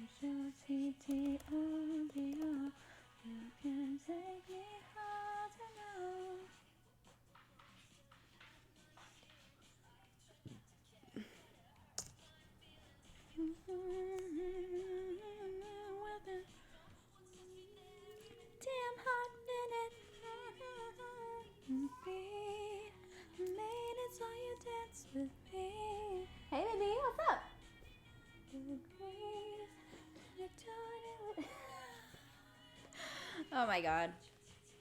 H-O-T-T-O-G-O. You can take me hard to know. With a damn hot minute. Made it so you dance with me. Hey baby, what's up? Oh my god.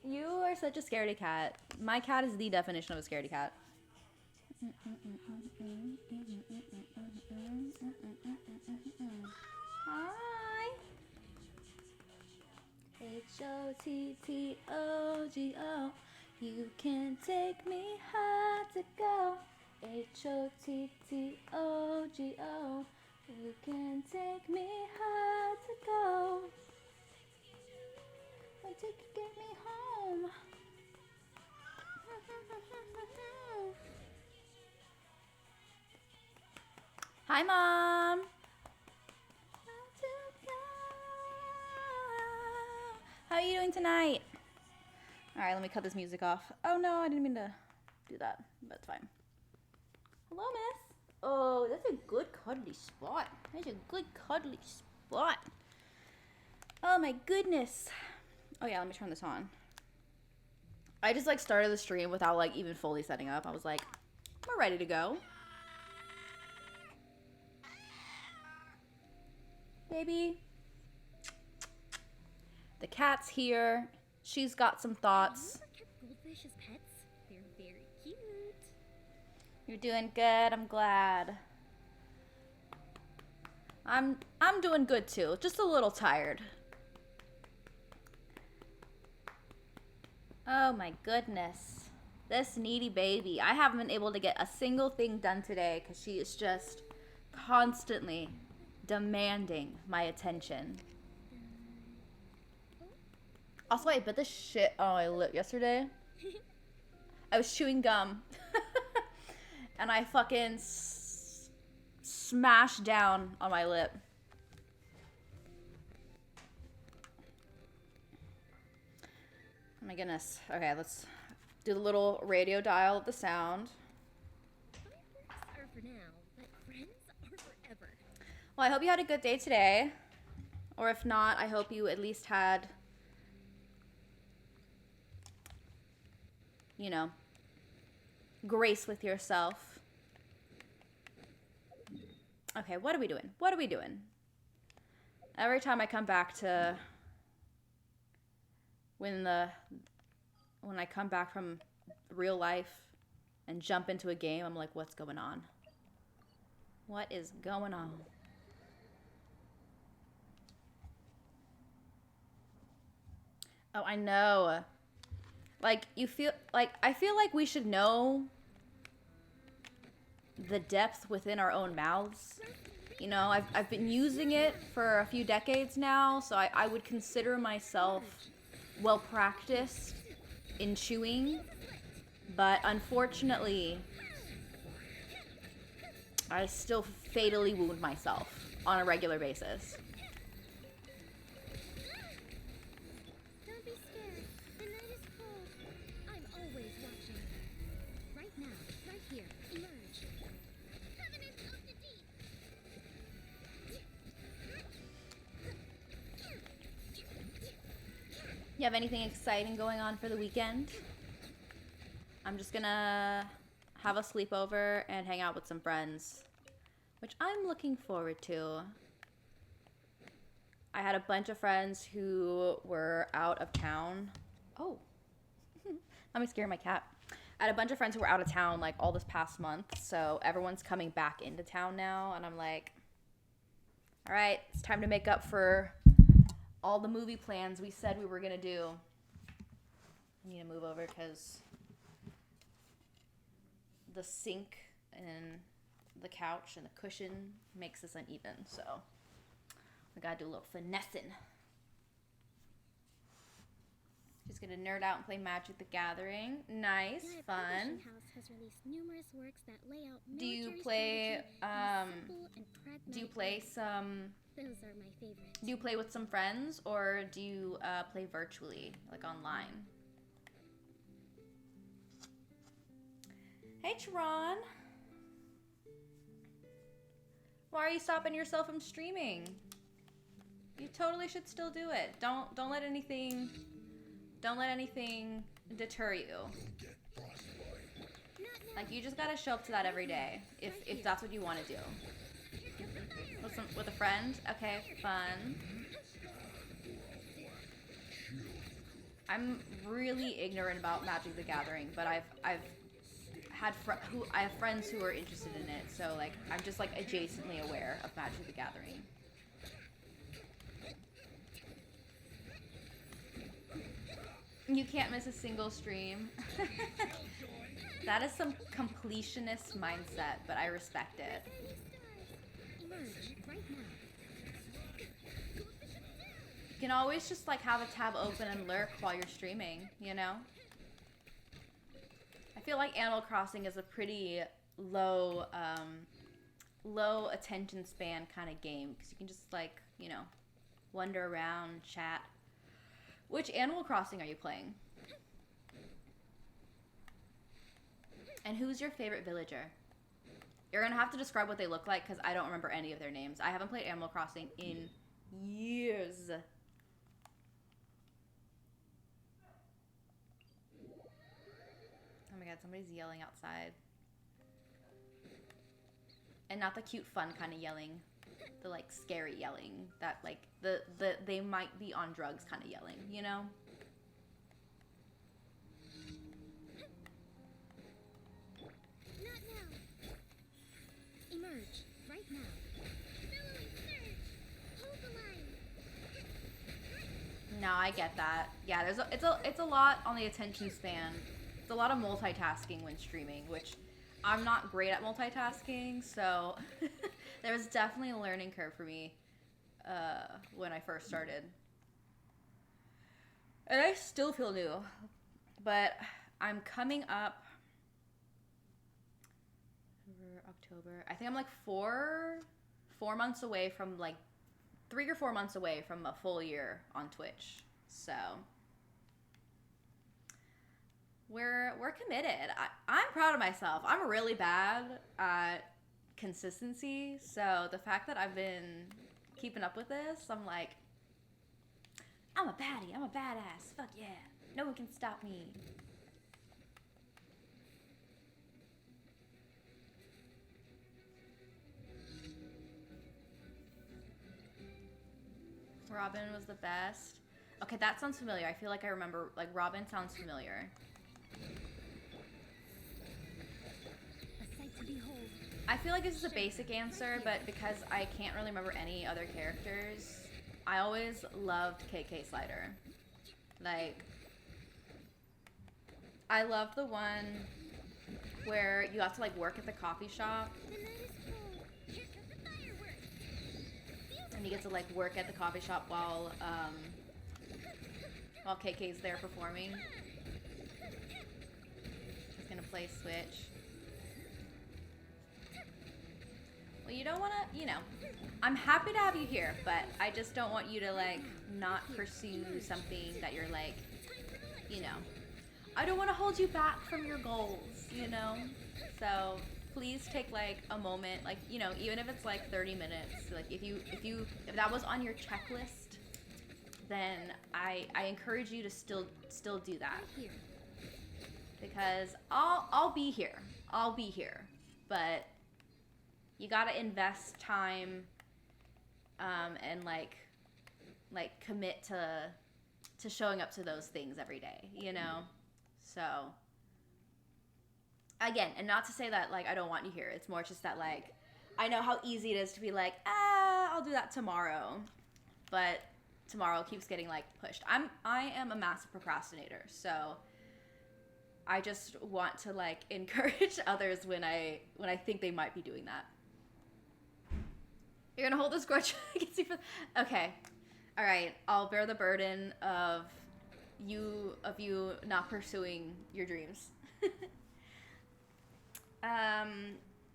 You are such a scaredy cat. My cat is the definition of a scaredy cat. Hi. H-O-T-T-O-G-O. You can take me high to go. H-O-T-T-O-G-O. You can take me high to go. Until you get me home. Hi, Mom. How are you doing tonight? All right, let me cut this music off. Oh, no, I didn't mean to do that. That's fine. Hello, miss. Oh, that's a good cuddly spot. That's a good cuddly spot. Oh, my goodness. Oh, yeah, let me turn this on. I just, like, started the stream without, like, even fully setting up. I was like, we're ready to go. Baby. The cat's here. She's got some thoughts. Have you ever kept goldfish as pets? They're very cute. You're doing good. I'm glad. I'm doing good too. Just a little tired. Oh my goodness. This needy baby. I haven't been able to get a single thing done today because she is just constantly demanding my attention. Also, I bit the shit on my lip yesterday. I was chewing gum. And I fucking smashed down on my lip. Oh my goodness. Okay, let's do the little radio dial of the sound. Fireworks are for now, but friends are forever. Well, I hope you had a good day today. Or if not, I hope you at least had, you know, grace with yourself. Okay, what are we doing? What are we doing? Every time I come back to when I come back from real life and jump into a game, I'm like, what's going on? What is going on? Oh, I know. Like, I feel like we should know the depth within our own mouths. You know, I've been using it for a few decades now, so I would consider myself well practiced in chewing, but unfortunately, I still fatally wound myself on a regular basis. Don't be scared. The night is cold. I'm always watching. Right now, right here, emerge. Covenant of the deep. You have anything exciting going on for the weekend? I'm just gonna have a sleepover and hang out with some friends, which I'm looking forward to. I had a bunch of friends who were out of town. Oh, let me scare my cat. I had a bunch of friends who were out of town like all this past month, so everyone's coming back into town now, and I'm like, all right, it's time to make up for all the movie plans we said we were gonna do. I need to move over because the sink and the couch and the cushion makes this uneven, so I gotta do a little finessing. Just gonna nerd out and play Magic the Gathering. Nice, My fun. publishing house has released numerous works that lay out Do you military play strategy in a simple and do you pragmatic play way. some Those are my favorites. Do you play with some friends, or do you play virtually, like online? Hey, Tron. Why are you stopping yourself from streaming? You totally should still do it. Don't let anything deter you. Like, you just gotta show up to that every day if that's what you want to do. With a friend? Okay, fun. I'm really ignorant about Magic the Gathering, but I have friends who are interested in it, so like I'm just like adjacently aware of Magic the Gathering. You can't miss a single stream. That is some completionist mindset, but I respect it. You can always just like have a tab open and lurk while you're streaming, you know? I feel like Animal Crossing is a pretty low attention span kind of game, because you can just like, you know, wander around, chat. Which Animal Crossing are you playing? And who's your favorite villager? You're gonna have to describe what they look like, because I don't remember any of their names. I haven't played Animal Crossing in years. Oh my god, somebody's yelling outside. And not the cute fun kind of yelling. The like scary yelling. That like the they might be on drugs kind of yelling, you know? Not now. Emerge right now. Billowing surge. Hold the line. No, I get that. Yeah, it's a lot on the attention span. It's a lot of multitasking when streaming, which I'm not great at multitasking, so there was definitely a learning curve for me when I first started. And I still feel new, but I'm coming up October. I think I'm like 4 months away from like 3 or 4 months away from a full year on Twitch. So we're committed. I'm proud of myself. I'm really bad at consistency. So the fact that I've been keeping up with this, I'm like, I'm a baddie. I'm a badass. Fuck yeah. No one can stop me. Robin was the best. Okay, that sounds familiar. I feel like I remember, like, Robin sounds familiar. A sight to behold. I feel like this is a basic answer, but because I can't really remember any other characters, I always loved KK Slider. Like, I love the one where you have to, like, work at the coffee shop. The night is cold. Here come the fireworks. And you get to like work at the coffee shop while KK's there performing. He's gonna play Switch. Well, you don't wanna, you know, I'm happy to have you here, but I just don't want you to like not pursue something that you're like, you know, I don't want to hold you back from your goals, you know? So please take like a moment, like, you know, even if it's like 30 minutes, like if that was on your checklist, then I encourage you to still do that. Because I'll be here. I'll be here. But you got to invest time and like commit to showing up to those things every day, you know? So again, and not to say that like I don't want you here. It's more just that like I know how easy it is to be like, I'll do that tomorrow. But tomorrow keeps getting like pushed. I am a massive procrastinator, so I just want to like encourage others when I think they might be doing that. You're gonna hold this grudge against you for okay. Alright, I'll bear the burden of you not pursuing your dreams.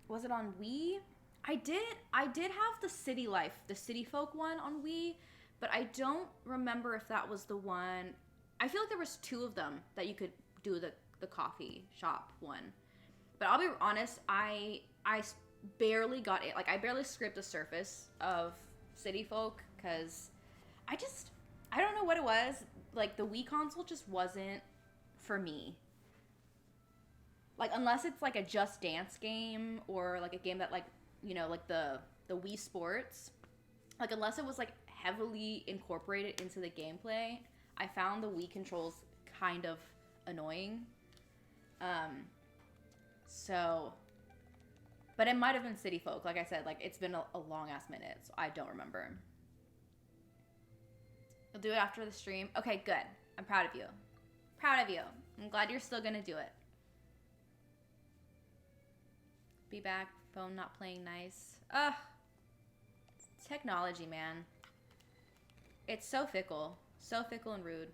Was it on Wii? I did have the City Life, the City Folk one on Wii, but I don't remember if that was the one. I feel like there was two of them that you could do the coffee shop one. But I'll be honest, I barely got it. Like, I barely scraped the surface of City Folk because I don't know what it was. Like, the Wii console just wasn't for me. Like, unless it's like a Just Dance game or like a game that, like, you know, like the Wii Sports, like, unless it was like heavily incorporated into the gameplay, I found the Wii controls kind of annoying. So, but it might have been City Folk. Like I said, like, it's been a long ass minute, so I don't remember. You'll do it after the stream. Okay, good. I'm proud of you. Proud of you. I'm glad you're still gonna do it. Be back. Phone not playing nice. Ugh. Technology, man. It's so fickle. So fickle and rude.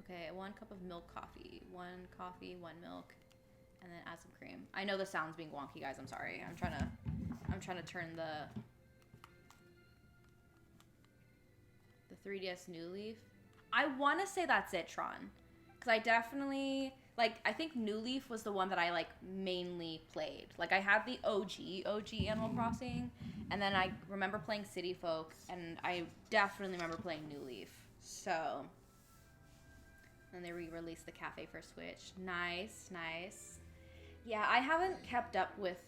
Okay, 1 cup of milk coffee. 1 coffee, 1 milk. And then add some cream. I know the sound's being wonky, guys. I'm sorry. I'm trying to turn the 3DS New Leaf. I want to say that's it, Tron. Because I definitely, like, I think New Leaf was the one that I, like, mainly played. Like, I had the OG Animal Crossing, and then I remember playing City Folk, and I definitely remember playing New Leaf. So, and they re-released the cafe for Switch. Nice, nice. Yeah, I haven't kept up with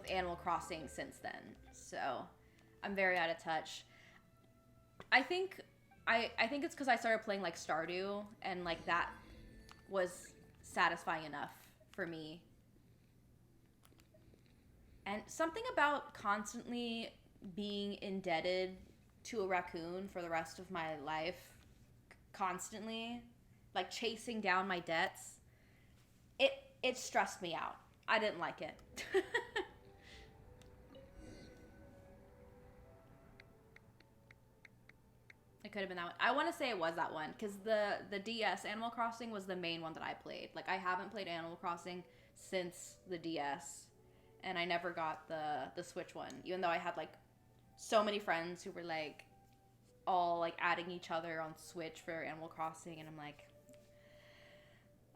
Animal Crossing since then, so I'm very out of touch. I think it's because I started playing, like, Stardew, and, like, that was satisfying enough for me. And something about constantly being indebted to a raccoon for the rest of my life, constantly, like, chasing down my debts, it stressed me out. I didn't like it. It could have been that one. I want to say it was that one because the DS Animal Crossing was the main one that I played. Like, I haven't played Animal Crossing since the DS, and I never got the Switch one, even though I had, like, so many friends who were, like, all, like, adding each other on Switch for Animal Crossing, and I'm like,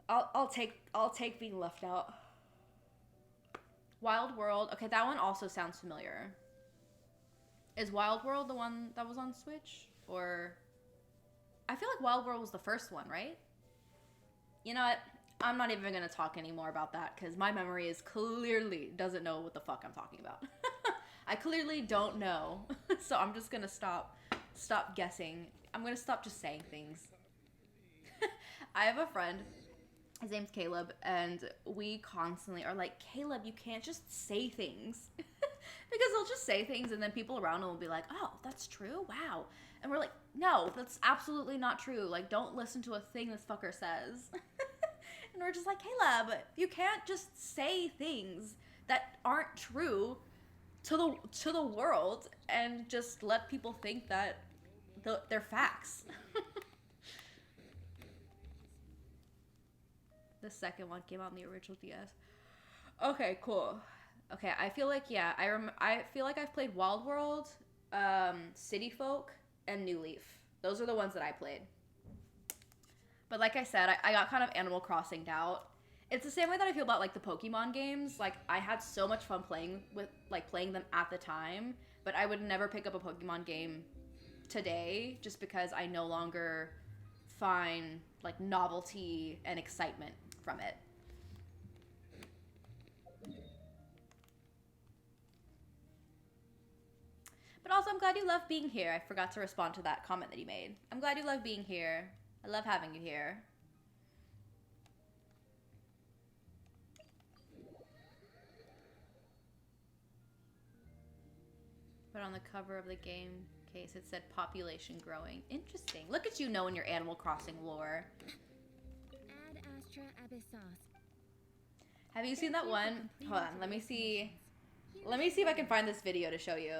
I'll take being left out. Wild World. Okay, that one also sounds familiar. Is Wild World the one that was on Switch? Or I feel like Wild World was the first one, right? You know what? I'm not even going to talk anymore about that because my memory is clearly doesn't know what the fuck I'm talking about. I clearly don't know. So I'm just going to stop guessing. I'm going to stop just saying things. I have a friend. His name's Caleb, and we constantly are like, Caleb, you can't just say things. Because he'll just say things, and then people around him will be like, oh, that's true? Wow. And we're like, no, that's absolutely not true. Like, don't listen to a thing this fucker says. And we're just like, Caleb, you can't just say things that aren't true to the world and just let people think that they're facts. The second one came out on the original DS. Okay, cool. Okay, I feel like, yeah, I feel like I've played Wild World, City Folk, and New Leaf. Those are the ones that I played. But like I said, I got kind of Animal Crossing'd out. It's the same way that I feel about, like, the Pokemon games. Like, I had so much fun playing them at the time, but I would never pick up a Pokemon game today just because I no longer find, like, novelty and excitement from it. But also, I'm glad you love being here. I forgot to respond to that comment that you made. I'm glad you love being here. I love having you here. But on the cover of the game case, it said population growing. Interesting. Look at you knowing your Animal Crossing lore. Ad Astra Abyssos. Have you seen that one? Hold on, let me see. Let me see if I can find this video to show you.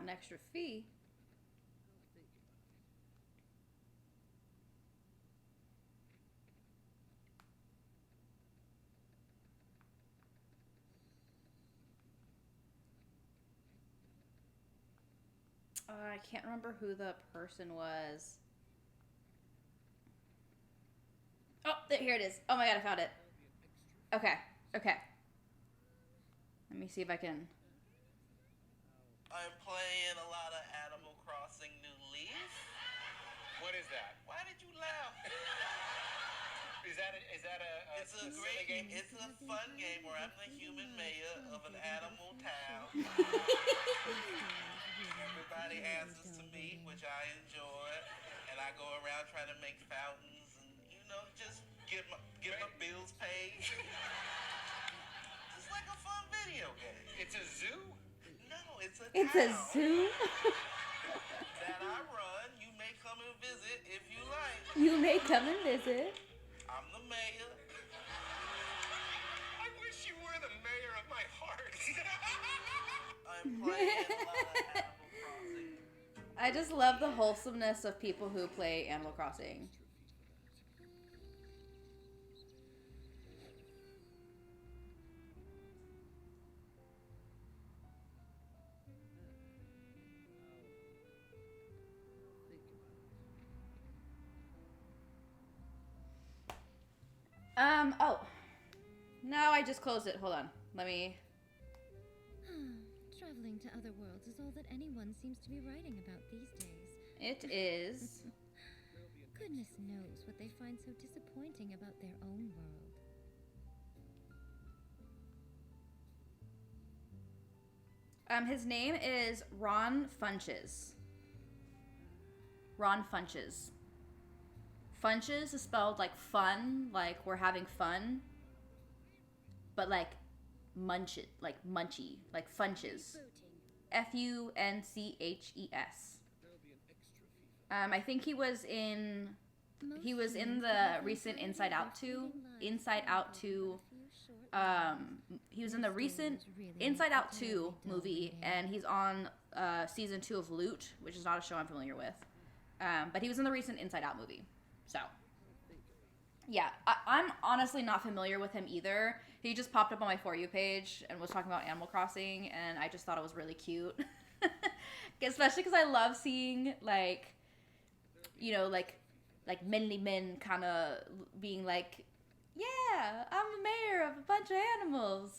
Not an extra fee. I can't remember who the person was. Oh, here it is. Oh my god, I found it. Okay, okay. Let me see if I can. I'm playing a lot of Animal Crossing New Leaf. What is that? Why did you laugh? Is that a It's a great game. It's a fun game where I'm the human mayor of an animal town. Everybody answers to me, which I enjoy, and I go around trying to make fountains and, you know, just get my bills paid. Just like a fun video game. It's a zoo? No, it's a It's town a zoo? that I run. You may come and visit if you like. You may come and visit. I'm the mayor. I wish you were the mayor of my heart. I'm playing a lot of Animal Crossing. I just love the wholesomeness of people who play Animal Crossing. Oh. No, I just closed it. Hold on. Let me... Traveling to other worlds is all that anyone seems to be writing about these days. It is... Goodness knows what they find so disappointing about their own world. His name is Ron Funches. Ron Funches. Funches is spelled like fun, like we're having fun. But like munch it, like munchy, like Funches. Funches. I think he was in the recent Inside Out 2. He was in the recent Inside Out 2 movie, and he's on season 2 of Loot, which is not a show I'm familiar with. But he was in the recent Inside Out movie. So, yeah, I'm honestly not familiar with him either. He just popped up on my For You page and was talking about Animal Crossing, and I just thought it was really cute. Especially because I love seeing, like, you know, like manly men kind of being like, yeah, I'm the mayor of a bunch of animals.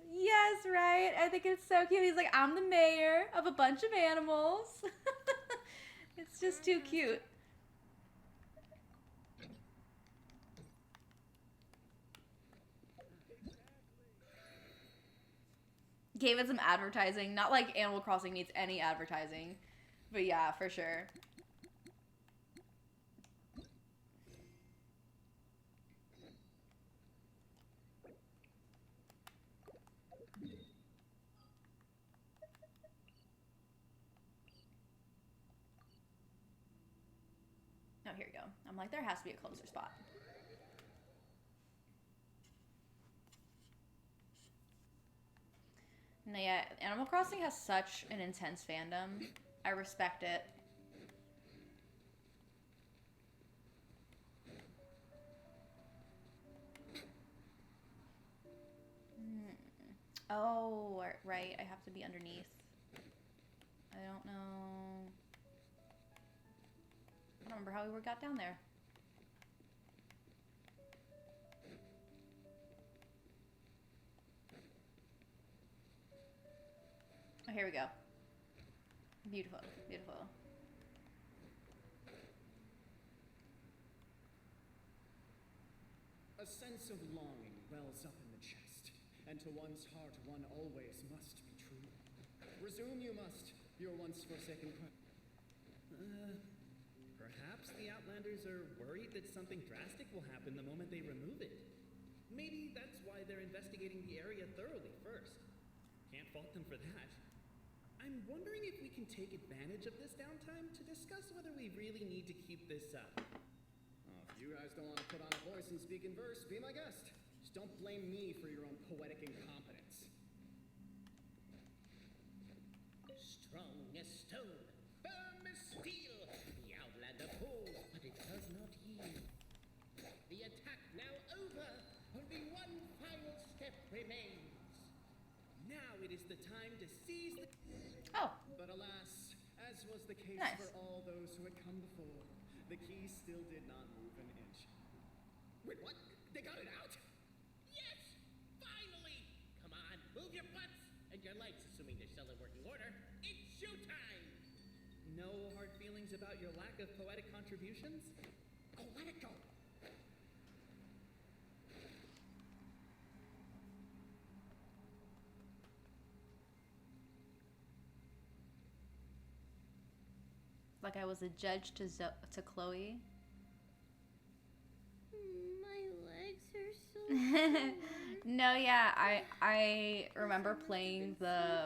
Yes, right? I think it's so cute. He's like, I'm the mayor of a bunch of animals. It's just too cute. Gave it some advertising. Not like Animal Crossing needs any advertising. But yeah, for sure. Oh, here we go. I'm like, there has to be a closer spot. No, yeah, Animal Crossing has such an intense fandom. I respect it. Oh, right. I have to be underneath. I don't know. I don't remember how we got down there. Oh, here we go. Beautiful, beautiful. A sense of longing wells up in the chest, and to one's heart one always must be true. Resume you must, your once forsaken Perhaps the Outlanders are worried that something drastic will happen the moment they remove it. Maybe that's why they're investigating the area thoroughly first. Can't fault them for that. I'm wondering if we can take advantage of this downtime to discuss whether we really need to keep this up. Oh, if you guys don't want to put on a voice and speak in verse, be my guest. Just don't blame me for your own poetic incompetence. Strong as stone, firm as steel, the Outlander pulls, but it does not yield. The attack now over, only one final step remains. Now it is the time to seize the... Oh, But alas, as was the case Nice. for all those who had come before, the key still did not move an inch. Wait, what? They got it out? Yes! Finally! Come on, move your butts! And your legs, assuming they're still in working order. It's showtime! No hard feelings about your lack of poetic contributions? Oh, let it go! like I was a judge to Chloe. My legs are so sore. No, yeah, I remember playing the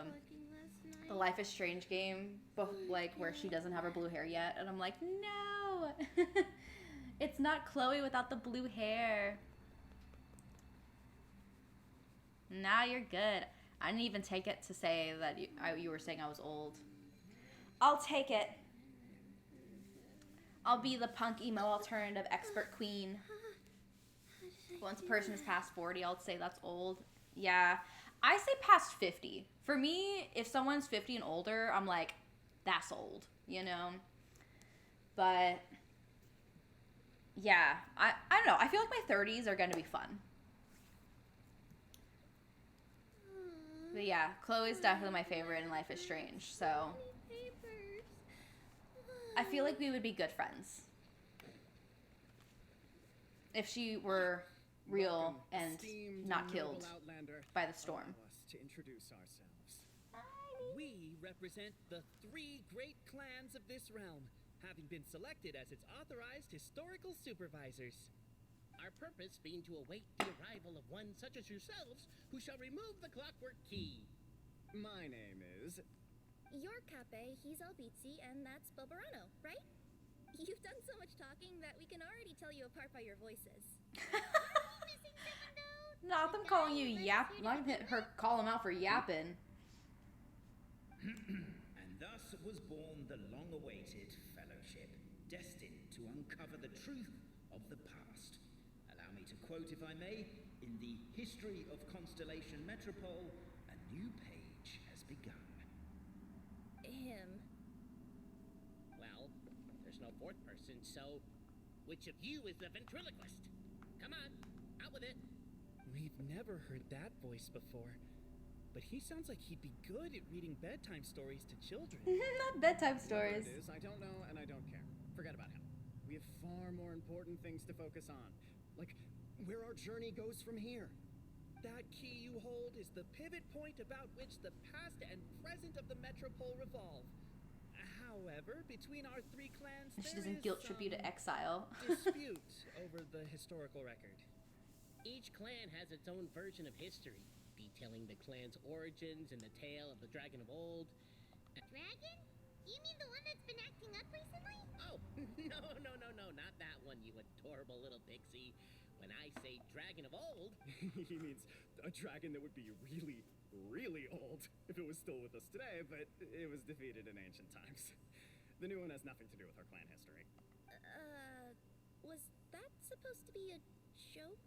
Life is Strange game, like where she doesn't have her blue hair yet, and I'm like, no, it's not Chloe without the blue hair. Nah, you're good. I didn't even take it to say that you were saying I was old. I'll take it. I'll be the punk emo alternative expert queen. Once a person is past 40, I'll say that's old. Yeah, I say past 50. For me, if someone's 50 and older, I'm like, that's old, you know? But, yeah, I don't know. I feel like my 30s are going to be fun. But yeah, Chloe's definitely my favorite in Life is Strange, so I feel like we would be good friends if she were real Welcome, and esteemed not and killed noble Outlander. by the storm. Allow us to introduce ourselves. We represent the 3 great clans of this realm, having been selected as its authorized historical supervisors. Our purpose being to await the arrival of one such as yourselves, who shall remove the clockwork key. My name is... You're Cape, he's Albizzi, and that's Bobarano, right? You've done so much talking that we can already tell you apart by your voices. Missing someone, though? Not them calling you yap. Not her call him out for yapping. And thus was born the long-awaited fellowship, destined to uncover the truth of the past. Allow me to quote, if I may, in the history of Constellation Metropole, a new page has begun. Him. Well, there's no 4th person, so which of you is the ventriloquist? Come on, out with it. We've never heard that voice before. But he sounds like he'd be good at reading bedtime stories to children. Not bedtime Whatever stories. it is, I don't know and I don't care. Forget about him. We have far more important things to focus on. Like, where our journey goes from here. That key you hold is the pivot point about which the past and present of the Metropole revolve. However, between our 3 clans, She there doesn't is guilt trip you to some exile. dispute over the historical record. Each clan has its own version of history, detailing the clan's origins and the tale of the dragon of old. Dragon? You mean the one that's been acting up recently? Oh, no, not that one, you adorable little pixie. When I say dragon of old, He means a dragon that would be really, really old if it was still with us today, but it was defeated in ancient times. The new one has nothing to do with our clan history. Was that supposed to be a joke?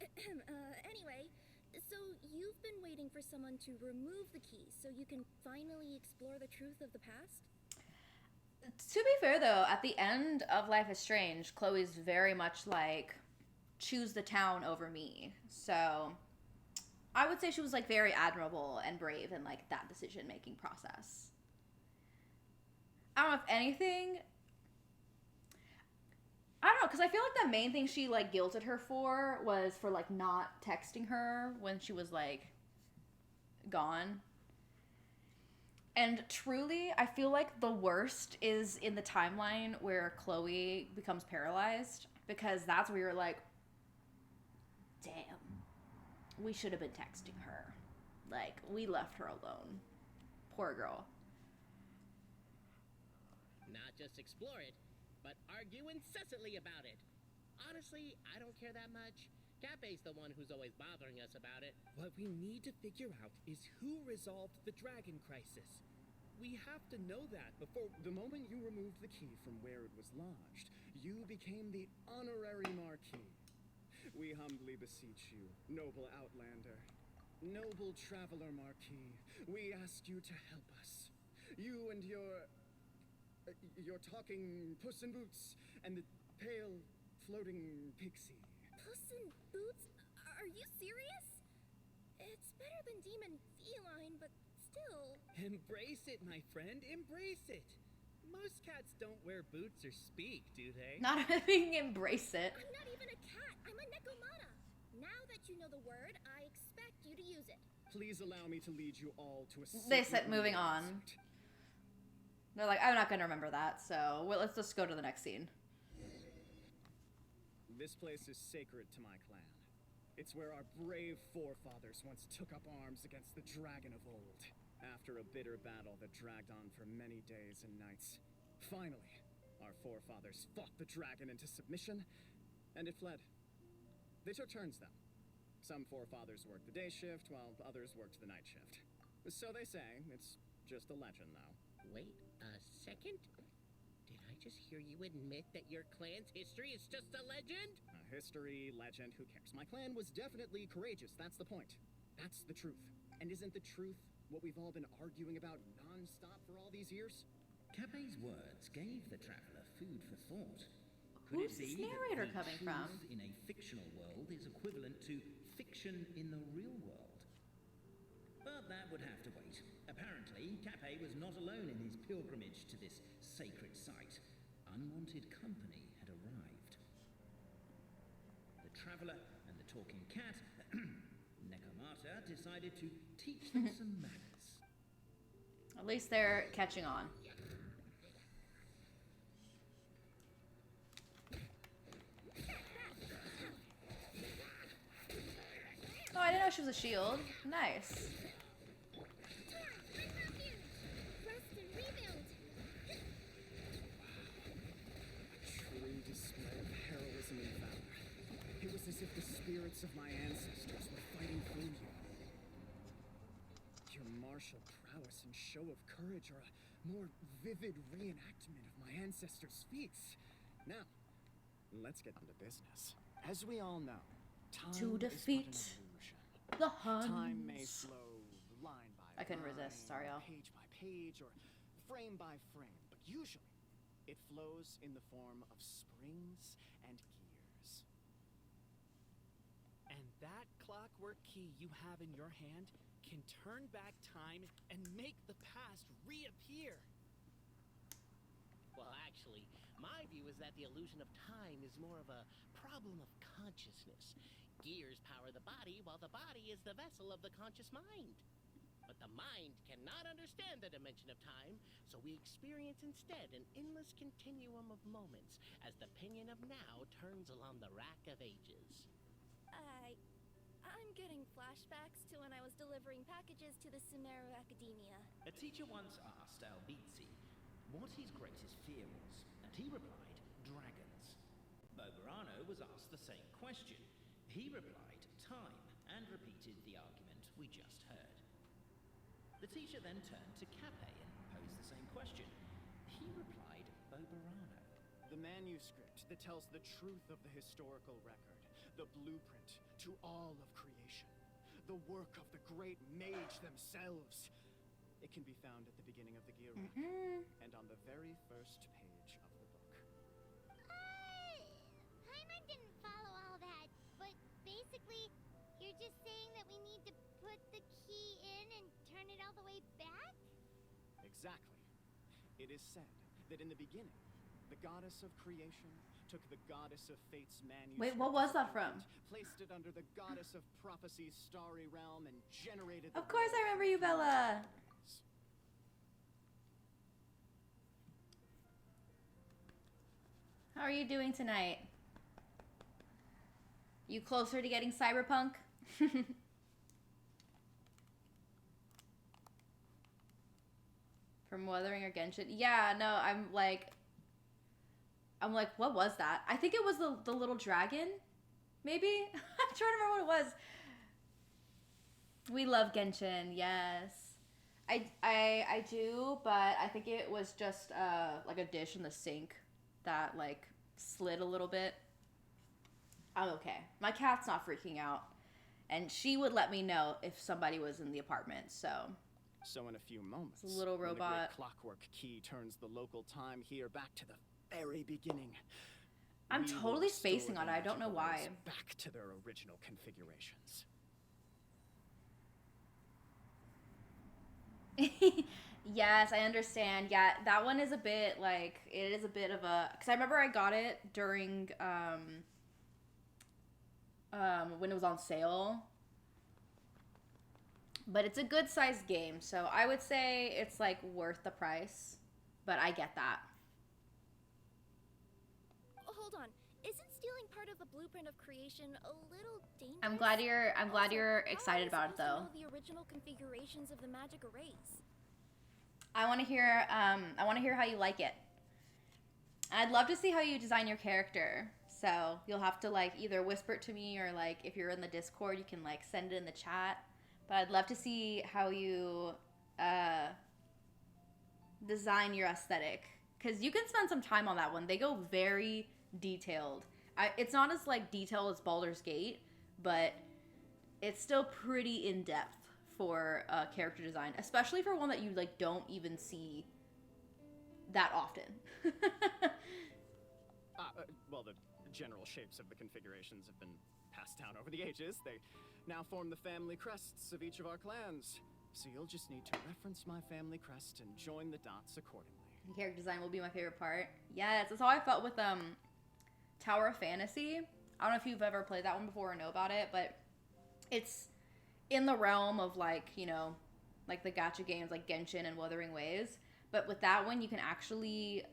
Anyway, so you've been waiting for someone to remove the key so you can finally explore the truth of the past? To be fair, though, at the end of Life is Strange, Chloe's very much like, choose the town over me. So I would say she was like very admirable and brave in like that decision-making process. I don't know if anything... I don't know, because I feel like the main thing she like guilted her for was for like not texting her when she was like gone. And truly, I feel like the worst is in the timeline where Chloe becomes paralyzed, because that's where you're like, damn, we should have been texting her. Like, we left her alone. Poor girl. not just explore it, but argue incessantly about it. Honestly, I don't care that much. Cape's the one who's always bothering us about it. What we need to figure out is who resolved the dragon crisis. We have to know that before the moment you removed the key from where it was lodged, you became the honorary Marquis. We humbly beseech you, noble Outlander, noble Traveler Marquis, we ask you to help us. You and your talking Puss in Boots and the pale floating pixie. Puss in Boots? Are you serious? It's better than demon feline, but still. Embrace it, my friend. Embrace it. Most cats don't wear boots or speak, do they? Not having embrace it. I'm not even a cat. I'm a Nekomata. Now that you know the word, I expect you to use it. Please allow me to lead you all to a They said secret moving on. concert. They're like, I'm not going to remember that, so let's just go to the next scene. This place is sacred to my clan. It's where our brave forefathers once took up arms against the dragon of old. After a bitter battle that dragged on for many days and nights, finally, our forefathers fought the dragon into submission, and it fled. They took turns, though. Some forefathers worked the day shift, while others worked the night shift. So they say. It's just a legend, though. Wait a second. Did I just hear you admit that your clan's history is just a legend? History, legend, who cares? My clan was definitely courageous, that's the point. That's the truth. And isn't the truth what we've all been arguing about non-stop for all these years? Capet's words gave the traveler food for thought. Who's this narrator the coming truth from? in a fictional world is equivalent to fiction in the real world? But that would have to wait. Apparently, Capet was not alone in his pilgrimage to this sacred site. Unwanted company had arrived. The traveler and the talking cat, Nekomata, decided to teach them some manners. At least they're catching on. Oh, I didn't know she was a shield. Nice. Rest and rebuild. True display of heroism and valor. It was as if the spirits of my ancestors were fighting through you. Your martial prowess and show of courage are a more vivid reenactment of my ancestors' feats. Now, let's get down to business. As we all know, time To defeat is but an illusion. the Huns. Time may flow line by I couldn't line, resist, sorry, y'all. page by page, or frame by frame, but usually it flows in the form of springs and gears. And that clockwork key you have in your hand can turn back time and make the past reappear. Well, actually, my view is that the illusion of time is more of a problem of consciousness. Gears power the body, while the body is the vessel of the conscious mind. But the mind cannot understand the dimension of time, so we experience instead an endless continuum of moments as the pinion of now turns along the rack of ages. I'm getting flashbacks to when I was delivering packages to the Sumeru Academia. A teacher once asked Albizzi what his greatest fear was, and he replied, dragons. Boberano was asked the same question. He replied, time, and repeated the argument we just heard. The teacher then turned to Capet and posed the same question. He replied, Boberano. The manuscript that tells the truth of the historical record, the blueprint to all of creation, the work of the great mage themselves. It can be found at the beginning of the Gira and on the very first page of the book. Paimon didn't follow all that, but basically, you're just saying that we need to put the key in and turn it all the way back? Exactly. It is said that in the beginning, the goddess of creation took the goddess of fate's manuscript. Wait, what was that from? Placed it under the goddess of prophecy's starry realm and generated. Of course I remember you, Bella. How are you doing tonight? You closer to getting cyberpunk? From Wuthering or Genshin? Yeah, no, I'm like, what was that? I think it was the little dragon, maybe? I'm trying to remember what it was. We love Genshin, yes. I do, but I think it was just like a dish in the sink that like slid a little bit. I'm okay. My cat's not freaking out, and she would let me know if somebody was in the apartment. So in a few moments, it's a little when the robot. great clockwork key turns the local time here back to the very beginning. I'm we totally will restore spacing the on it. I don't know magical why. rays back to their original configurations. Yes, I understand. Yeah, that one is a bit like it is a bit of a because I remember I got it during when it was on sale. But it's a good sized game, so I would say it's like worth the price. But I get that. Hold on. Isn't stealing part of the blueprint of creation a little dangerous? I'm glad you're excited how about am I it though. supposed to know the original configurations of the magic arrays? I want to hear how you like it. I'd love to see how you design your character. So you'll have to like either whisper it to me or like if you're in the Discord, you can like send it in the chat. But I'd love to see how you design your aesthetic because you can spend some time on that one. They go very detailed. It's not as like detailed as Baldur's Gate, but it's still pretty in depth for character design, especially for one that you like don't even see that often. Well, the general shapes of the configurations have been passed down over the ages. They now form the family crests of each of our clans. So you'll just need to reference my family crest and join the dots accordingly. Character design will be my favorite part. Yes, that's how I felt with Tower of Fantasy. I don't know if you've ever played that one before or know about it, but it's in the realm of like, you know, like the gacha games like Genshin and Wuthering Waves. But with that one, you can actually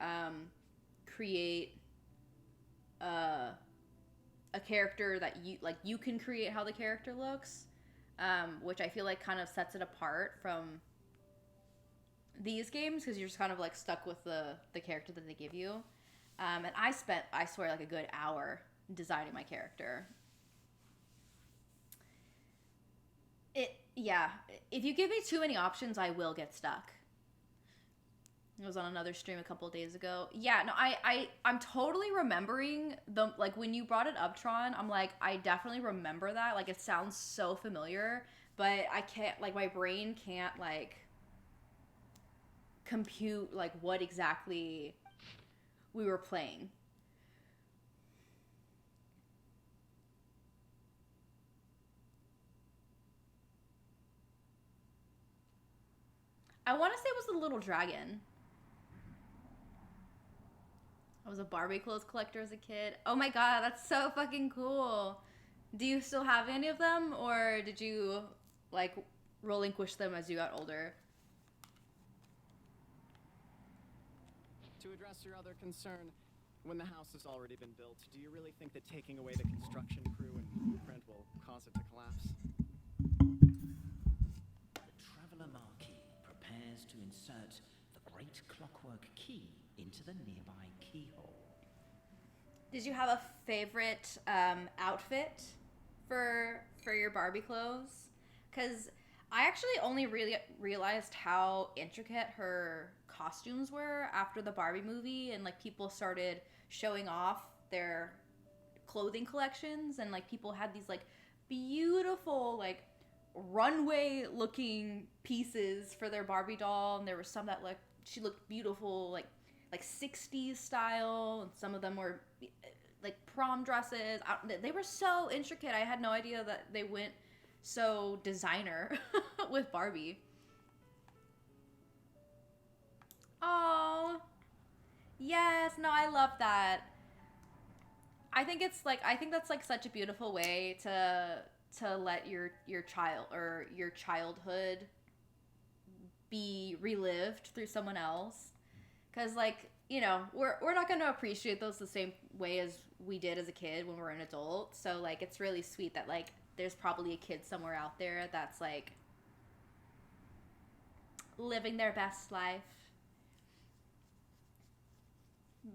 create a character that you can create how the character looks, which I feel like kind of sets it apart from these games because you're just kind of like stuck with the character that they give you. And I spent, I swear, like a good hour designing my character. Yeah, if you give me too many options, I will get stuck. It was on another stream a couple of days ago. Yeah, no, I'm totally remembering the, like, when you brought it up, Tron, I'm like, I definitely remember that. Like, it sounds so familiar, but I can't, like, my brain can't, like, compute, like, what exactly we were playing. I want to say it was the little dragon. I was a Barbie clothes collector as a kid. Oh my god, that's so fucking cool. Do you still have any of them, or did you, like, relinquish them as you got older? To address your other concern, when the house has already been built, do you really think that taking away the construction crew and blueprint will cause it to collapse? The Traveller Marquis prepares to insert the great clockwork key into the nearby keyhole. Did you have a favorite outfit for your Barbie clothes? Because I actually only really realized how intricate her costumes were after the Barbie movie, and like people started showing off their clothing collections, and like people had these like beautiful like runway looking pieces for their Barbie doll, and there were some that like she looked beautiful like 60s style, and some of them were like prom dresses. They were so intricate. I had no idea that they went so designer with Barbie. Oh, yes. No, I love that. I think that's like such a beautiful way to let your child or your childhood be relived through someone else. Because, like, you know, we're not going to appreciate those the same way as we did as a kid when we're an adult. So, like, it's really sweet that, like, there's probably a kid somewhere out there that's, like, living their best life.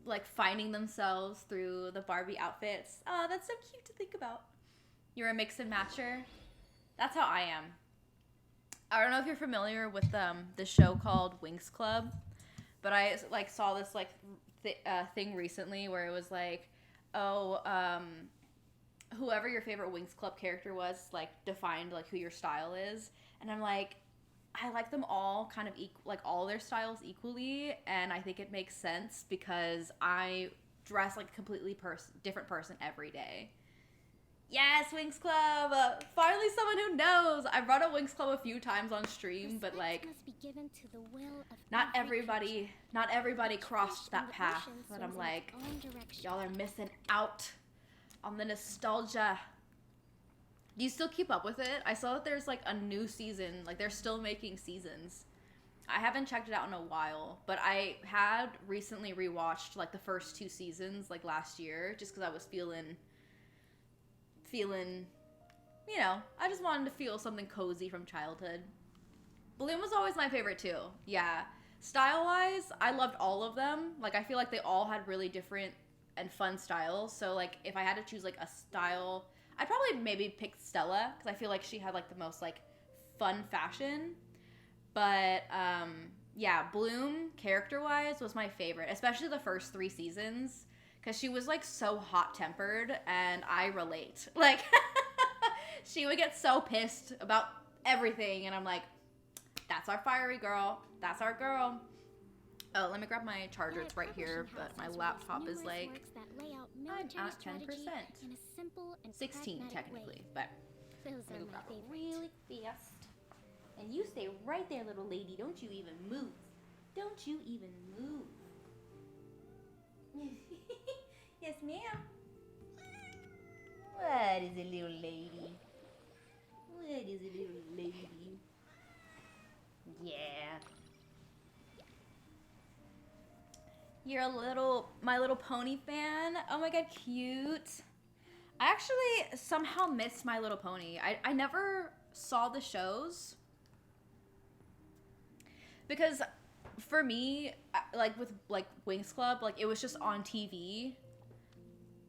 Like, finding themselves through the Barbie outfits. Oh, that's so cute to think about. You're a mix and matcher. That's how I am. I don't know if you're familiar with the show called Winx Club, but I like saw this like thing recently where it was like, oh, whoever your favorite Winx Club character was, like defined like who your style is, and I'm like, I like them all kind of like all their styles equally, and I think it makes sense because I dress like a completely different person every day. Yes, Winx Club! Finally someone who knows! I've run a Winx Club a few times on stream, but like, must be given to the will of not every everybody crossed fish that in the path, ocean but swims I'm in like, its own direction. y'all are missing out on the nostalgia. Do you still keep up with it? I saw that there's like a new season, like they're still making seasons. I haven't checked it out in a while, but I had recently rewatched like the first 2 seasons like last year just because I was feeling, you know, I just wanted to feel something cozy from childhood. Bloom was always my favorite too. Yeah. Style-wise, I loved all of them. Like, I feel like they all had really different and fun styles. So, like, if I had to choose, like, a style, I'd probably maybe pick Stella because I feel like she had, like, the most, like, fun fashion. But, yeah, Bloom, character-wise, was my favorite, especially the first 3 seasons. Because she was, like, so hot-tempered, and I relate. Like, she would get so pissed about everything, and I'm like, that's our fiery girl. That's our girl. Oh, let me grab my charger. It's right here, but my laptop is, like, I'm at 10%. 16, technically, but Those let me are my grab it favorites. really fast. And you stay right there, little lady. Don't you even move. Don't you even move. Yes, ma'am. What is a little lady? What is a little lady? Yeah. You're My Little Pony fan? Oh my god, cute. I actually somehow missed My Little Pony. I never saw the shows. Because for me, like with like Winx Club, like it was just on TV.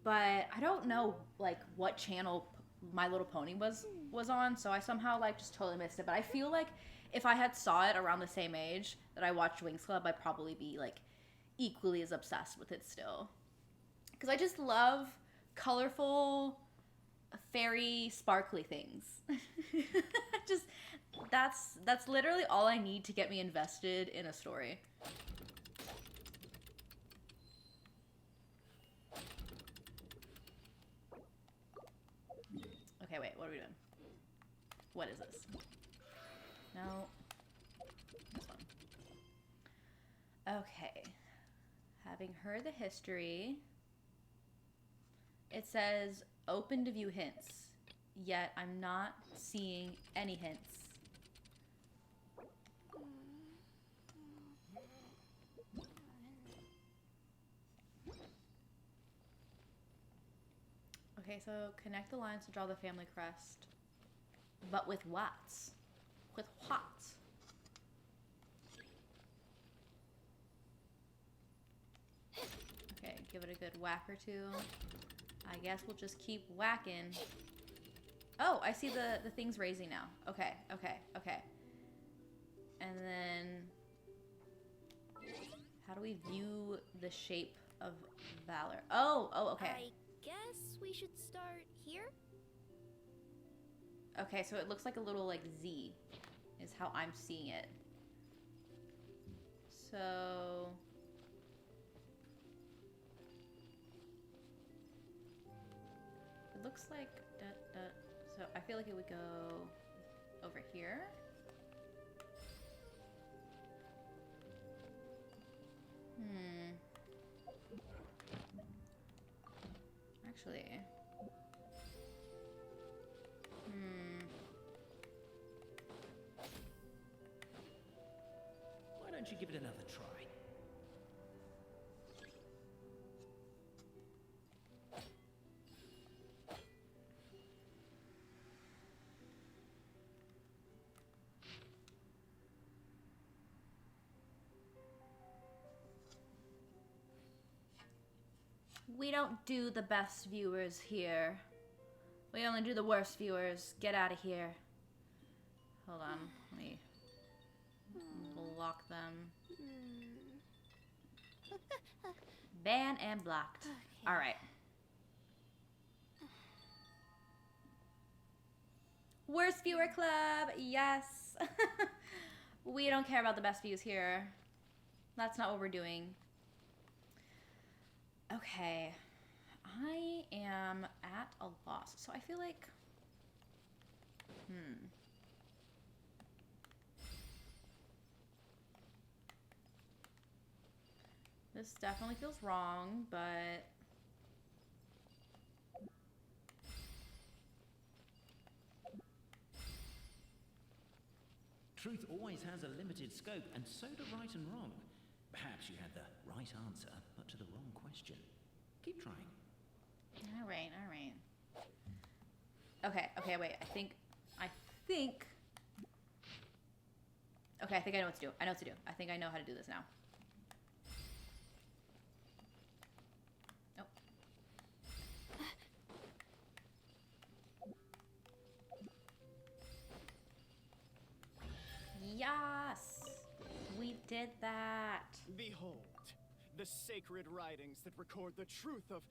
But I don't know like what channel My Little Pony was on, so I somehow like just totally missed it. But I feel like if I had saw it around the same age that I watched Winx Club, I'd probably be like equally as obsessed with it still. Because I just love colorful, fairy, sparkly things. Just that's literally all I need to get me invested in a story. Okay, wait, what are we doing? What is this? No. This one. Okay. Having heard the history, it says open to view hints, yet I'm not seeing any hints. Okay, so connect the lines to draw the family crest. But with what? With what? Okay, give it a good whack or two. I guess we'll just keep whacking. Oh, I see the things raising now. Okay, okay, okay. And then how do we view the shape of Valor? Oh, okay. I guess we should start here? Okay, so it looks like a little like Z is how I'm seeing it. So it looks like so I feel like it would go over here. Actually. Why don't you give it another try? We don't do the best viewers here. We only do the worst viewers. Get out of here. Hold on. Let me block them. Ban and blocked. Okay. Alright. Worst viewer club. Yes. We don't care about the best views here. That's not what we're doing. Okay. I am at a loss. So I feel like... This definitely feels wrong, but... Truth always has a limited scope, and so do right and wrong. Perhaps you had the right answer, but to the wrong question. Keep trying. Alright. Okay, wait. I think... Okay, I think I know what to do. I think I know how to do this now. Nope. Yes! We did that! Behold, the sacred writings that record the truth of...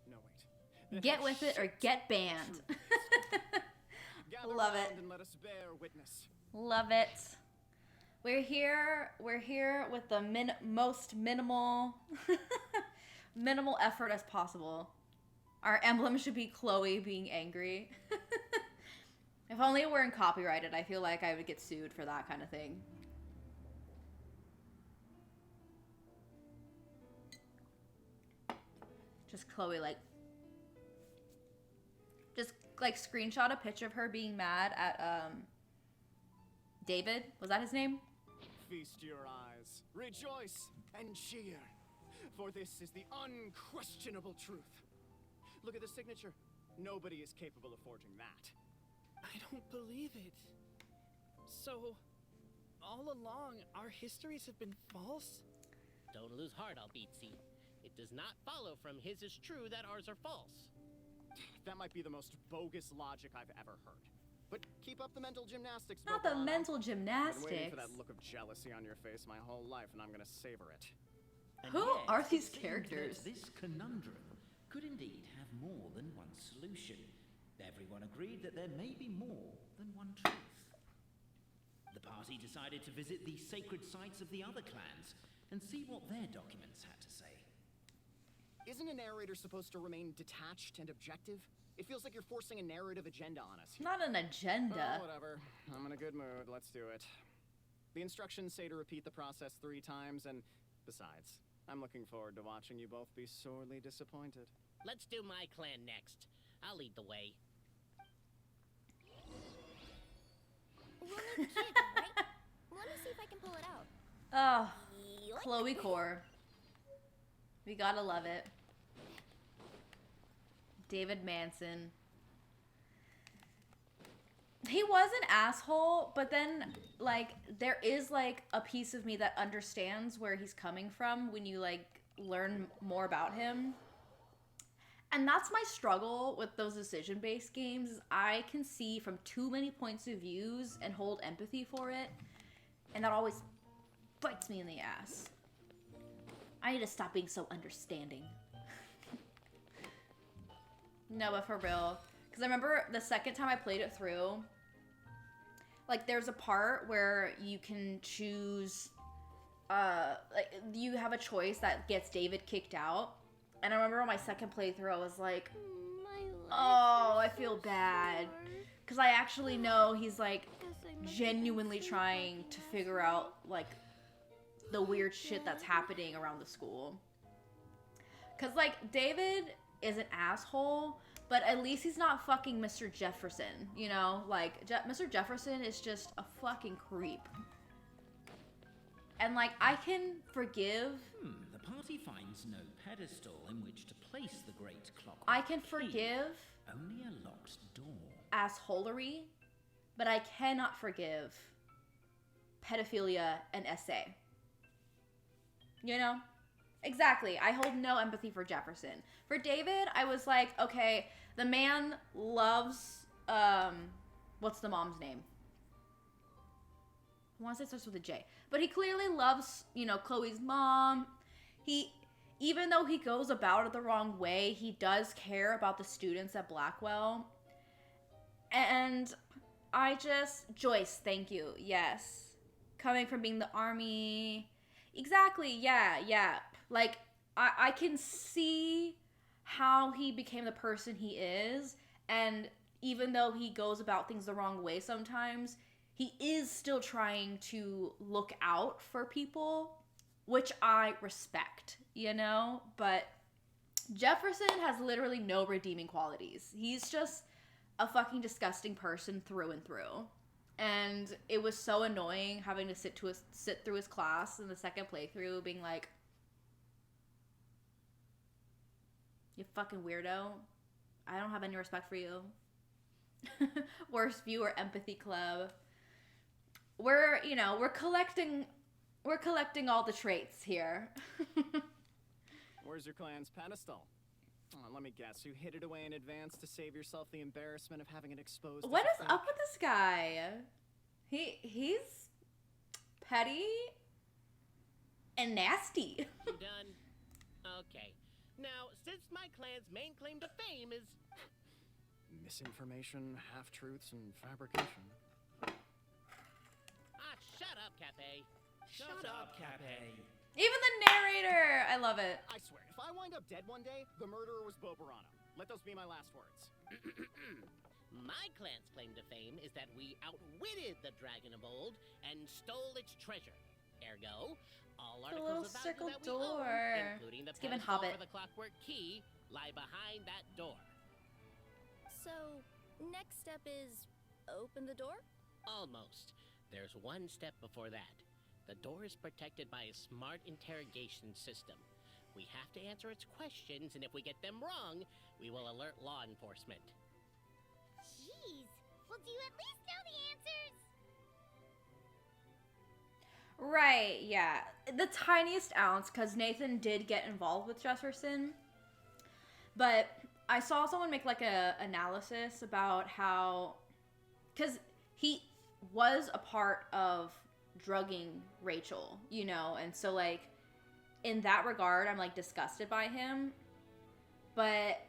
No, wait. That Get have with it or shaped get banned. Gather Love it. round and let us bear witness. Love it. We're here with the most minimal minimal effort as possible. Our emblem should be Chloe being angry. If only it weren't copyrighted, I feel like I would get sued for that kind of thing. Just Chloe just screenshot a picture of her being mad at David. Was that his name? Feast your eyes, rejoice and cheer, for this is the unquestionable truth. Look at the signature. Nobody is capable of forging that. I don't believe it. So, all along, our histories have been false? Don't lose heart, Albizzi. It does not follow from his is true that ours are false. That might be the most bogus logic I've ever heard. But keep up the mental gymnastics, Not the Bokolano. mental I've been waiting gymnastics. for that look of jealousy on your face my whole life, and I'm gonna savor it. And Who yet, are it these seems characters? that this conundrum could indeed have more than one solution. Everyone agreed that there may be more than one truth. The party decided to visit the sacred sites of the other clans and see what their documents had to say. Isn't a narrator supposed to remain detached and objective? It feels like you're forcing a narrative agenda on us here. Not an agenda. Oh, whatever. I'm in a good mood. Let's do it. The instructions say to repeat the process 3 times, and besides, I'm looking forward to watching you both be sorely disappointed. Let's do my clan next. I'll lead the way. We'll need the key again, right? Let me see if I can pull it out. Oh, Yoink. Chloe Core. We gotta love it. David Manson. He was an asshole, but then, there is, a piece of me that understands where he's coming from when you, learn more about him. And that's my struggle with those decision-based games, is I can see from too many points of views and hold empathy for it, and that always bites me in the ass. I need to stop being so understanding. No, but for real. Because I remember the second time I played it through, there's a part where you can choose, you have a choice that gets David kicked out. And I remember on my second playthrough, I was like, oh, I feel bad. Because I actually know he's, genuinely trying to figure out, the weird shit that's happening around the school. Because, David is an asshole, but at least he's not fucking Mr. Jefferson, you know? Mr. Jefferson is just a fucking creep. And, I can forgive... The party finds no pedestal in which to place the great clock. I can forgive... Only a locked door. assholery, but I cannot forgive pedophilia and SA. You know? Exactly. I hold no empathy for Jefferson. For David, I was like, okay, the man loves, what's the mom's name? want to say it starts with a J. But he clearly loves, you know, Chloe's mom. Even though he goes about it the wrong way, he does care about the students at Blackwell. And Joyce, thank you. Yes. Coming from being the army. Exactly, yeah. Like, I can see how he became the person he is. And even though he goes about things the wrong way sometimes, he is still trying to look out for people, which I respect, you know? But Jefferson has literally no redeeming qualities. He's just a fucking disgusting person through and through. And it was so annoying having to sit through his class in the second playthrough being like, you fucking weirdo. I don't have any respect for you. Worst viewer empathy club. We're collecting all the traits here. Where's your clan's pedestal? Oh, let me guess, you hid it away in advance to save yourself the embarrassment of having it exposed. What is up with this guy? He's petty and nasty. You done? Okay. Now, since my clan's main claim to fame is misinformation, half-truths, and fabrication. Ah, shut up, Cafe. Shut up, Cafe. Even the narrator! I love it. I swear, if I wind up dead one day, the murderer was Boberano. Let those be my last words. My clan's claim to fame is that we outwitted the dragon of old and stole its treasure. Ergo, all The little articles of value circle that we door. own, including the It's given pedestal Hobbit. for the clockwork key, lie behind that door. So, next step is open the door? Almost. There's one step before that. The door is protected by a smart interrogation system. We have to answer its questions, and if we get them wrong, we will alert law enforcement. Jeez. Well, do you at least know the answers? Right, yeah. The tiniest ounce, because Nathan did get involved with Jefferson. But I saw someone make like a analysis about how, because he was a part of drugging Rachel, you know, and so like in that regard I'm like disgusted by him. But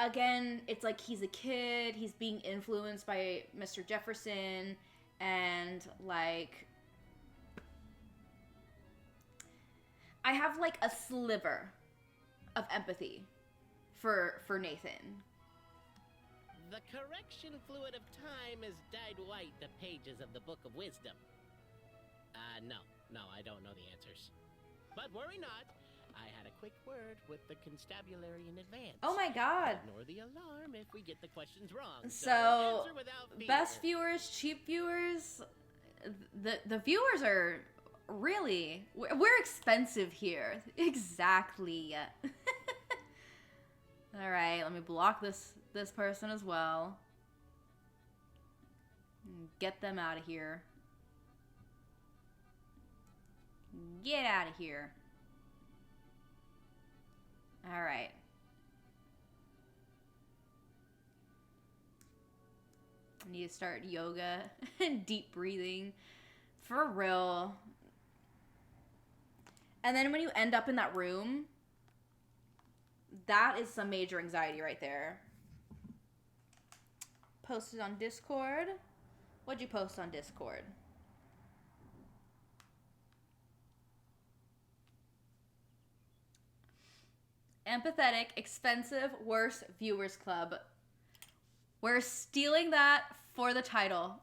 again, it's like he's a kid, he's being influenced by Mr. Jefferson, and like I have like a sliver of empathy for Nathan. The correction fluid of time has dyed white the pages of the Book of Wisdom. No, I don't know the answers. But worry not, I had a quick word with the constabulary in advance. Oh my god. Ignore the alarm if we get the questions wrong. So, answer without fear. best viewers, cheap viewers, the viewers are really, we're expensive here. Exactly. All right, let me block this person as well. Get them out of here. Get out of here. All right. I need to start yoga and deep breathing. For real. And then when you end up in that room, that is some major anxiety right there. Posted on Discord. What'd you post on Discord? Empathetic, expensive, worst viewers club. We're stealing that for the title.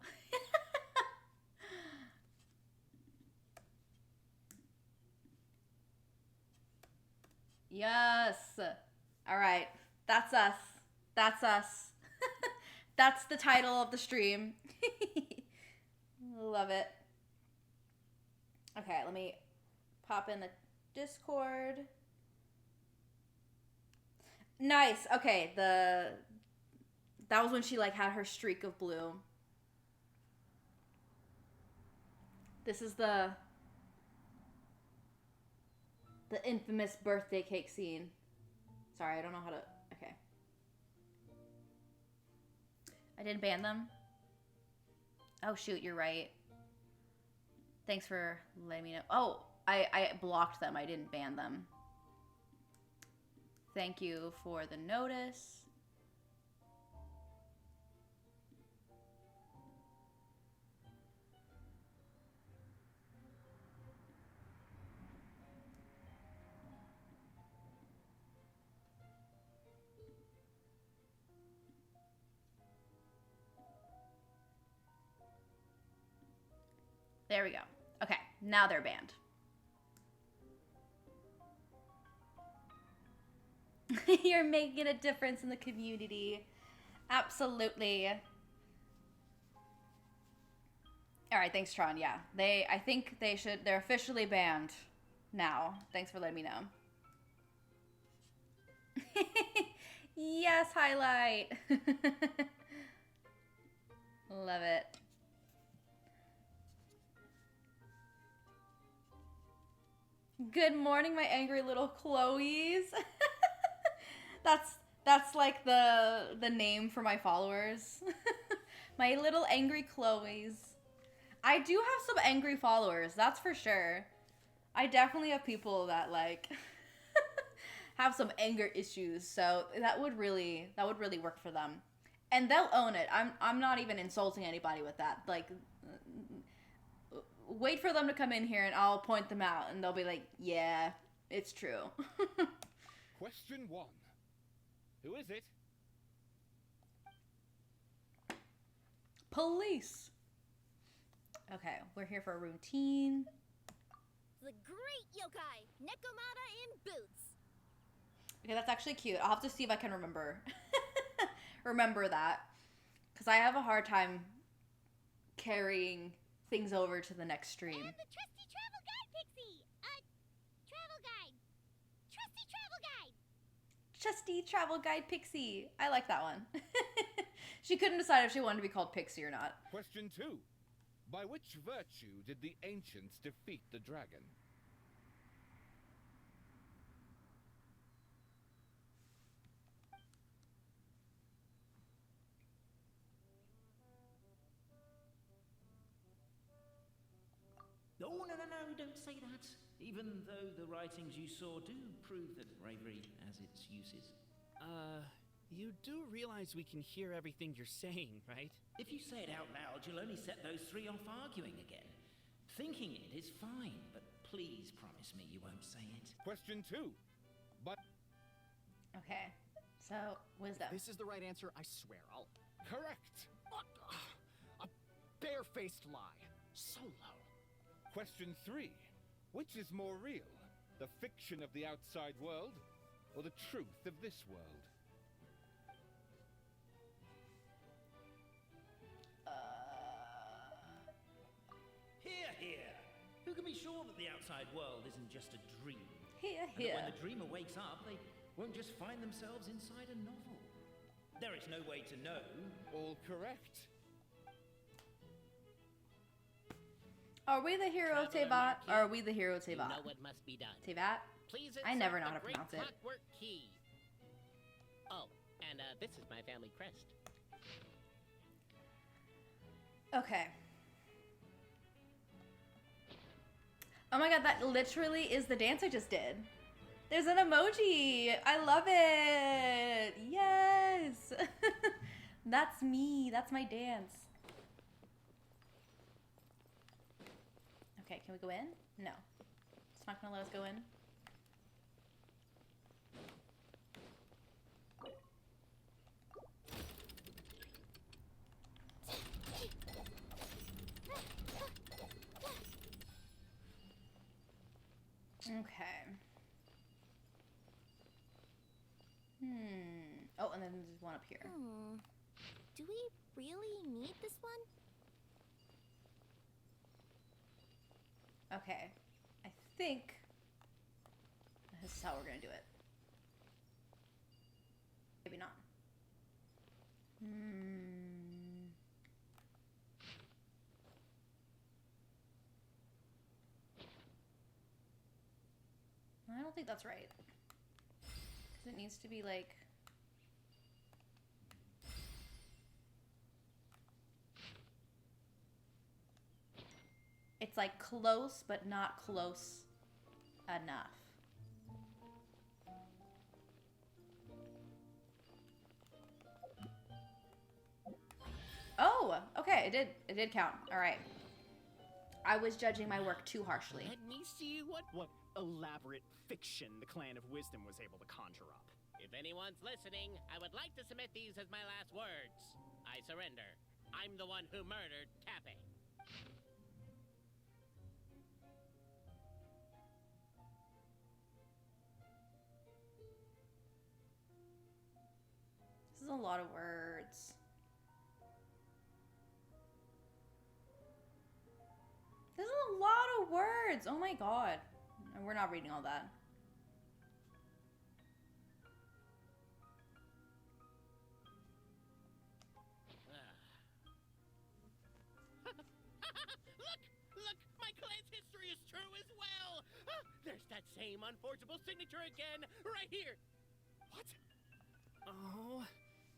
Yes. All right. That's us. That's us. That's the title of the stream. Love it. Okay, let me pop in the Discord. Nice. Okay, that was when she like had her streak of blue. This is the infamous birthday cake scene. Sorry, I don't know how to. Okay. I didn't ban them. Oh shoot, you're right. Thanks for letting me know. Oh, I blocked them. I didn't ban them. Thank you for the notice. There we go. Okay, now they're banned. You're making a difference in the community. Absolutely. All right, thanks, Tron. Yeah, I think they're officially banned now. Thanks for letting me know. Yes, highlight. Love it. Good morning, my angry little Chloes. That's like the name for my followers. My little angry Chloes. I do have some angry followers, that's for sure. I definitely have people that like have some anger issues, so that would really work for them. And they'll own it. I'm not even insulting anybody with that. Like, wait for them to come in here and I'll point them out and they'll be like, yeah, it's true. Question 1. Who is it? Police. Okay, we're here for a routine. The great yokai, Nekomata in boots. Okay, that's actually cute. I'll have to see if I can remember that. Because I have a hard time carrying things over to the next stream. And the trusty travel guide, Pixie! Travel guide. Trusty travel guide! Trusty travel guide Pixie. I like that one. She couldn't decide if she wanted to be called Pixie or not. Question 2. By which virtue did the ancients defeat the dragon? Oh, no, don't say that. Even though the writings you saw do prove that bravery has its uses. You do realize we can hear everything you're saying, right? If you say it out loud, you'll only set those three off arguing again. Thinking it is fine, but please promise me you won't say it. Question 2. But Okay, so wisdom. This is the right answer, I swear. I'll... correct. A barefaced lie. So low. Question 3. Which is more real? The fiction of the outside world or the truth of this world? Here. Who can be sure that the outside world isn't just a dream? Here. And that when the dreamer wakes up, they won't just find themselves inside a novel. There is no way to know. All correct. Are we the hero, Tevat? Or are we the hero, Tevat? You know what must be done. Tevat? Please I never know insert how to the great pronounce it. clockwork key. Oh, and this is my family crest. Okay. Oh my god, that literally is the dance I just did. There's an emoji. I love it. Yes. That's me. That's my dance. Okay, can we go in? No. It's not gonna let us go in. Okay. Oh, and then there's one up here. Do we really need this one? Okay. I think this is how we're gonna do it. Maybe not. I don't think that's right. Because it needs to be like... It It's like close, but not close enough. Oh, okay, it did count. All right. I was judging my work too harshly. Let me see what Elaborate fiction the Clan of Wisdom was able to conjure up. If anyone's listening, I would like to submit these as my last words. I surrender. I'm the one who murdered Tapping. This is a lot of words. This is a lot of words. Oh my god. And we're not reading all that. Look! My clan's history is true as well! There's that same unforgeable signature again, right here! What? Oh,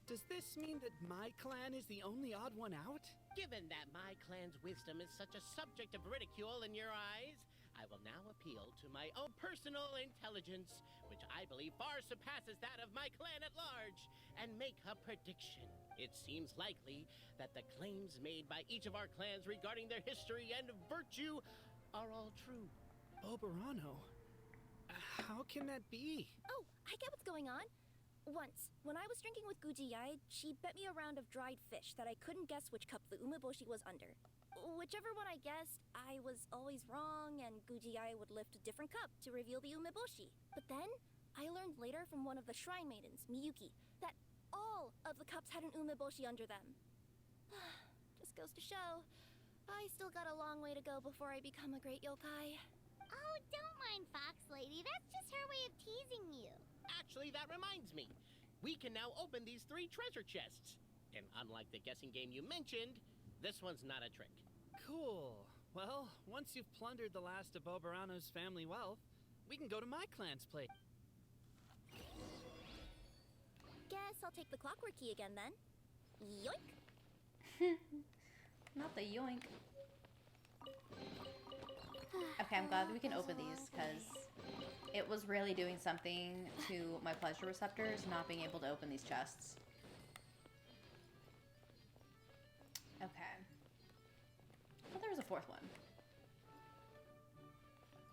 does this mean that my clan is the only odd one out? Given that my clan's wisdom is such a subject of ridicule in your eyes, I will now appeal to my own personal intelligence, which I believe far surpasses that of my clan at large, and make a prediction. It seems likely that the claims made by each of our clans regarding their history and virtue are all true. Oberano? How can that be? Oh, I get what's going on. Once, when I was drinking with Gujiyai, she bet me a round of dried fish that I couldn't guess which cup the umeboshi was under. Whichever one I guessed, I was always wrong, and Gujiyai would lift a different cup to reveal the umeboshi. But then, I learned later from one of the shrine maidens, Miyuki, that all of the cups had an umeboshi under them. Just goes to show, I still got a long way to go before I become a great yokai. Oh, don't mind Fox Lady. That's just her way of teasing you. Actually, that reminds me. We can now open these 3 treasure chests. And unlike the guessing game you mentioned, this one's not a trick. Cool. Well, once you've plundered the last of Oberano's family wealth, we can go to my clan's place. Guess I'll take the clockwork key again then. Yoink! Not the yoink. Okay, I'm glad that we can open these because it was really doing something to my pleasure receptors not being able to open these chests. Okay. I thought there was a 4th one.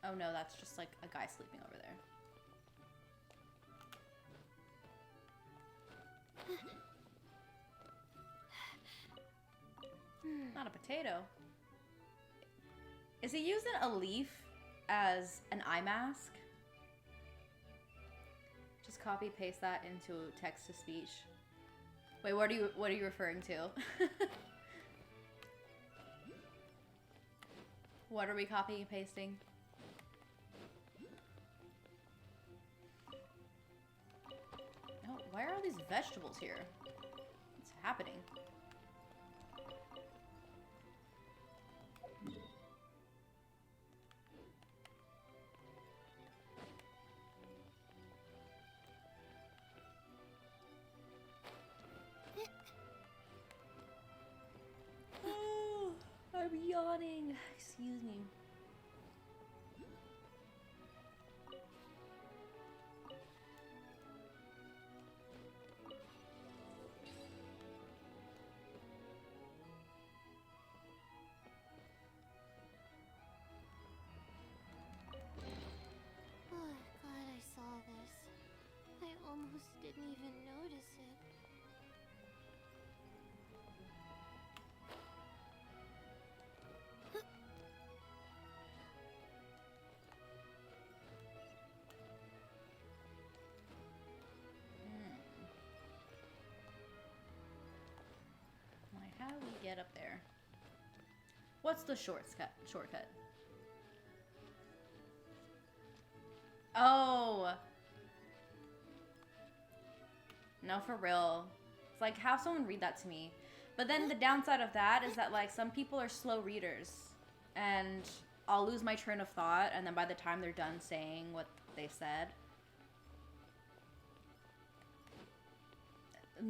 Oh no, that's just like a guy sleeping over there. Not a potato. Is he using a leaf as an eye mask? Just copy paste that into text to speech. Wait, what are you referring to? What are we copying and pasting? No, why are all these vegetables here? What's happening? Oh, I'm yawning. Excuse me. Oh, glad I saw this. I almost didn't even notice it. Like, how do we get up there? What's the shortcut? Oh. No, for real. It's like, have someone read that to me. But then the downside of that is that, like, some people are slow readers. And I'll lose my train of thought, and then by the time they're done saying what they said,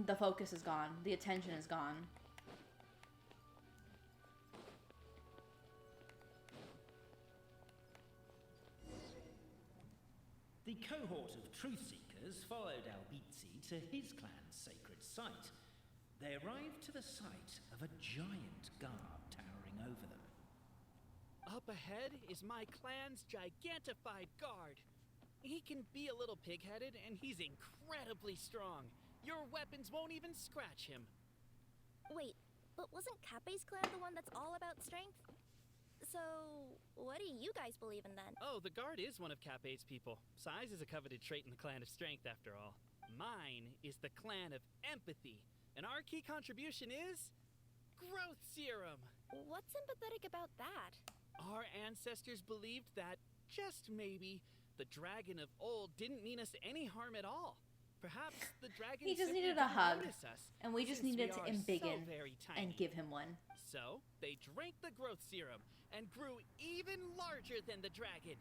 the focus is gone. The attention is gone. The cohort of truth seekers followed Albizzi to his clan's sacred site. They arrived to the site of a giant guard towering over them. Up ahead is my clan's gigantified guard. He can be a little pig-headed, and he's incredibly strong. Your weapons won't even scratch him. Wait, but wasn't Kappe's clan the one that's all about strength? So, what do you guys believe in then? Oh, the guard is one of Kappe's people. Size is a coveted trait in the clan of strength, after all. Mine is the clan of empathy, and our key contribution is growth serum. What's empathetic about that? Our ancestors believed that, just maybe, the dragon of old didn't mean us any harm at all. Perhaps the dragon He just simply needed a didn't hug, notice us, and we just since needed to we are embiggen so very and tiny. give him one. So, they drank the growth serum and grew even larger than the dragon.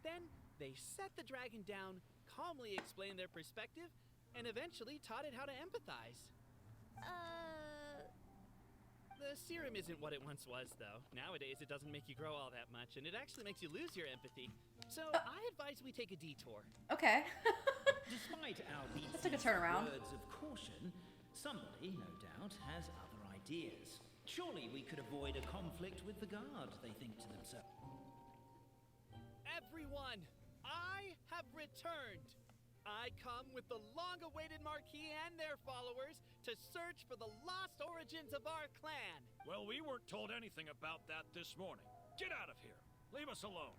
Then, they set the dragon down, calmly explained their perspective, and eventually taught it how to empathize. The serum isn't what it once was, though. Nowadays, it doesn't make you grow all that much, and it actually makes you lose your empathy. So, I advise we take a detour. Okay. Despite That took a Albizzi's turnaround. words of caution, somebody, no doubt, has other ideas. Surely we could avoid a conflict with the guard, they think to themselves. Everyone, I have returned. I come with the long-awaited Marquis and their followers to search for the lost origins of our clan. Well, we weren't told anything about that this morning. Get out of here. Leave us alone.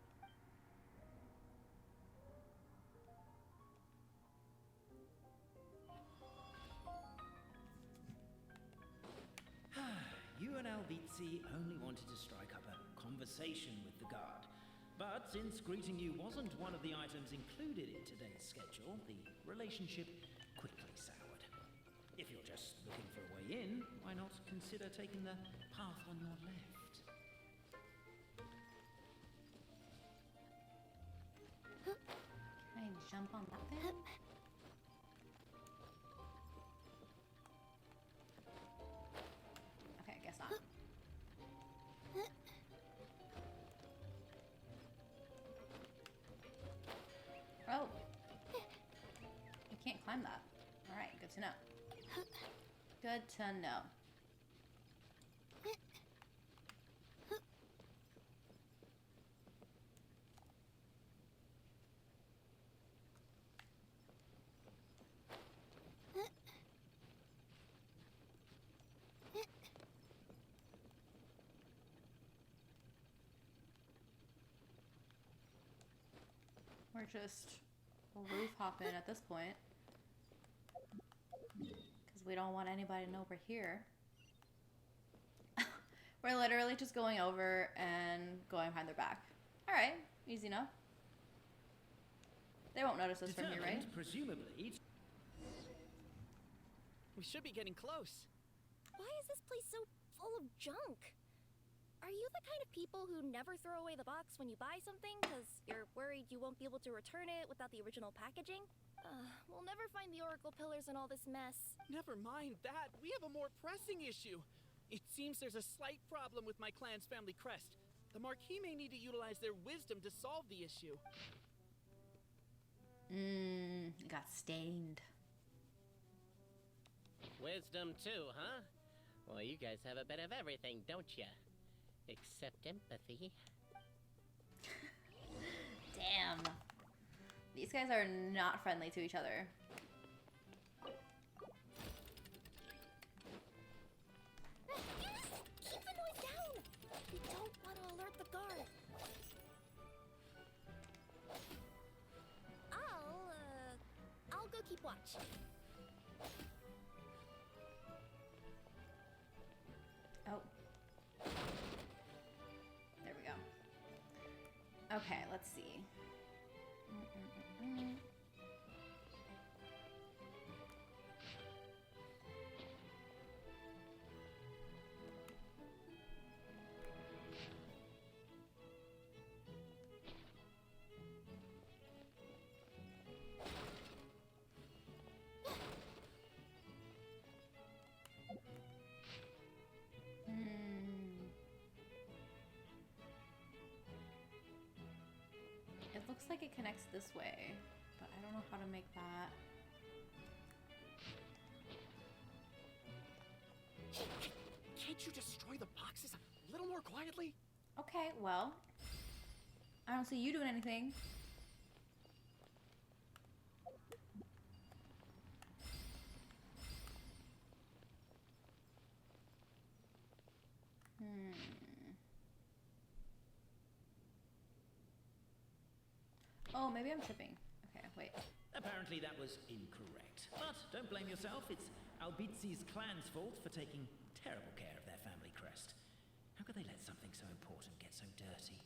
You and Albizzi only wanted to strike up a conversation with the guard. But since greeting you wasn't one of the items included in today's schedule, the relationship quickly soured. If you're just looking for a way in, why not consider taking the path on your left? Can I jump on that thing? Okay, I guess not. Oh. You can't climb that. Alright, good to know. Good to know. We're just roof hopping at this point. Because we don't want anybody to know we're here. We're literally just going over and going behind their back. Alright, easy enough. They won't notice us from here, right? Determined, presumably. We should be getting close. Why is this place so full of junk? Are you the kind of people who never throw away the box when you buy something because you're worried you won't be able to return it without the original packaging? We'll never find the Oracle pillars in all this mess. Never mind that. We have a more pressing issue. It seems there's a slight problem with my clan's family crest. The Marquis may need to utilize their wisdom to solve the issue. It got stained. Wisdom too, huh? Well, you guys have a bit of everything, don't ya? Except empathy. Damn. These guys are not friendly to each other. Keep the noise down! We don't want to alert the guard. I'll go keep watch. Oh. There we go. Okay, let's see. It looks like it connects this way. I don't know how to make that. Can't you destroy the boxes a little more quietly? Okay, well, I don't see you doing anything. Oh, maybe I'm tripping. Okay, wait. Apparently that was incorrect. But don't blame yourself, it's Albizi's clan's fault for taking terrible care of their family crest. How could they let something so important get so dirty?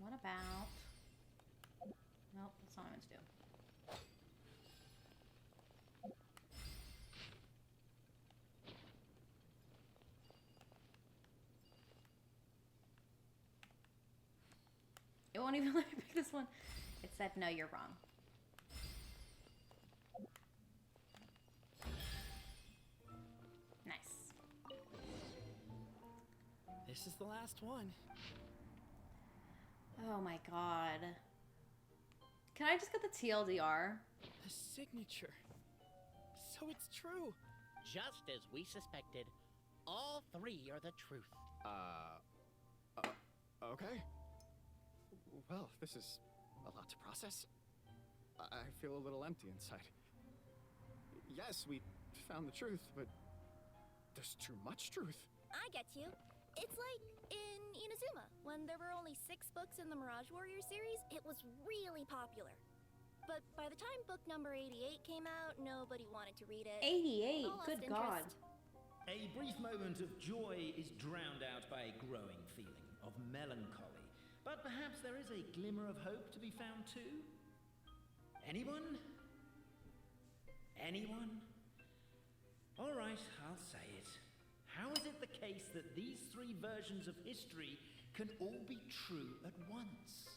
What about... Nope, that's not what I meant to do. It won't even let me pick this one. It said, no, you're wrong. Nice. This is the last one. Oh my god. Can I just get the TLDR? The signature. So it's true. Just as we suspected, all three are the truth. Okay. Well, this is a lot to process. I feel a little empty inside. Yes, we found the truth, but there's too much truth. I get you. It's like in Inazuma, when there were only 6 books in the Mirage Warrior series, it was really popular. But by the time book number 88 came out, nobody wanted to read it. 88, All lost good god. interest. A brief moment of joy is drowned out by a growing feeling of melancholy. But perhaps there is a glimmer of hope to be found too? Anyone? Anyone? All right, I'll say it. How is it the case that these 3 versions of history can all be true at once?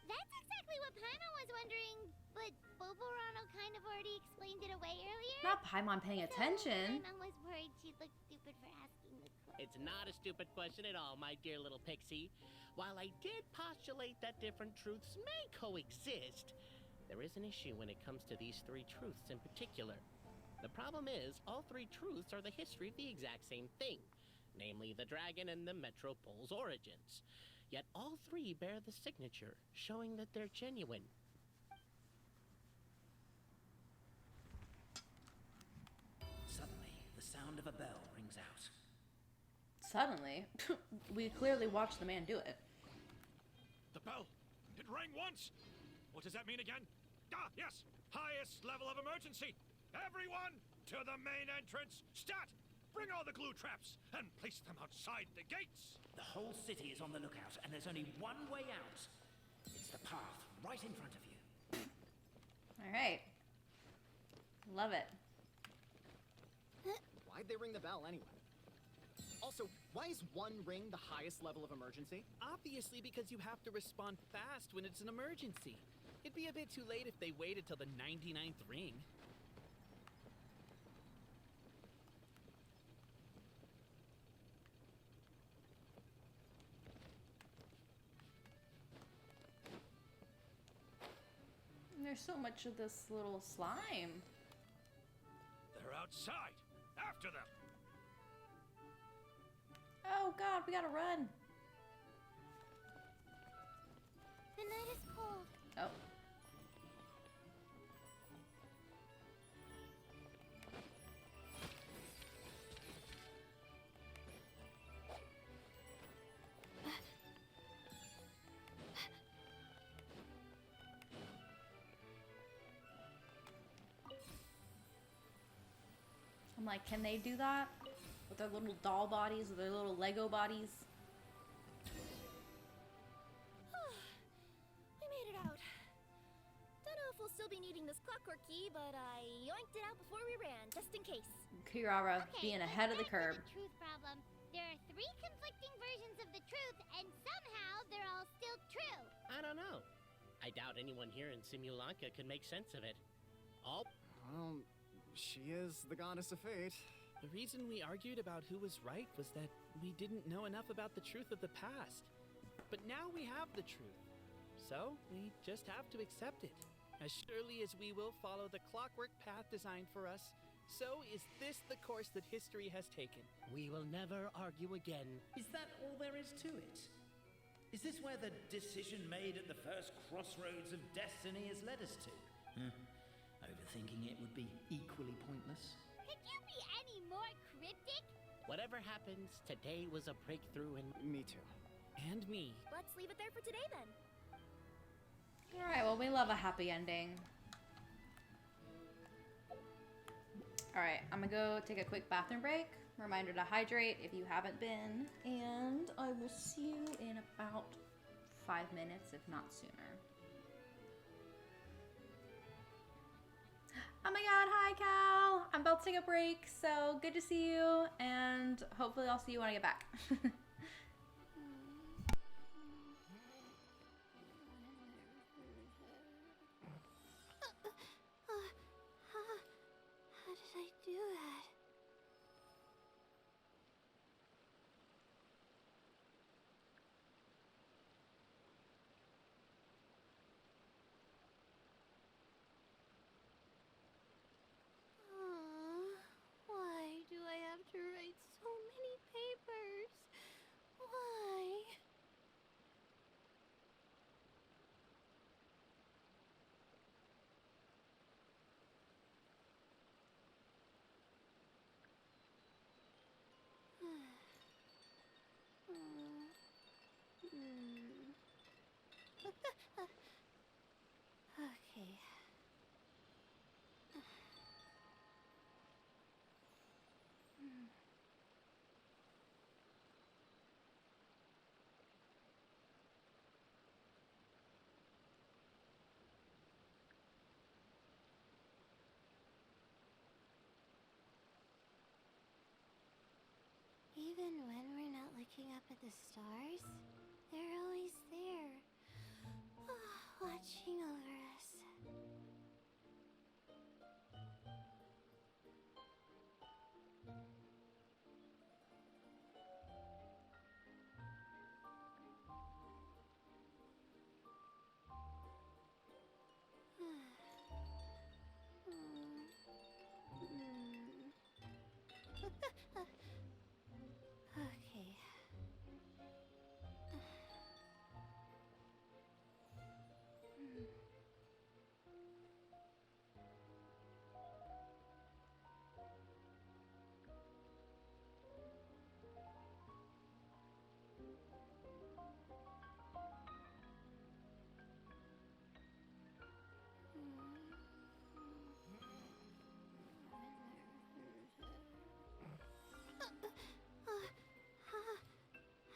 That's exactly what Paimon was wondering, but Boborano kind of already explained it away earlier. Not Paimon paying attention. Paimon was worried she'd look stupid for asking the question. It's not a stupid question at all, my dear little pixie. While I did postulate that different truths may coexist, there is an issue when it comes to these 3 truths in particular. The problem is, all 3 truths are the history of the exact same thing, namely the dragon and the Metropole's origins. Yet all 3 bear the signature, showing that they're genuine. Suddenly, the sound of a bell rings out. Suddenly, we clearly watched the man do it. The bell! It rang once! What does that mean again? Ah, yes! Highest level of emergency! Everyone, to the main entrance! Stat! Bring all the glue traps and place them outside the gates! The whole city is on the lookout, and there's only one way out. It's the path right in front of you. Alright. Love it. Why'd they ring the bell anyway? Also, why is 1 ring the highest level of emergency? Obviously because you have to respond fast when it's an emergency. It'd be a bit too late if they waited till the 99th ring. There's so much of this little slime. They're outside! After them! Oh god, we gotta run. The night is cold. Oh. I'm like, can they do that? With their little doll bodies, with their little Lego bodies? We made it out. Don't know if we'll still be needing this clockwork key, but I yoinked it out before we ran, just in case. Kirara Okay, being let's ahead of the start curb. with the truth problem. There are 3 conflicting versions of the truth, and somehow they're all still true. I don't know. I doubt anyone here in Simulanka could make sense of it. All Well, She is the goddess of fate. The reason we argued about who was right was that we didn't know enough about the truth of the past. But now we have the truth. So we just have to accept it. As surely as we will follow the clockwork path designed for us, so is this the course that history has taken. We will never argue again. Is that all there is to it? Is this where the decision made at the first crossroads of destiny has led us to? Overthinking it would be equally pointless. Could you be any more cryptic? Whatever happens, today was a breakthrough in... Me too. And me. Let's leave it there for today then. Alright, well, we love a happy ending. Alright, I'm gonna go take a quick bathroom break. Reminder to hydrate if you haven't been. And I will see you in about 5 minutes, if not sooner. Oh my god, hi Cal! I'm about to take a break, so good to see you, and hopefully I'll see you when I get back. How did I do that? Why do I have to write so many papers? Why? Okay. Even when we're not looking up at the stars, they're always there, watching over us. Okay.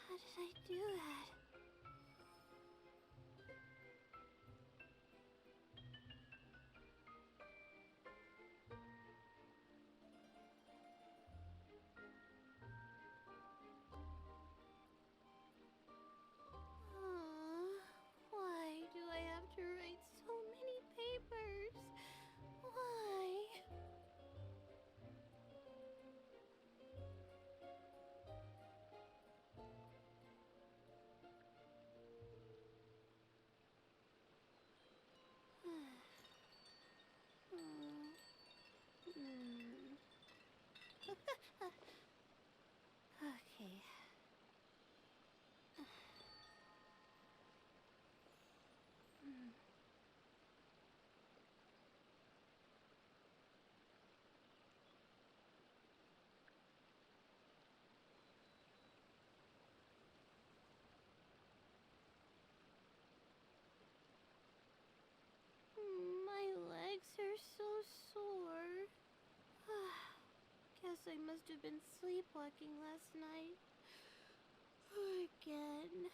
How did I do that? Why do I have to write so many papers? Why? Okay. My legs are so sore. Guess I must have been sleepwalking last night. Again.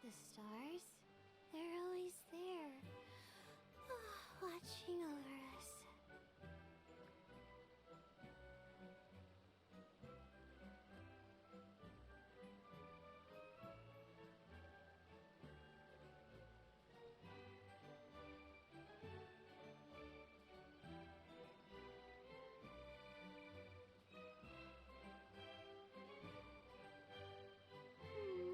the stars, they're always there, watching over us.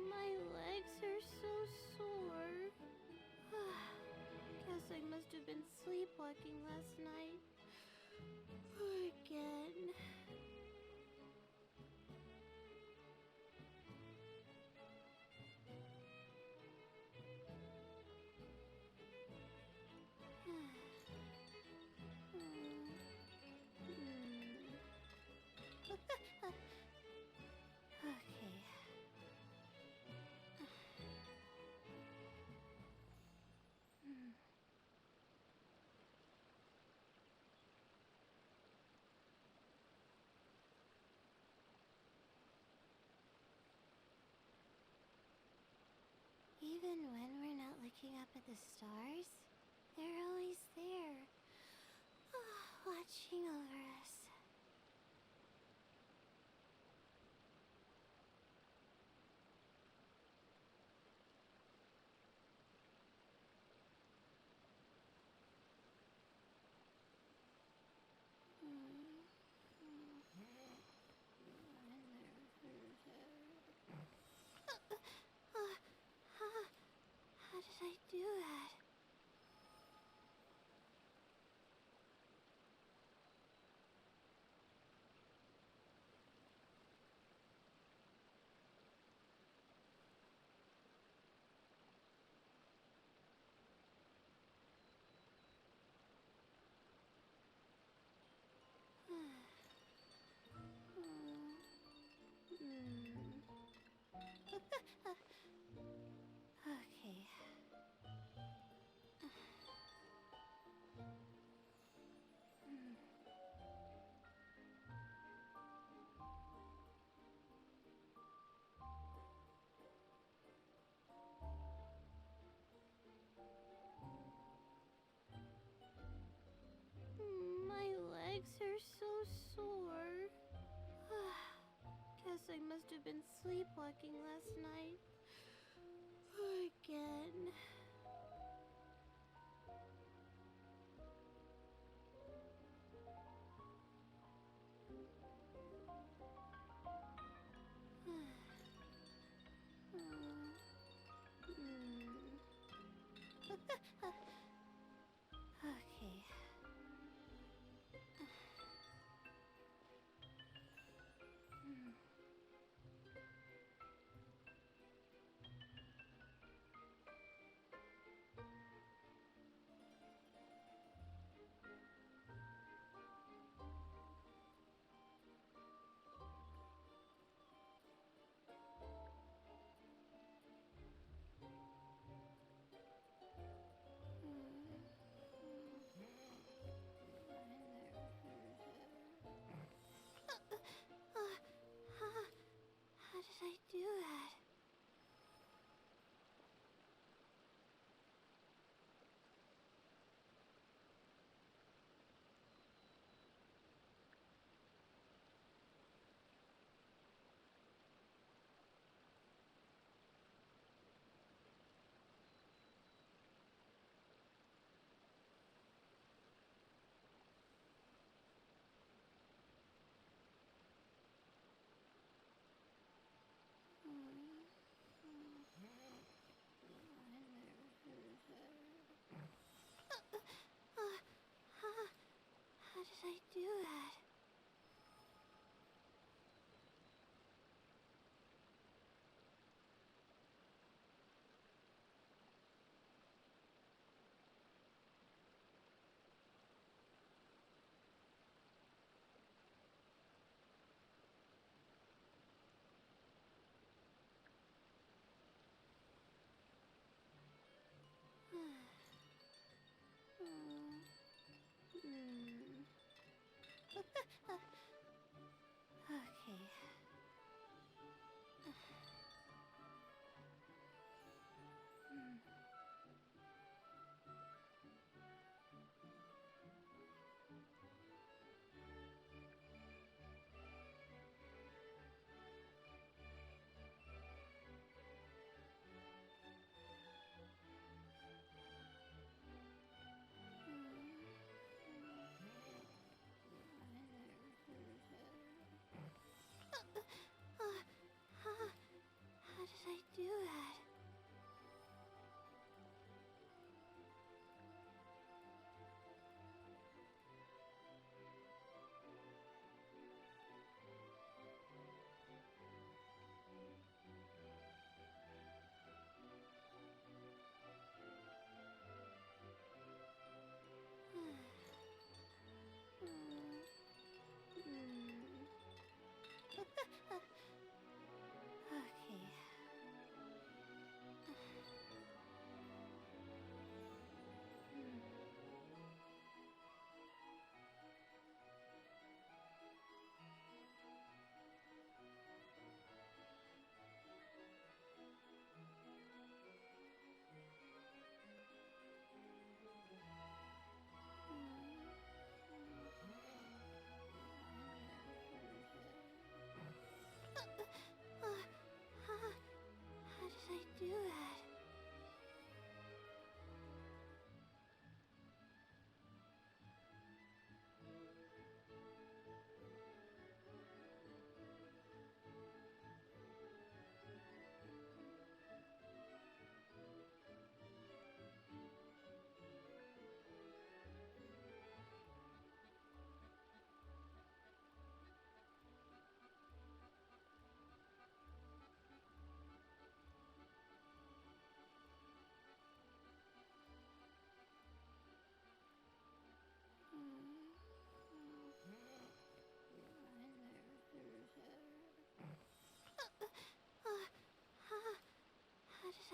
My legs are so sore. Guess I must have been sleepwalking last night. Again. Okay. Even when we're not looking up at the stars, they're always there, watching over us. How did I do that? Okay. My legs are so sore. Guess I must have been sleepwalking last night. Again. Okay. How did I do that? How did I do that?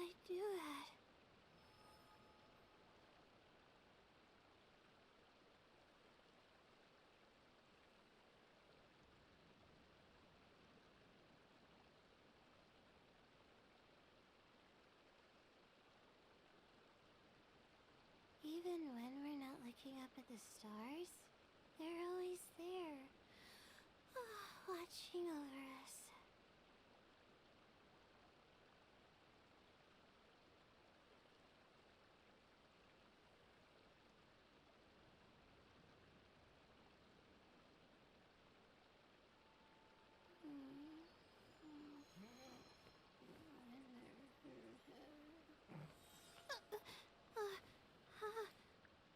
I do that? Even when we're not looking up at the stars, they're always there, watching over us.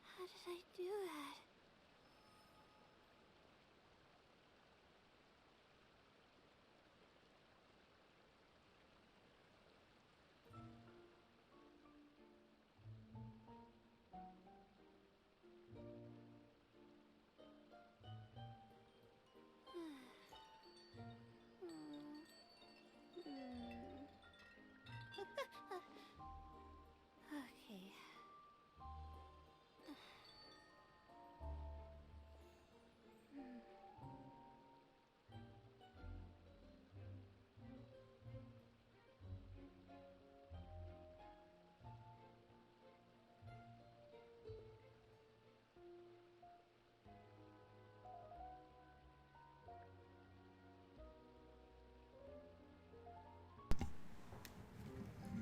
How did I do that? Okay.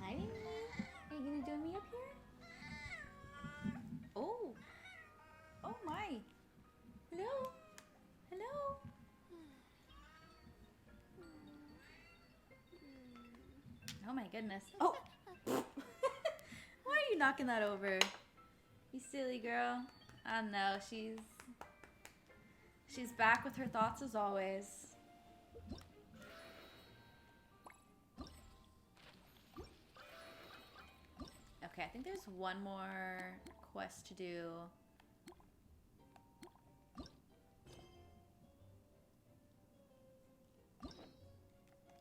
Hi, Amy. Are you gonna join me up here? Oh. Oh my. Hello. Hello. Oh my goodness. Oh. Why are you knocking that over? You silly girl. I know, she's back with her thoughts as always. Okay, I think there's one more quest to do.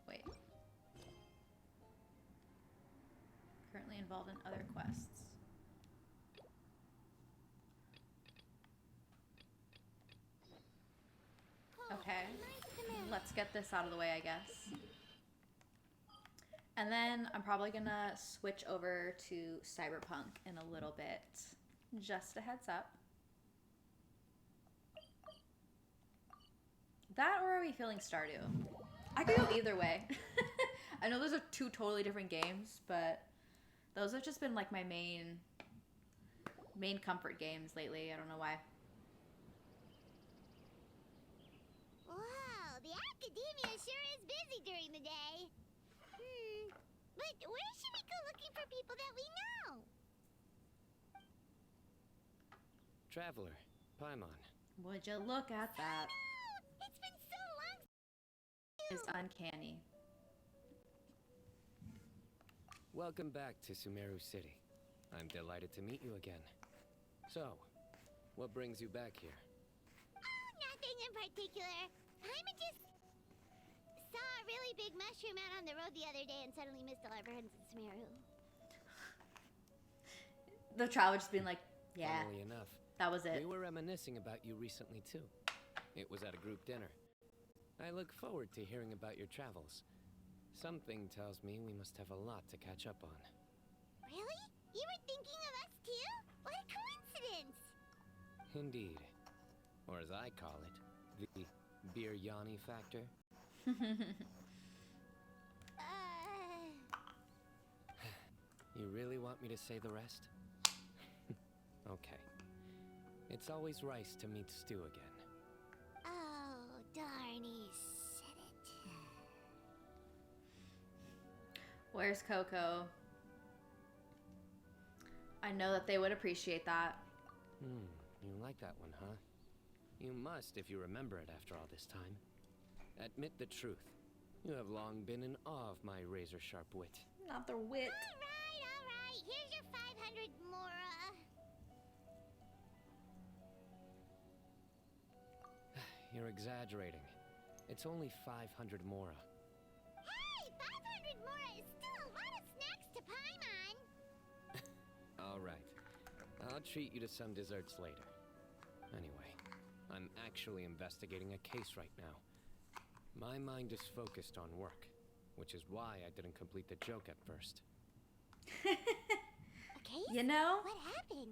Wait. Currently involved in other quests. Okay, let's get this out of the way, I guess. And then I'm probably gonna switch over to Cyberpunk in a little bit. Just a heads up. That or are we feeling Stardew? I could go either way. I know those are two totally different games, but those have just been like my main comfort games lately. I don't know why. Wow, the academia sure is busy during the day. But where should we go looking for people that we know? Traveler, Paimon. Would you look at that? No! It's been so long. It's uncanny. Welcome back to Sumeru City. I'm delighted to meet you again. So, what brings you back here? Oh, nothing in particular. Paimon just saw a really big mushroom out on the road the other day and suddenly missed all our friends in Sumeru. The traveler just being like, yeah, Funnily enough, that was it. we were reminiscing about you recently too. It was at a group dinner. I look forward to hearing about your travels. Something tells me we must have a lot to catch up on. Really? You were thinking of us too? What a coincidence! Indeed. Or as I call it, the Biryani factor. You really want me to say the rest? Okay. It's always rice to meet stew again. Oh, darn, he said it. Where's Coco? I know that they would appreciate that. You like that one, huh? You must if you remember it after all this time. Admit the truth. You have long been in awe of my razor-sharp wit. Not their wit. All right. Here's your 500 Mora. You're exaggerating. It's only 500 Mora. Hey, 500 Mora is still a lot of snacks to Paimon. I'll treat you to some desserts later. Anyway, I'm actually investigating a case right now. My mind is focused on work, which is why I didn't complete the joke at first. Okay. You know, What happened?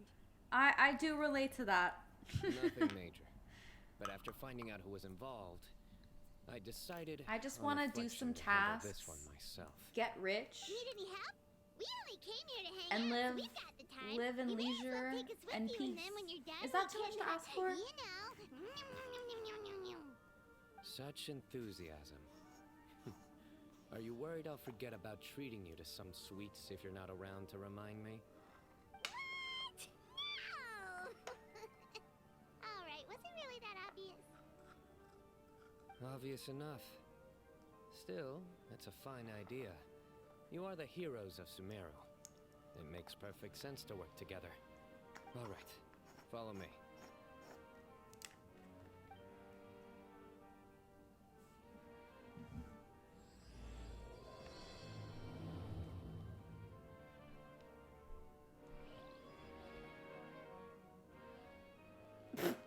I do relate to that. Nothing major. But after finding out who was involved, I decided I just on want to do reflection some to handle tasks, this one myself. get rich, Need any help? We only came here to hang and out, live so we've got the time. live in You may as well leisure take us with and you, peace. And then when you're done, Is that we too much to can, ask for? You know. Such enthusiasm. Are you worried I'll forget about treating you to some sweets if you're not around to remind me? What? No! Alright, was it really that obvious? Obvious enough. Still, that's a fine idea. You are the heroes of Sumeru. It makes perfect sense to work together. All right, follow me.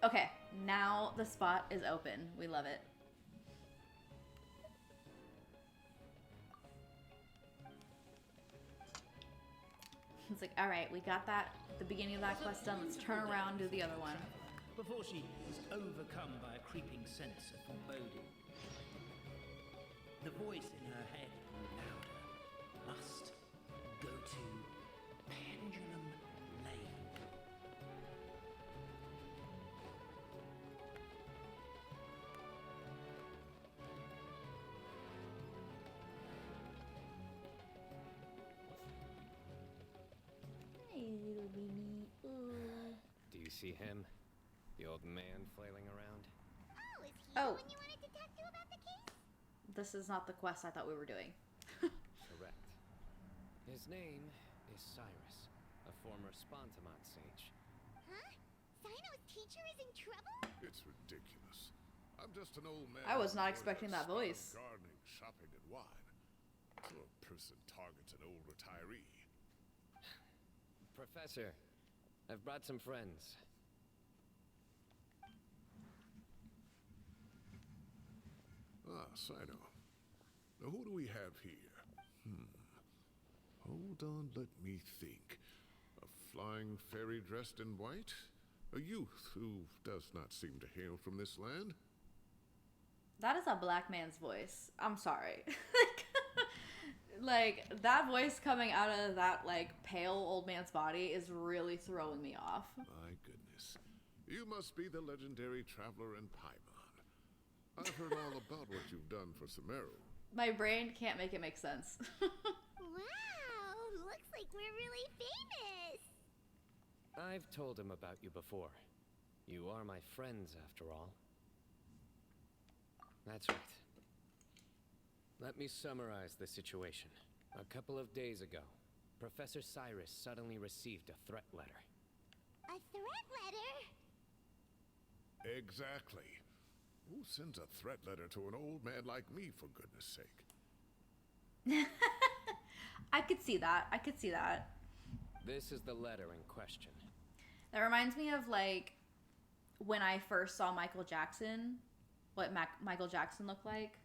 Okay, now the spot is open. We love it. It's like, all right, we got that, the beginning of that quest done. Let's turn around and do the other one. Before she was overcome by a creeping sense of foreboding. The voice in her head grew louder. Must go to Pendulum Lane. Hey, little baby. Ooh. Do you see him? The old man flailing around? Oh, is he Oh. the one you wanted to talk to about the case? This is not the quest I thought we were doing. Correct. His name is Cyrus, a former Spontamont sage. Huh? Sino's teacher is in trouble? It's ridiculous. I'm just an old man. I was not who expecting enjoys that voice. Gardening, shopping, and wine. So a person targets an old retiree. Professor, I've brought some friends. Ah, Sino. Now who do we have here? Hold on, let me think. A flying fairy dressed in white? A youth who does not seem to hail from this land? That is a black man's voice. I'm sorry. Like, that voice coming out of that, like, pale old man's body is really throwing me off. My goodness. You must be the legendary traveler in Paimon. I've heard all about what you've done for Sumeru. My brain can't make it make sense. Wow, looks like we're really famous. I've told him about you before. You are my friends, after all. That's right. Let me summarize the situation. A couple of days ago, Professor Cyrus suddenly received a threat letter. A threat letter? Exactly. Who sends a threat letter to an old man like me, for goodness sake? I could see that. I could see that. This is the letter in question. That reminds me of, like, when I first saw Michael Jackson, what Michael Jackson looked like.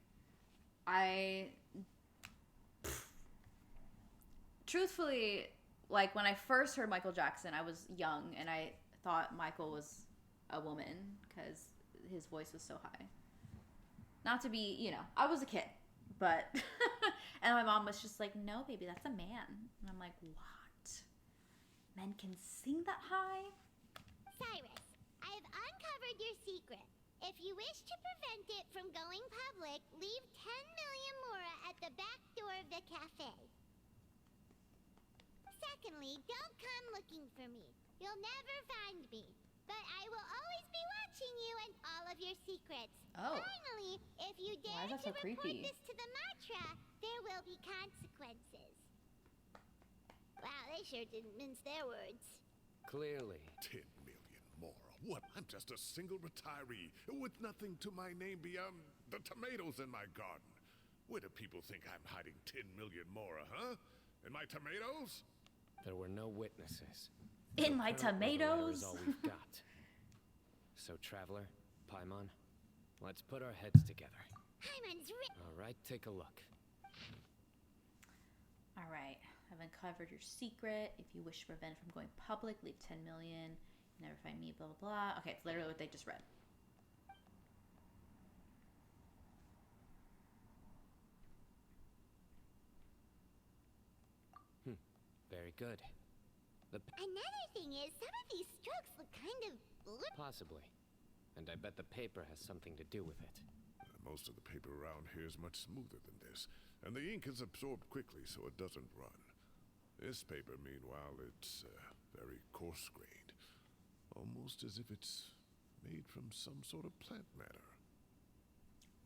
Truthfully, like, when I first heard Michael Jackson, I was young, and I thought Michael was a woman, because his voice was so high. Not to be, you know, I was a kid, but... And my mom was just like, no, baby, that's a man. And I'm like, what? Men can sing that high? Cyrus, I've uncovered your secret. If you wish to prevent it from going public, leave 10 million mora at the back door of the cafe. Secondly, don't come looking for me. You'll never find me. But I will always be watching you and all of your secrets. Oh. Finally, if you Why dare is that to so report creepy? this to the Matra, there will be consequences. Wow, they sure didn't mince their words. Clearly. 10 million more. What? I'm just a single retiree with nothing to my name beyond the tomatoes in my garden. Where do people think I'm hiding 10 million more, huh? In my tomatoes? There were no witnesses. In my Current level letter tomatoes. is all we've got. So, Traveler, Paimon, let's put our heads together. Paimon's All right, take a look. All right, I've uncovered your secret. If you wish to prevent from going public, leave 10 million. Never find me, blah, blah, blah. Okay, it's literally what they just read. Very good. Another thing is, some of these strokes look kind of blurry. Possibly. And I bet the paper has something to do with it. Most of the paper around here is much smoother than this, and the ink is absorbed quickly so it doesn't run. This paper, meanwhile, it's very coarse-grained, almost as if it's made from some sort of plant matter.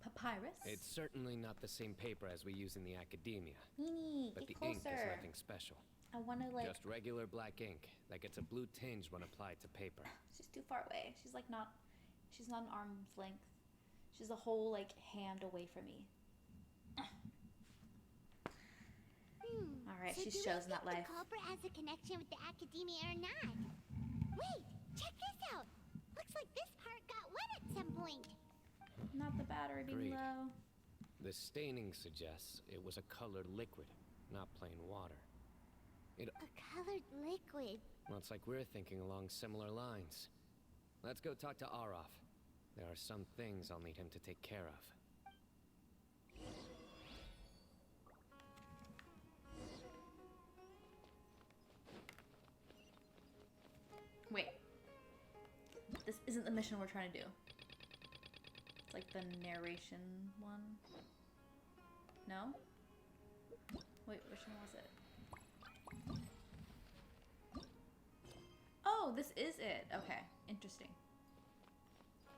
Papyrus? It's certainly not the same paper as we use in the academia. Nini, But get the ink is closer. nothing special. I want to like... Just regular black ink that gets a blue tinge when applied to paper. She's too far away. She's like not... She's not an arm's length. She's a whole like hand away from me. Alright, So she's do we chosen think that life. the culprit has a connection with the academia or not? Wait, check this out. Looks like this part got wet at some point. Not the battery being Agreed. low. The staining suggests it was a colored liquid, not plain water. A colored liquid. Looks like we're thinking along similar lines. Let's go talk to Aroth. There are some things I'll need him to take care of. Wait. This isn't the mission we're trying to do. It's like the narration one. No? Wait, which one was it? Oh, this is it. Okay, interesting.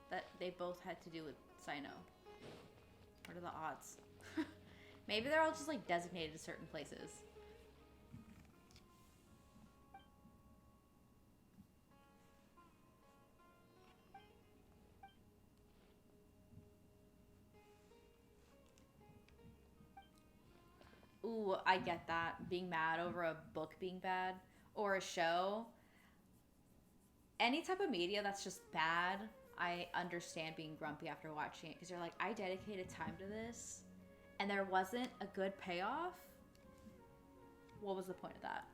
That they both had to do with Sino. What are the odds? Maybe they're all just like designated to certain places. Ooh, I get that. Being mad over a book being bad or a show. Any type of media that's just bad, I understand being grumpy after watching it because you're like, I dedicated time to this and there wasn't a good payoff. What was the point of that?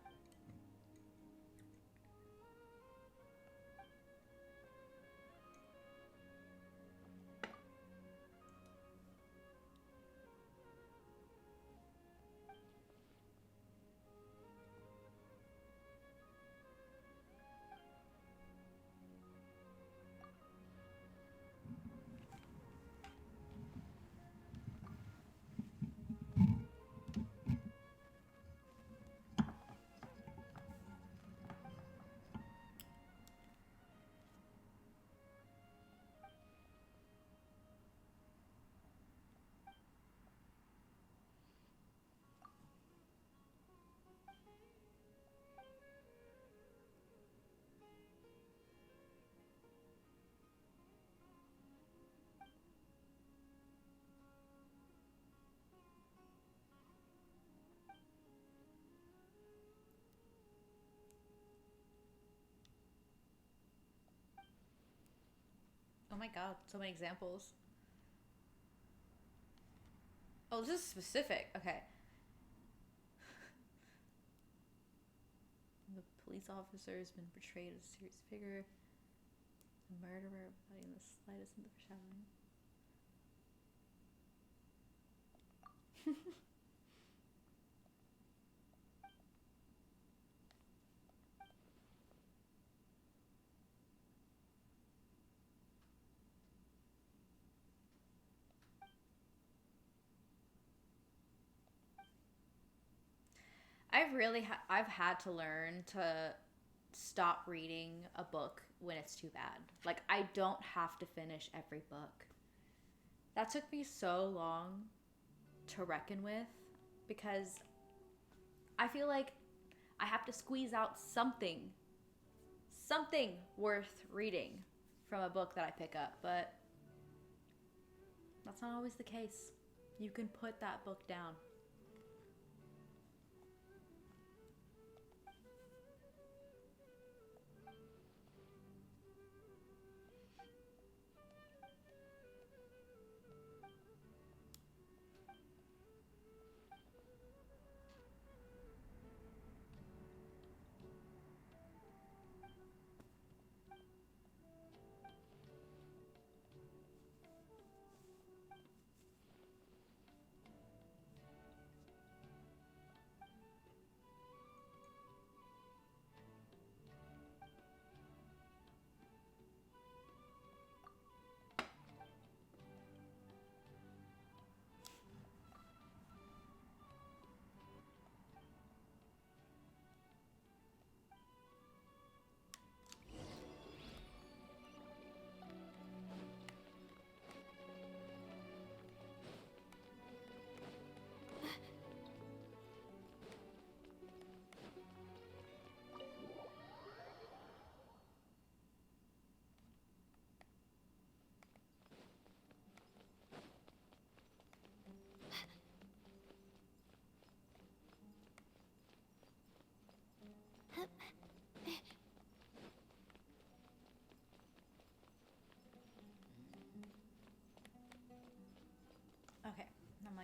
Oh my god, so many examples. Oh, this is specific. Okay. The police officer has been portrayed as a serious figure. The murderer without even the slightest hint of foreshadowing. I've had to learn to stop reading a book when it's too bad. Like, I don't have to finish every book. That took me so long to reckon with because I feel like I have to squeeze out something worth reading from a book that I pick up, but that's not always the case. You can put that book down.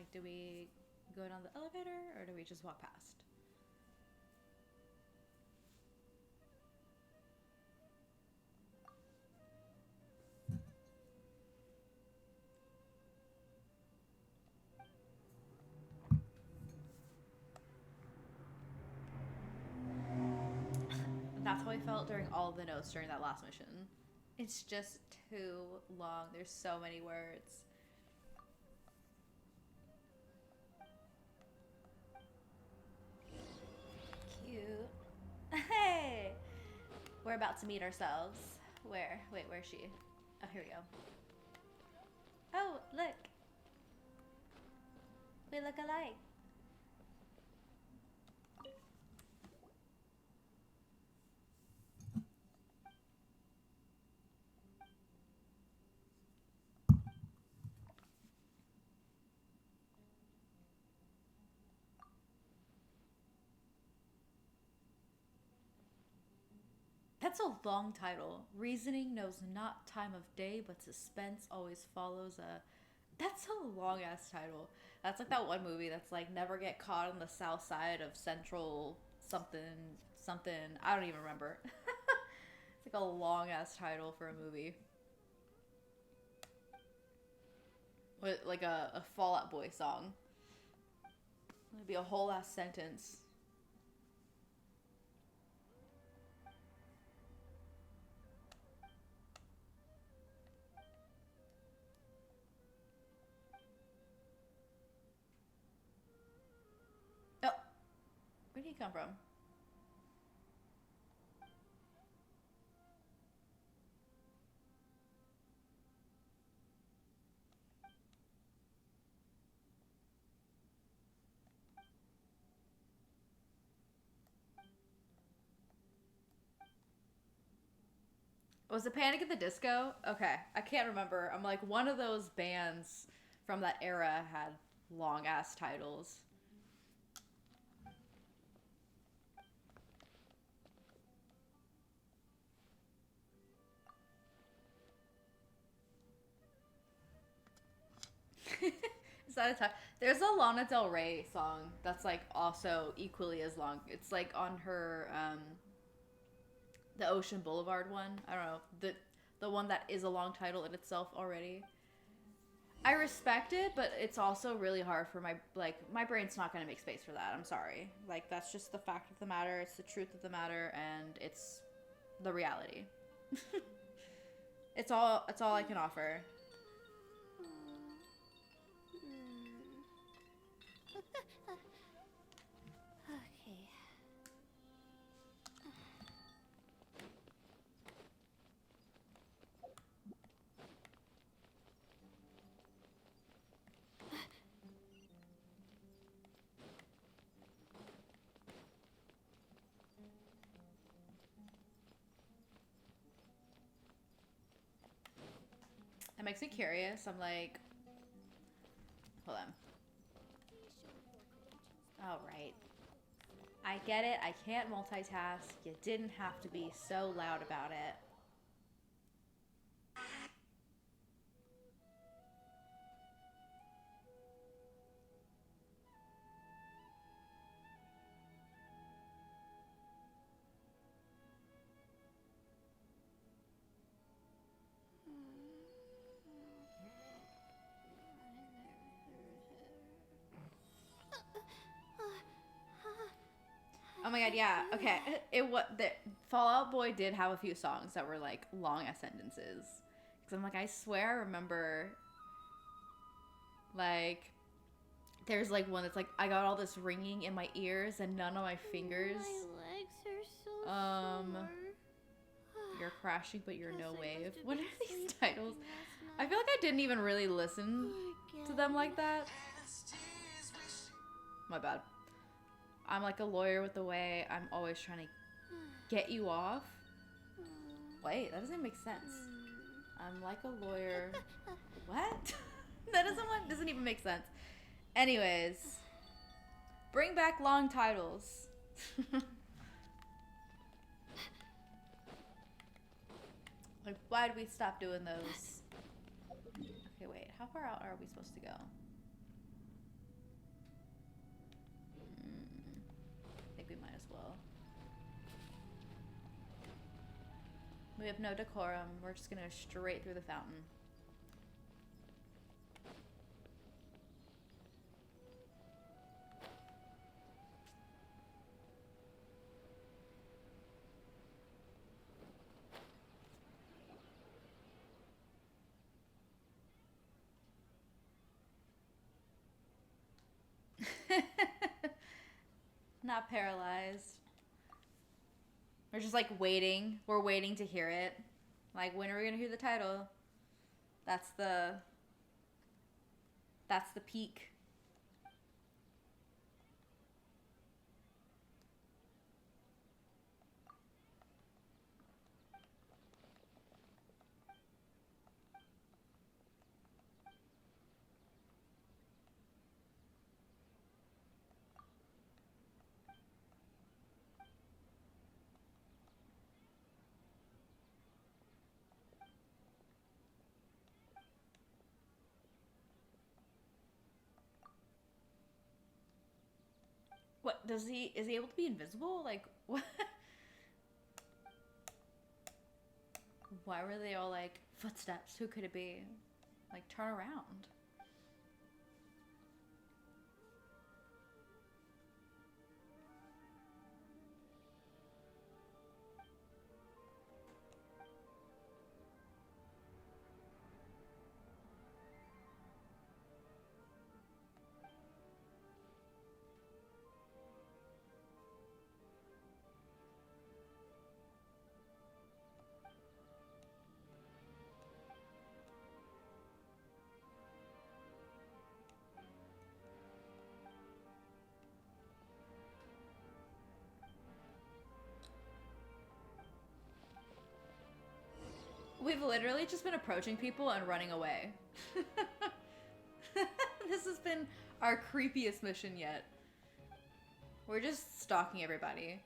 Like, do we go down the elevator or do we just walk past? That's how I felt during all of the notes during that last mission. It's just too long. There's so many words. Cute. Hey! We're about to meet ourselves. Where? Wait, where's she? Oh, here we go. Oh, look. We look alike. That's a long title. Reasoning knows not time of day, but suspense always follows a... That's a long-ass title. That's like that one movie that's like Never Get Caught on the South Side of Central something, something. I don't even remember. It's like a long-ass title for a movie. With like a Fall Out Boy song. It'd be a whole ass sentence. Oh, where did he come from? Was it Panic at the Disco? Okay, I can't remember. I'm like, one of those bands from that era had long ass titles. Is that a time? There's a Lana Del Rey song that's like also equally as long. It's like on her the Ocean Boulevard one. I don't know, the one that is a long title in itself already. I respect it, but it's also really hard for my brain's not gonna make space for that. I'm sorry. Like, that's just the fact of the matter. It's the truth of the matter, and it's the reality. It's all I can offer. Okay. It makes me curious. I'm like, hold on. All right. I get it. I can't multitask. You didn't have to be so loud about it. Oh my god, yeah. Okay. The Fall Out Boy did have a few songs that were like long ass sentences. Cuz I'm like, I swear I remember like there's like one that's like, I got all this ringing in my ears and none on my fingers. My legs are so sore. You're crashing but you're no Guess I wave. must have What been are these sleeping titles? last I feel like I didn't even really listen to them like that. My bad. I'm like a lawyer with the way I'm always trying to get you off. Wait, that doesn't make sense. I'm like a lawyer. What? That doesn't even make sense. Anyways, bring back long titles. Like, why did we stop doing those? Okay, wait. How far out are we supposed to go? we might as well. We have no decorum. We're just gonna go straight through the fountain. Not paralyzed. We're just like waiting. We're waiting to hear it. Like, when are we gonna hear the title? That's the peak. What, is he able to be invisible? Like, what? Why were they all like, footsteps, who could it be? Like, turn around. We've literally just been approaching people and running away. This has been our creepiest mission yet. We're just stalking everybody.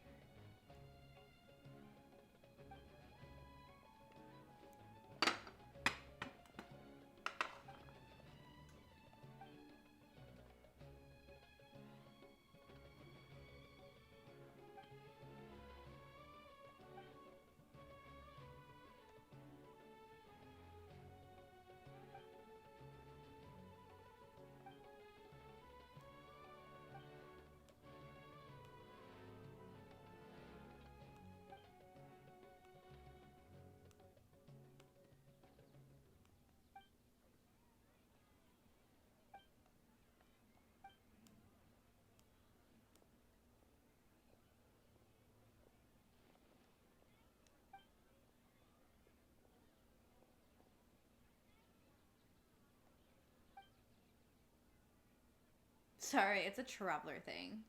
Sorry, it's a traveler thing.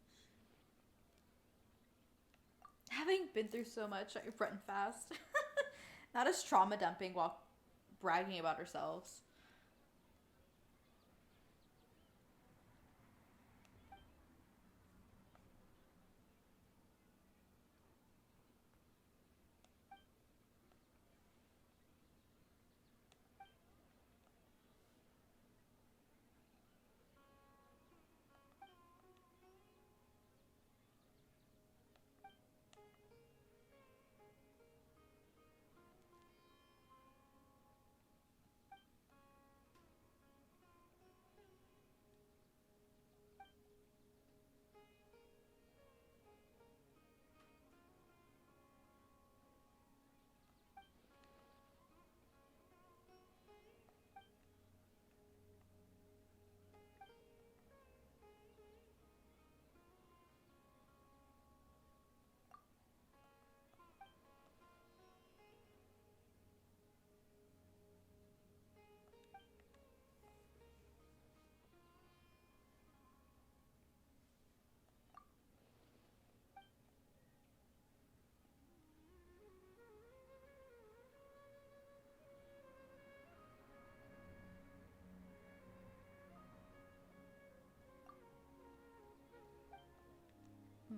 Having been through so much, I run fast. Not as trauma dumping while bragging about ourselves.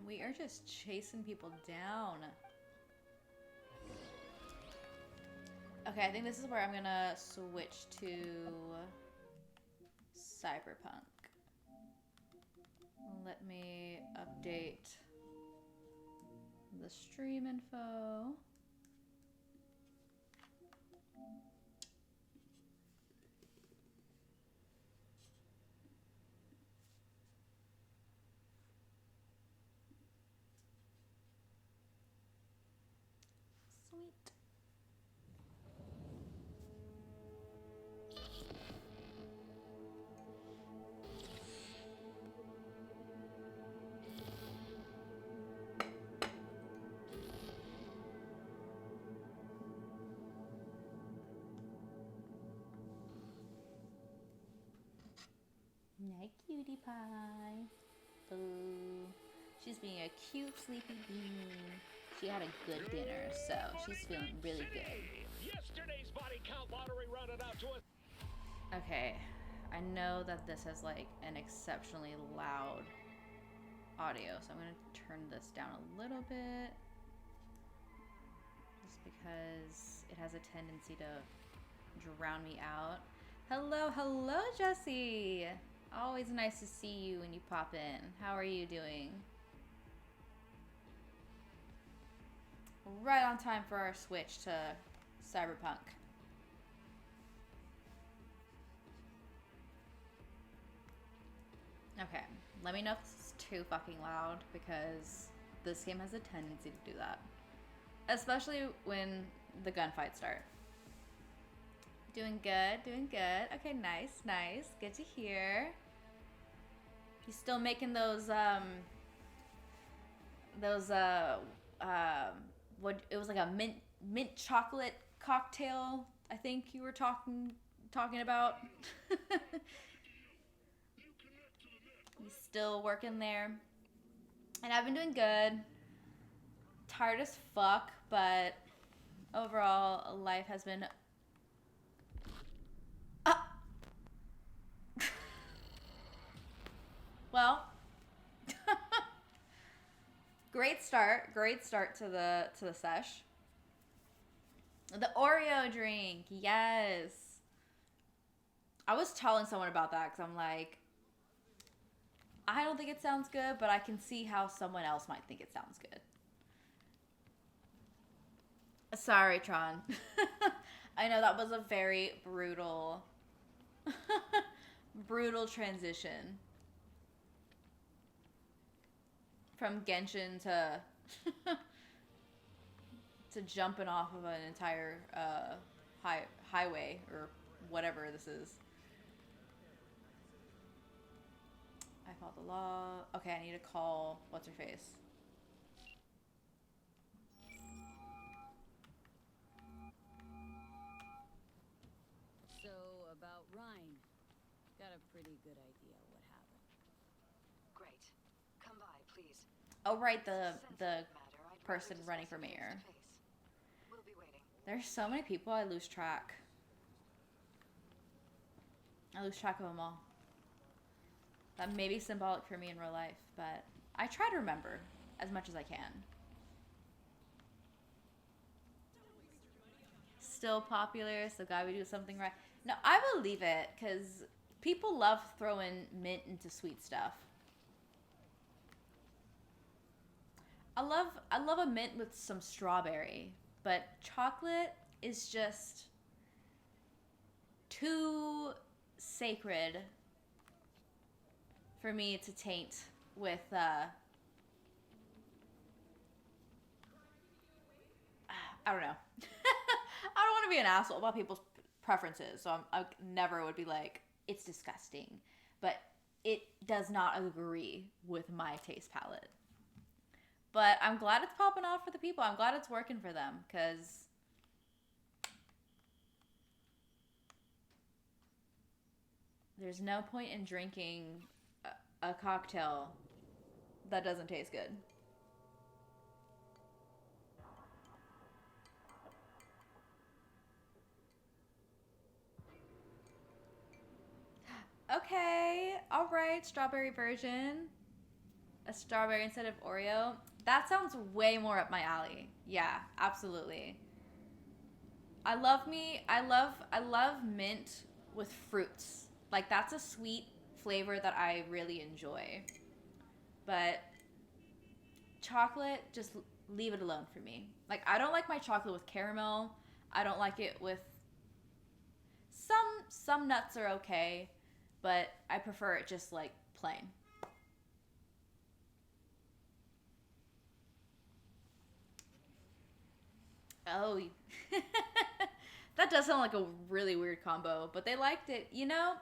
We are just chasing people down. Okay, I think this is where I'm gonna switch to Cyberpunk. Let me update The stream info. Sweet. Night, cutie pie. Ooh. She's being a cute sleepy bean. She had a good dinner, so she's feeling really good. Yesterday's body count lottery rounded out to us. Okay, I know that this has like an exceptionally loud audio, so I'm gonna turn this down a little bit just because it has a tendency to drown me out. Hello, hello, Jesse. Always nice to see you when you pop in. How are you doing? Right on time for our switch to Cyberpunk. Okay, let me know if this is too fucking loud because this game has a tendency to do that. Especially when the gunfights start. Doing good, doing good. Okay, nice, nice. Good to hear. You still making those what it was like a mint chocolate cocktail, I think you were talking about. You still working there? And I've been doing good. Tired as fuck, but overall life has been well, great start to the sesh. The Oreo drink, yes. I was telling someone about that because I'm like, I don't think it sounds good, but I can see how someone else might think it sounds good. Sorry, Tron. I know that was a very brutal transition from Genshin to to jumping off of an entire highway or whatever this is. I fought the law. Okay, I need to call what's her face. So about Rhine, got a pretty good idea what happened. Great. Come by, please. Oh right, the person running for mayor. We'll be waiting. There's so many people I lose track. I lose track of them all. That may be symbolic for me in real life, but I try to remember as much as I can. Still popular, so gotta do something right. No, I believe it, because people love throwing mint into sweet stuff. I love a mint with some strawberry, but chocolate is just too sacred for me to taint with I don't know. I don't want to be an asshole about people's preferences, so I never would be like, it's disgusting, but it does not agree with my taste palette. But I'm glad it's popping off for the people. I'm glad it's working for them, because there's no point in drinking a cocktail that doesn't taste good. Okay, all right, strawberry version. A strawberry instead of Oreo. That sounds way more up my alley. Yeah, absolutely. I love mint with fruits. Like, that's a sweet flavor that I really enjoy. But chocolate just leave it alone for me. Like, I don't like my chocolate with caramel. I don't like it with some nuts are okay, but I prefer it just like plain. Oh, that does sound like a really weird combo, but they liked it. You know,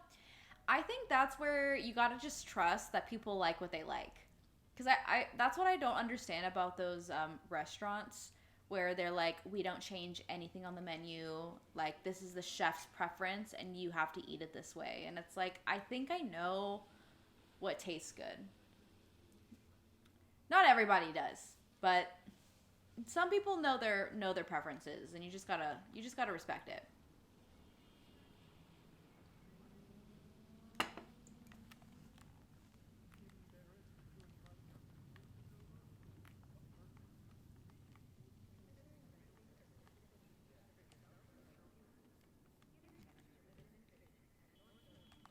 I think that's where you gotta just trust that people like what they like. Because I that's what I don't understand about those restaurants where they're like, we don't change anything on the menu. Like, this is the chef's preference and you have to eat it this way. And it's like, I think I know what tastes good. Not everybody does, but some people know their preferences, and you just gotta respect it.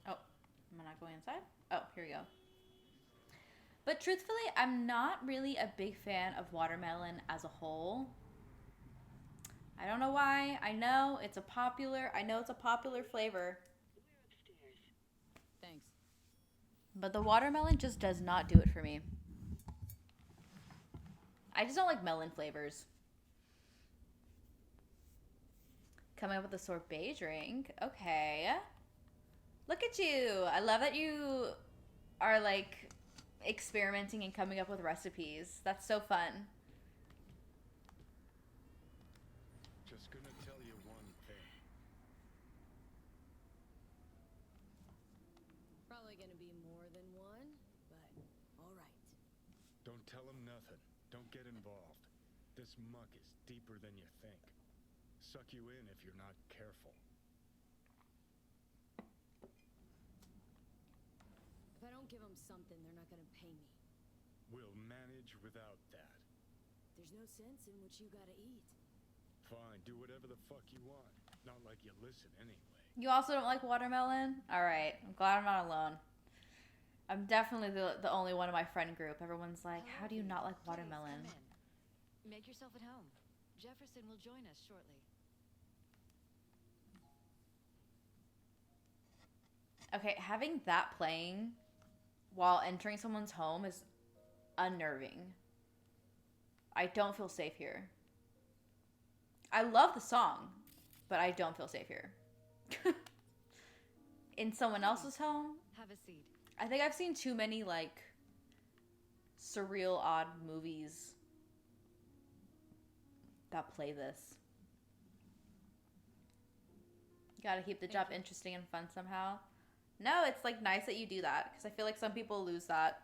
Oh, am I not going inside? Oh, here we go. But truthfully, I'm not really a big fan of watermelon as a whole. I don't know why. I know it's a popular flavor. Thanks. But the watermelon just does not do it for me. I just don't like melon flavors. Coming up with a sorbet drink. Okay. Look at you. I love that you are like experimenting and coming up with recipes. That's so fun. Just gonna tell you one thing. Probably gonna be more than one, but all right. Don't tell him nothing. Don't get involved. This muck is deeper than you think. Suck you in if you're not careful. If I don't give them something, they're not gonna pay me. We'll manage without that. There's no sense in what you gotta eat. Fine, do whatever the fuck you want. Not like you listen anyway. You also don't like watermelon? Alright, I'm glad I'm not alone. I'm definitely the only one in my friend group. Everyone's like, how do you not like watermelon? Please, come in. Make yourself at home. Jefferson will join us shortly. Okay, having that playing while entering someone's home is unnerving. I don't feel safe here. I love the song, but I don't feel safe here. In someone else's home? Have a seat. I think I've seen too many, like, surreal, odd movies that play this. You gotta keep the job interesting and fun somehow. No, it's, like, nice that you do that, because I feel like some people lose that.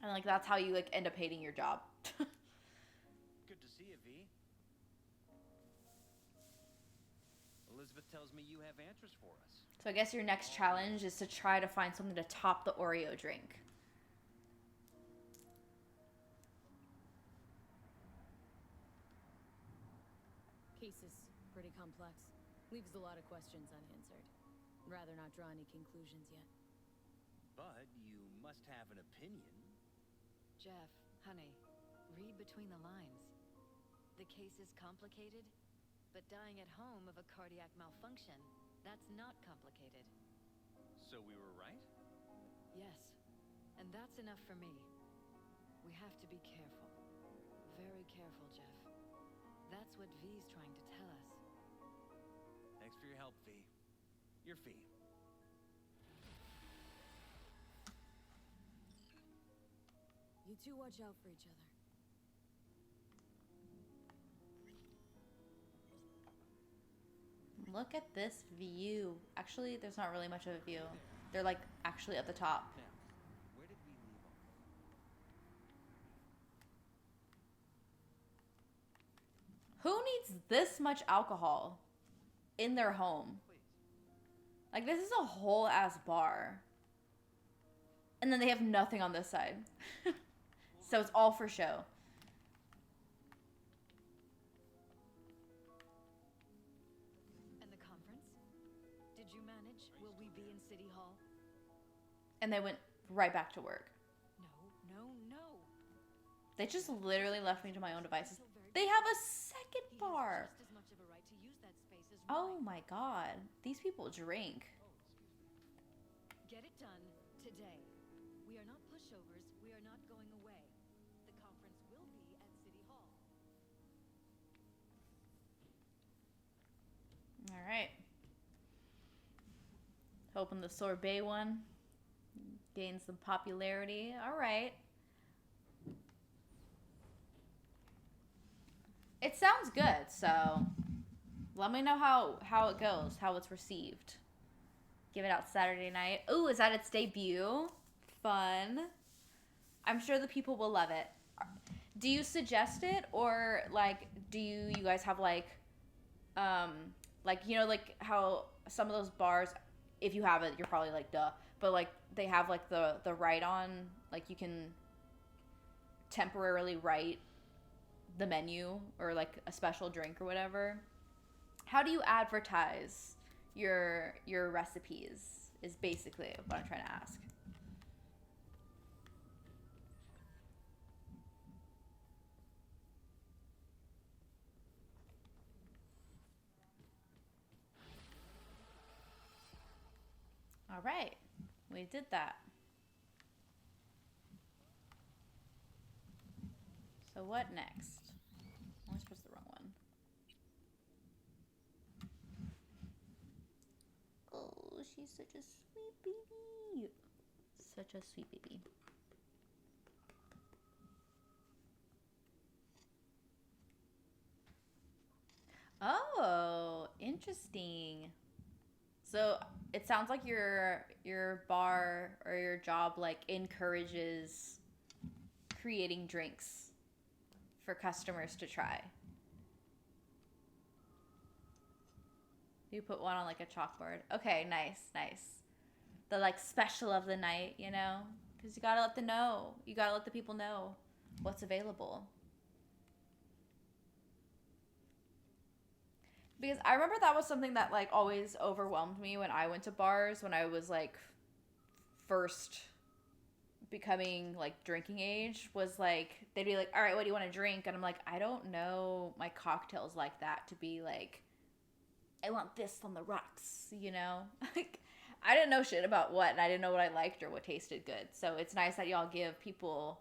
And, like, that's how you, like, end up hating your job. Good to see you, V. Elizabeth tells me you have answers for us. So I guess your next challenge is to try to find something to top the Oreo drink. Case is pretty complex. Leaves a lot of questions unanswered. Rather not draw any conclusions yet. But you must have an opinion. Jeff, honey, read between the lines. The case is complicated, but dying at home of a cardiac malfunction, that's not complicated. So we were right? Yes, and that's enough for me. We have to be careful. Very careful, Jeff. That's what V's trying to tell us. Thanks for your help, V. Your fee. You two watch out for each other. Look at this view. Actually, there's not really much of a view. They're like actually at the top. Now, where did we leave off? Who needs this much alcohol in their home? Like, this is a whole ass bar. And then they have nothing on this side. So it's all for show. And the conference? Did you manage? Will we be in City Hall? And they went right back to work. No. They just literally left me to my own devices. They have a second bar. Just as much of a right to use that space as Oh my god. These people drink. Get it done today. We are not pushovers. We are not going away. The conference will be at City Hall. All right. Hoping the sorbet one gains some popularity. All right. It sounds good, so let me know how it goes, how it's received. Give it out Saturday night. Ooh, is that its debut? Fun. I'm sure the people will love it. Do you suggest it, or like do you guys have like you know, like how some of those bars, if you have it, you're probably like duh, but like they have like the write on, like you can temporarily write the menu or like a special drink or whatever. How do you advertise your recipes is basically what I'm trying to ask. All right, we did that. So what next? I always press the wrong one. Oh, she's such a sweet baby. Such a sweet baby. Oh, interesting. So it sounds like your bar or your job like encourages creating drinks for customers to try. You put one on like a chalkboard. Okay, nice. The like special of the night, you know? Because you gotta let them know. You gotta let the people know what's available. Because I remember that was something that like always overwhelmed me when I went to bars when I was like first becoming like drinking age, was like they'd be like, all right, what do you want to drink? And I'm like, I don't know my cocktails like that to be like, I want this on the rocks, you know? Like I didn't know shit about what, and I didn't know what I liked or what tasted good. So it's nice that y'all give people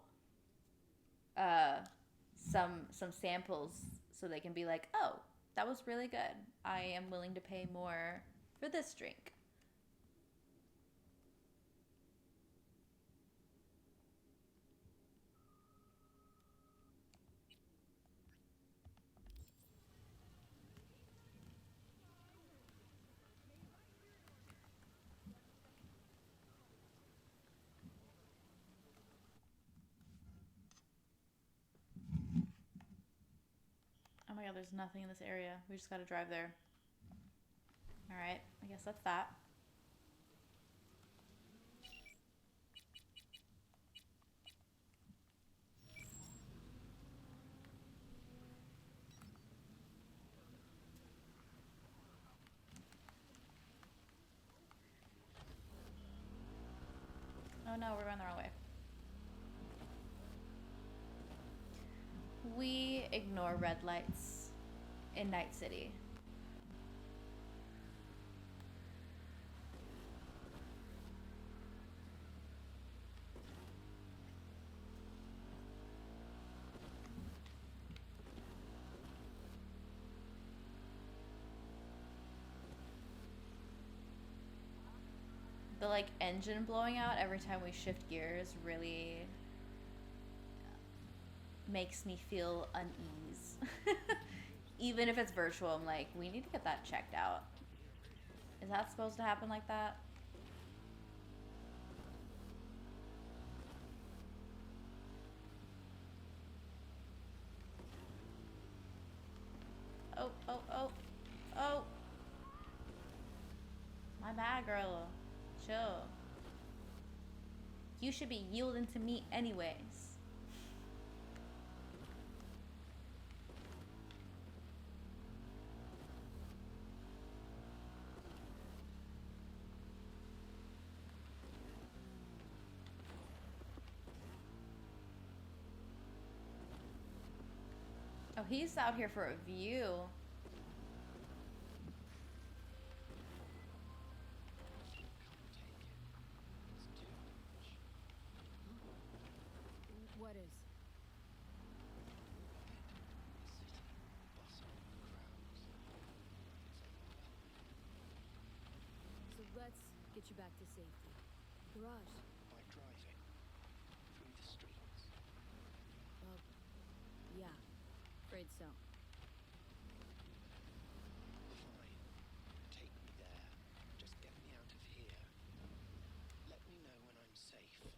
some samples so they can be like, oh, that was really good. I am willing to pay more for this drink. Oh my god, there's nothing in this area. We just gotta drive there. Alright, I guess that's that. Oh no, we're going the wrong way. We ignore red lights in Night City. The like engine blowing out every time we shift gears really makes me feel unease. Even if it's virtual, I'm like, we need to get that checked out. Is that supposed to happen like that? Oh. My bad, girl. Chill. You should be yielding to me anyways. Oh, he's out here for a view. What is? So let's get you back to safety. Garage. By driving through the streets. Well, yeah. Afraid so. Fine. Take me there. Just get me out of here. Let me know when I'm safe.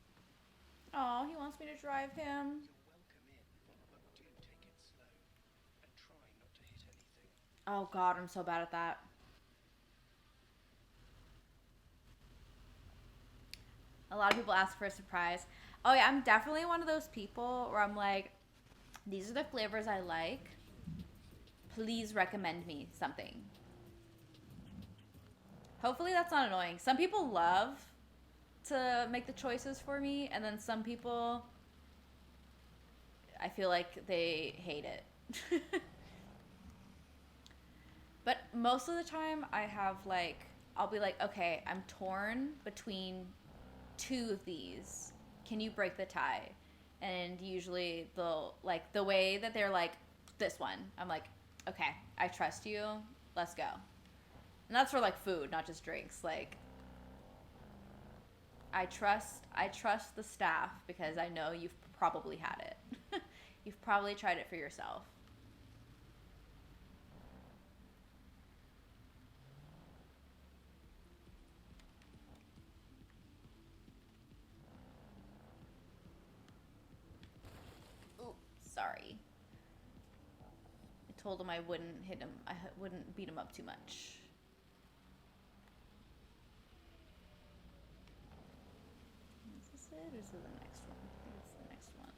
Oh, he wants me to drive him. You're welcome in, but do take it slow. And try not to hit anything. Oh god, I'm so bad at that. A lot of people ask for a surprise. Oh yeah, I'm definitely one of those people where I'm like, these are the flavors I like. Please recommend me something. Hopefully that's not annoying. Some people love to make the choices for me, and then some people, I feel like they hate it. But most of the time I have like, I'll be like, okay, I'm torn between two of these. Can you break the tie? And usually they'll, like, the way that they're like, this one, I'm like, okay, I trust you, let's go. And that's for like food, not just drinks. Like, I trust the staff because I know you've probably had it. You've probably tried it for yourself. Ooh, sorry. I told him I wouldn't hit him. I wouldn't beat him up too much. Is this it or is it the next one? I think it's the next one.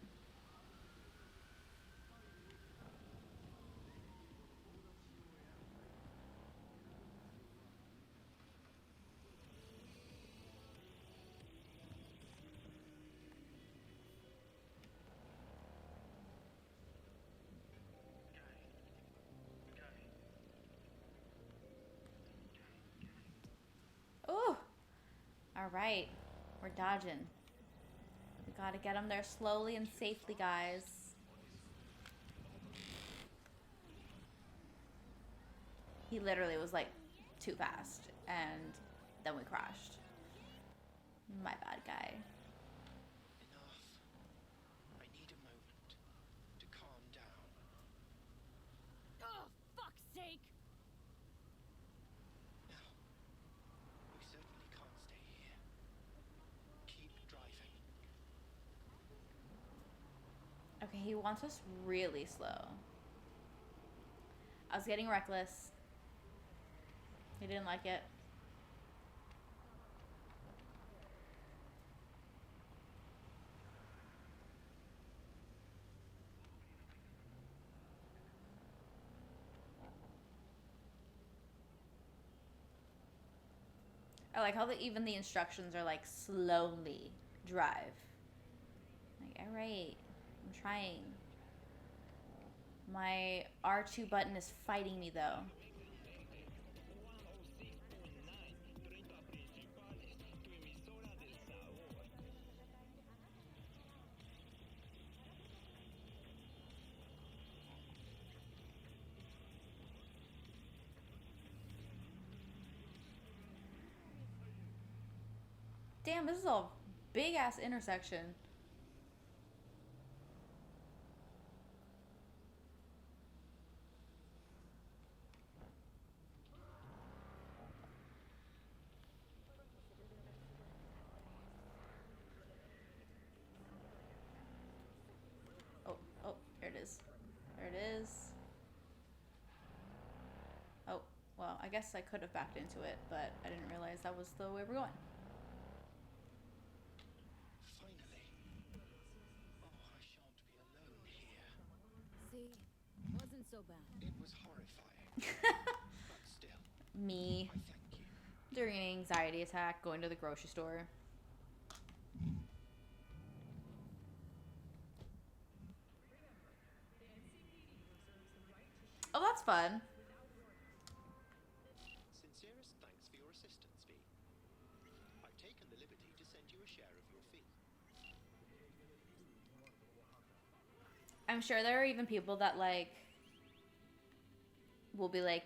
Ooh! Alright. We're dodging. We gotta get him there slowly and safely, guys. He literally was like too fast, and then we crashed. My bad, guy. Enough. I need a moment to calm down. Oh, fuck's sake! No. We certainly can't stay here. Keep driving. Okay, he wants us really slow. I was getting reckless. He didn't like it. I like how even the instructions are like slowly drive. Like, alright, I'm trying. My R2 button is fighting me though. Damn, this is a big ass intersection. Oh, there it is. There it is. Oh, well, I guess I could have backed into it, but I didn't realize that was the way we're going. Finally. Oh, I shan't be alone here. See? Wasn't so bad. It was horrifying. But still. Me. I thank you. During an anxiety attack, going to the grocery store. fun. Sincerest thanks for your assistance, V. I've taken the liberty to send you a share of your fee. I'm sure there are even people that like will be like,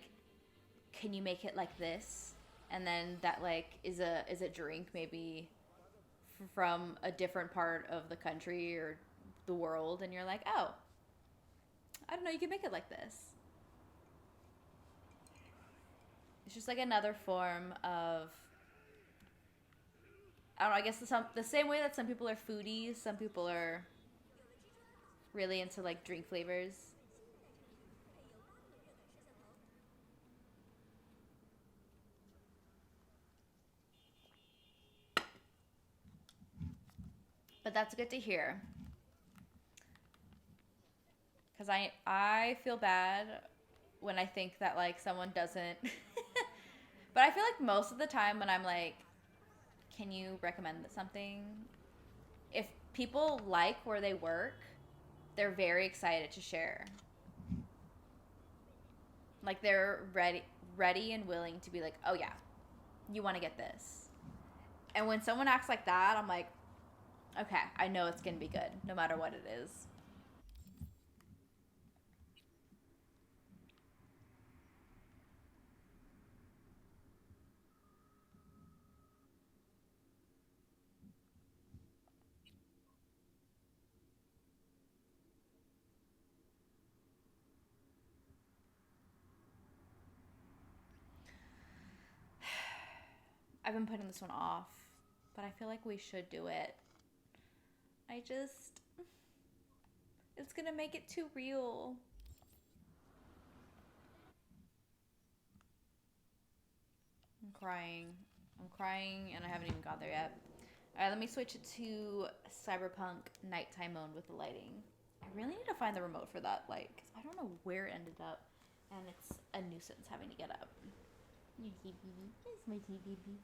can you make it like this? And then that like is a drink maybe from a different part of the country or the world, and you're like, oh, I don't know, you can make it like this. It's just like another form of, I don't know, I guess the same way that some people are foodies, some people are really into like drink flavors. But that's good to hear. Because I feel bad when I think that like someone doesn't. But I feel like most of the time when I'm like, can you recommend something? If people like where they work, they're very excited to share. Like they're ready and willing to be like, oh yeah, you want to get this. And when someone acts like that, I'm like, okay, I know it's going to be good no matter what it is. I've been putting this one off, but I feel like we should do it. It's gonna make it too real. I'm crying and I haven't even got there yet. Alright, let me switch it to Cyberpunk nighttime mode with the lighting. I really need to find the remote for that light, because I don't know where it ended up, and it's a nuisance having to get up. Where's my baby?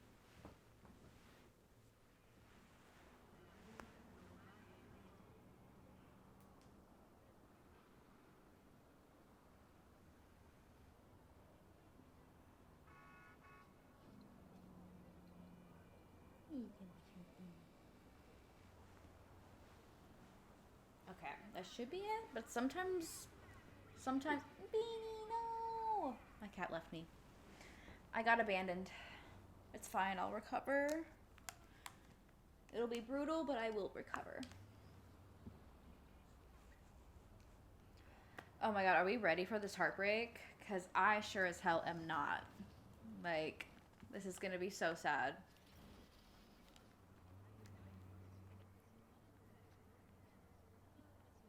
Okay, that should be it. But sometimes, Beanie, no! My cat left me. I got abandoned. It's fine, I'll recover. It'll be brutal, but I will recover. Oh my god, are we ready for this heartbreak? Because I sure as hell am not. Like, this is gonna be so sad.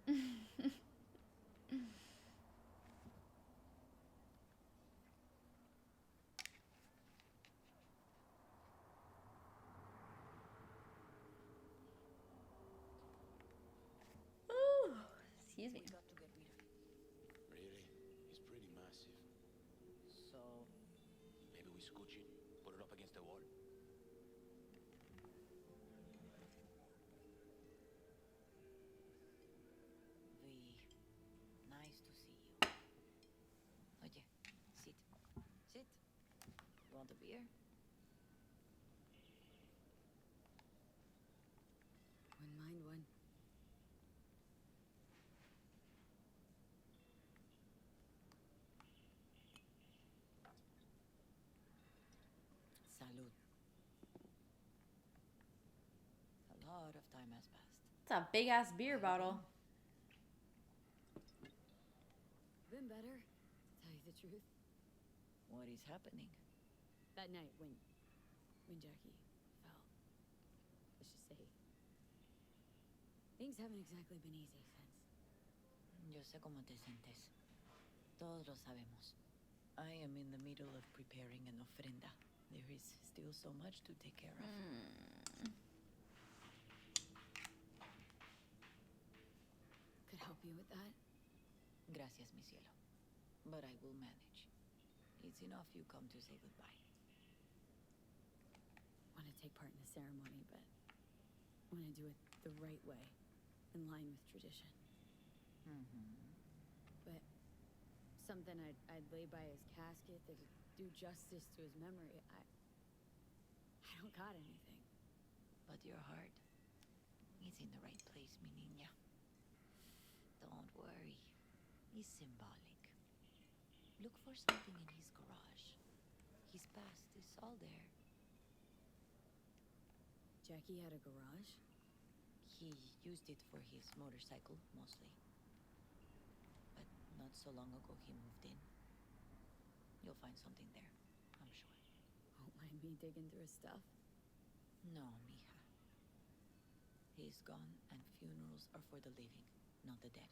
Ooh, excuse me. Really? It's pretty massive. So, maybe we scooch it, put it up against the wall. Nice to see you. Oye, sit. Sit. Want a beer? Wouldn't mind one. Salud. A lot of time has passed. It's a big ass beer bottle. Been better, to tell you the truth. What is happening? That night when Jackie fell. Let's just say things haven't exactly been easy since. Yo sé cómo te sientes. Todos lo sabemos. I am in the middle of preparing an ofrenda. There is still so much to take care of. Could help you with that? Gracias, mi cielo. But I will manage. It's enough you come to say goodbye. Want to take part in the ceremony, but want to do it the right way, in line with tradition. But something I'd lay by his casket that'd do justice to his memory. I don't got anything. But your heart is in the right place, mi niña. Don't worry. It's symbolic. Look for something in his garage. His past is all there. Jackie had a garage? He used it for his motorcycle, mostly. But not so long ago he moved in. You'll find something there, I'm sure. Won't mind me digging through his stuff? No, mija. He's gone, and funerals are for the living, not the dead.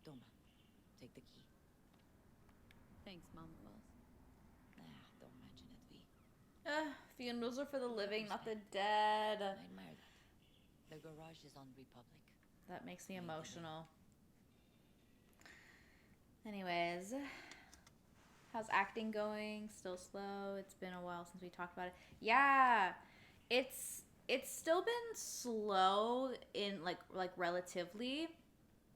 Toma, take the key. Thanks, Mama Wells. Don't mention it, V. Funerals are for the living, not the dead. I admire that. The garage is on Republic. That makes me emotional. Anyways, how's acting going? Still slow? It's been a while since we talked about it. Yeah, it's still been slow in like relatively,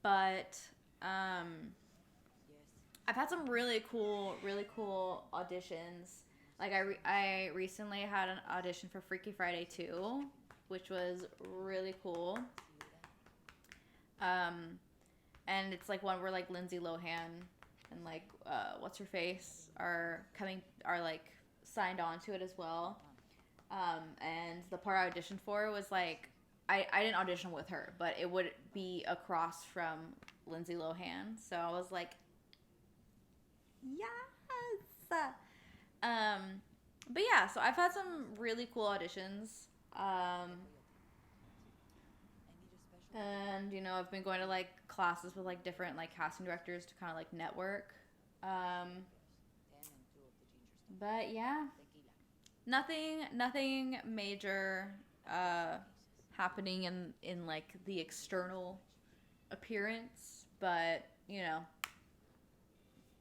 but I've had some really cool auditions. Like I recently had an audition for Freaky Friday 2, which was really cool. And it's like one where like Lindsay Lohan and like what's her face are like signed on to it as well. And the part I auditioned for was like I didn't audition with her, but it would be across from Lindsay Lohan. So I was like, yes. But yeah, so I've had some really cool auditions. And you know, I've been going to like classes with like different like casting directors to kind of like network. But yeah, nothing major happening in like the external appearance, but you know,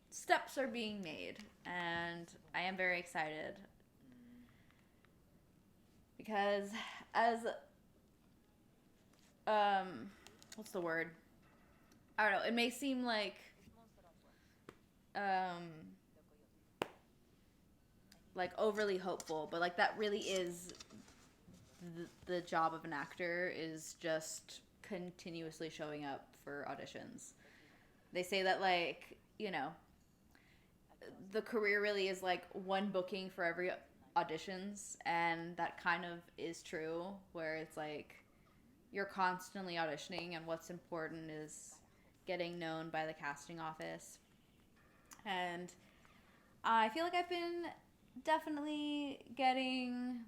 steps are being made, and I am very excited because as what's the word? I don't know. It may seem like overly hopeful, but like that really is the job of an actor, is just continuously showing up for auditions. They say that like, you know, the career really is like one booking for every auditions, and that kind of is true, where it's like you're constantly auditioning, and what's important is getting known by the casting office. And I feel like I've been definitely getting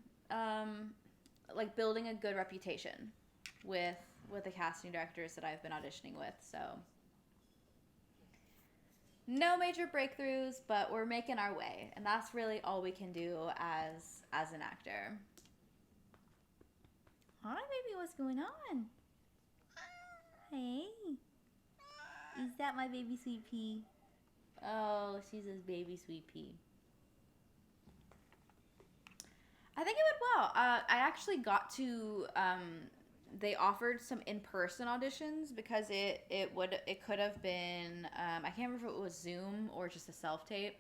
like building a good reputation with the casting directors that I've been auditioning with. So no major breakthroughs, but we're making our way, and that's really all we can do as an actor. Hi, baby, what's going on? Hey, is that my baby Sweet Pea? Oh, she's his baby Sweet Pea. I think it went well. I actually got to. They offered some in-person auditions because it could have been. I can't remember if it was Zoom or just a self-tape,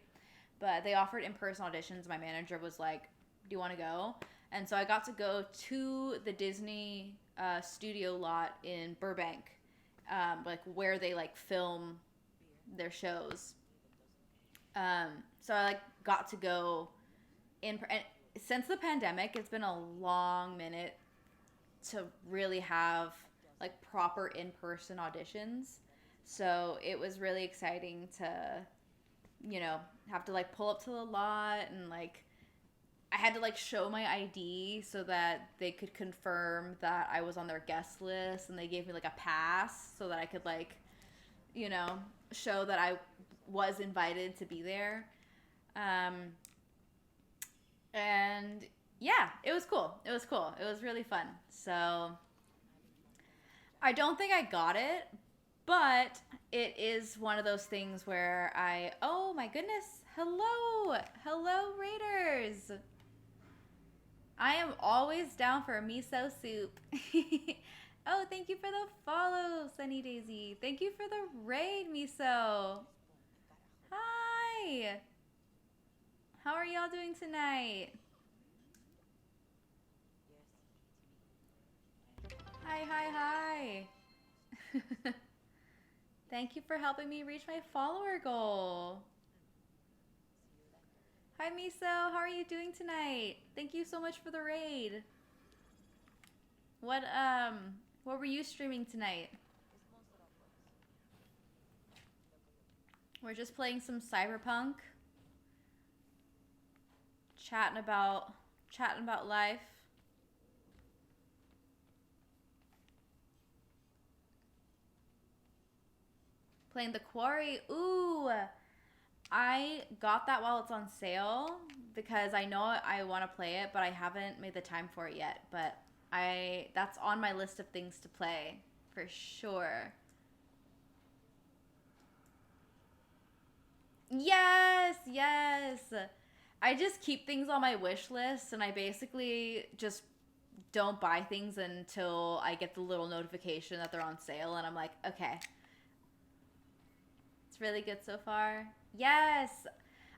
but they offered in-person auditions. My manager was like, "Do you want to go?" And so I got to go to the Disney studio lot in Burbank, like where they like film their shows. So I like got to go in. And since the pandemic, it's been a long minute to really have like proper in-person auditions. So it was really exciting to, you know, have to like pull up to the lot, and like I had to like show my ID so that they could confirm that I was on their guest list, and they gave me like a pass so that I could like, you know, show that I was invited to be there. And yeah, it was cool. It was really fun. So I don't think I got it, but it is one of those things where oh my goodness, hello Raiders. I am always down for a miso soup. Oh, thank you for the follow, Sunny Daisy. Thank you for the raid, Miso. How are y'all doing tonight? Hi, hi, hi. Thank you for helping me reach my follower goal. Hi, Miso. How are you doing tonight? Thank you so much for the raid. What were you streaming tonight? We're just playing some Cyberpunk. Chatting about life. Playing The Quarry. Ooh. I got that while it's on sale because I know I want to play it, but I haven't made the time for it yet. But that's on my list of things to play for sure. Yes, yes. I just keep things on my wish list, and I basically just don't buy things until I get the little notification that they're on sale, and I'm like, okay. It's really good so far. Yes.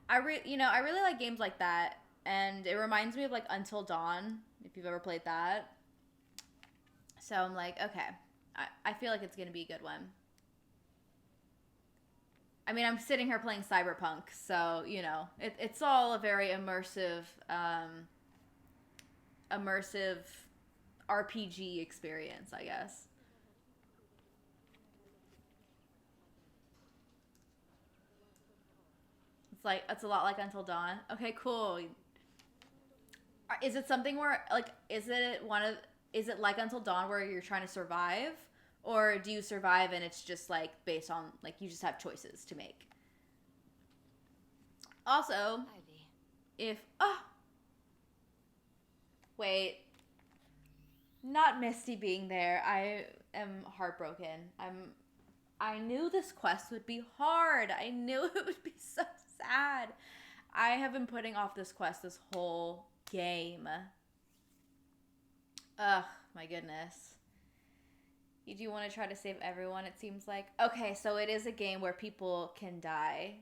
I really like games like that, and it reminds me of like Until Dawn, if you've ever played that. So I'm like, okay. I feel like it's going to be a good one. I mean, I'm sitting here playing Cyberpunk, so, you know, it's all a very immersive RPG experience, I guess. It's a lot like Until Dawn. Okay, cool. Is it something where, like, is it like Until Dawn where you're trying to survive? Or do you survive and it's just, like, based on, like, you just have choices to make? Also, wait. Not Misty being there. I am heartbroken. I knew this quest would be hard. I knew it would be so sad. I have been putting off this quest this whole game. Ugh, my goodness. You do want to try to save everyone, it seems like. Okay, so it is a game where people can die.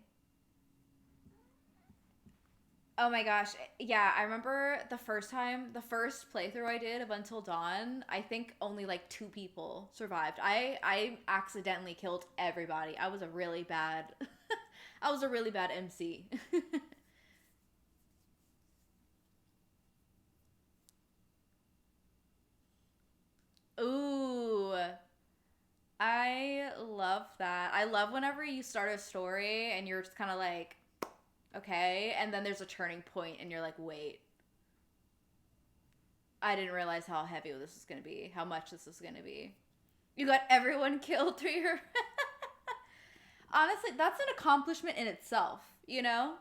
Oh my gosh. Yeah, I remember the first playthrough I did of Until Dawn, I think only like 2 people survived. I accidentally killed everybody. I was a really bad MC. Ooh. I love that. I love whenever you start a story and you're just kind of like, okay, and then there's a turning point and you're like, wait. I didn't realize how heavy this was going to be, how much this was going to be. You got everyone killed through your... Honestly, that's an accomplishment in itself, you know?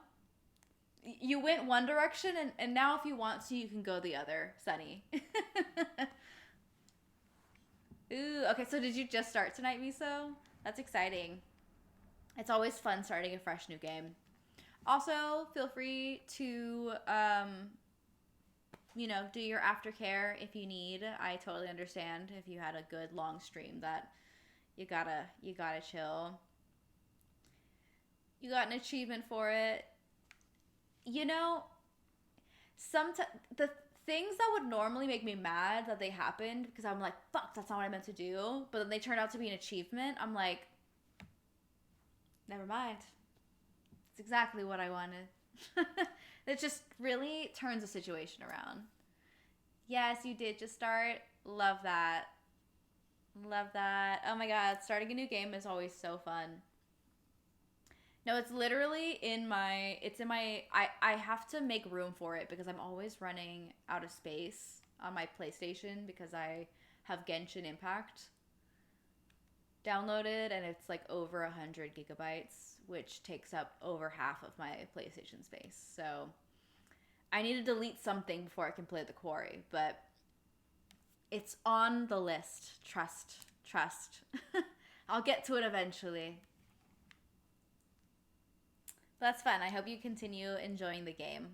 You went one direction, and now if you want to, you can go the other, Sunny. Ooh, okay, so did you just start tonight, Miso? That's exciting. It's always fun starting a fresh new game. Also, feel free to, you know, do your aftercare if you need. I totally understand if you had a good long stream that you gotta chill. You got an achievement for it. You know, the things that would normally make me mad that they happened, because I'm like, fuck, that's not what I meant to do, but then they turned out to be an achievement, I'm like, never mind. It's exactly what I wanted. It just really turns the situation around. Yes, you did just start. Love that. Love that. Oh my god, starting a new game is always so fun. No, it's literally I have to make room for it because I'm always running out of space on my PlayStation because I have Genshin Impact downloaded and it's like over 100 gigabytes, which takes up over half of my PlayStation space. So I need to delete something before I can play The Quarry, but it's on the list. Trust. I'll get to it eventually. That's fun. I hope you continue enjoying the game.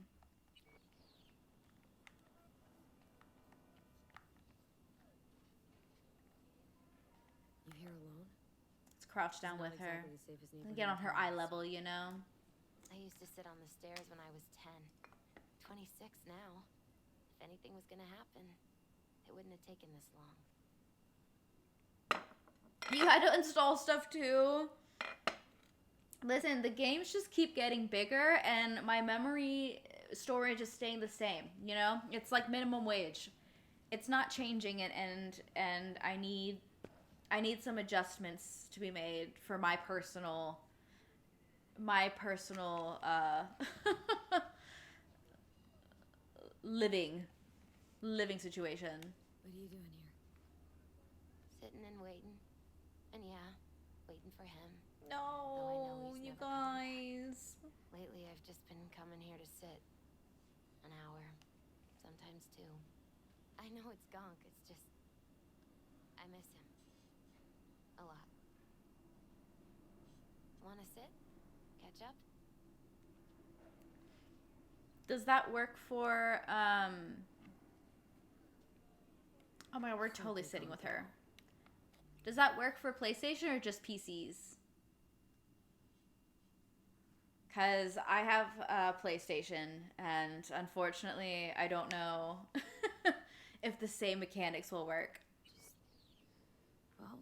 You here alone? Let's crouch down with her. Get on her eye level, you know? I used to sit on the stairs when I was 10. 26 now. If anything was gonna happen, it wouldn't have taken this long. You had to install stuff too. Listen, the games just keep getting bigger and my memory storage is staying the same, you know? It's like minimum wage. It's not changing it, and I need some adjustments to be made for my personal living situation. What are you doing here? Sitting and waiting. And yeah, waiting for him. No, you guys. Lately, I've just been coming here to sit. An hour. Sometimes two. I know it's gonk, it's just... I miss him. A lot. Wanna sit? Catch up? Does that work for, oh my god, we're totally sitting with her. Does that work for PlayStation or just PCs? Because I have a PlayStation, and unfortunately, I don't know if the same mechanics will work. Well,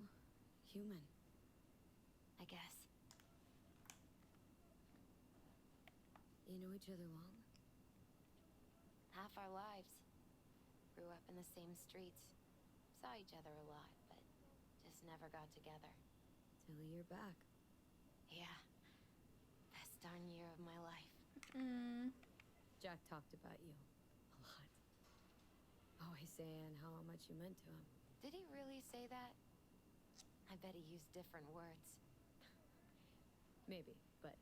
human. I guess. You know each other long? Half our lives. Grew up in the same streets. Saw each other a lot, but just never got together. Till a year back. Yeah. Best darn year of my life. Jack talked about you. A lot. Always saying how much you meant to him. Did he really say that? I bet he used different words. Maybe, but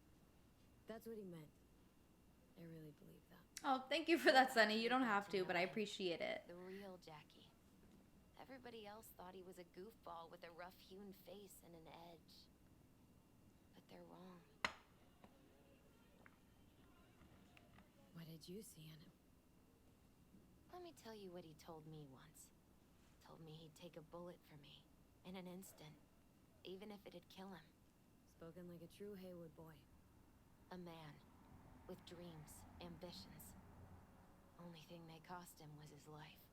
that's what he meant. I really believe that. Oh, thank you for that, Sunny. You don't have to, but I appreciate it. The real Jackie. Everybody else thought he was a goofball with a rough-hewn face and an edge. But they're wrong. What did you see in him? Let me tell you what he told me once. Told me he'd take a bullet for me. In an instant. Even if it'd kill him. Spoken like a true Haywood boy. A man. With dreams. Ambitions. Only thing they cost him was his life.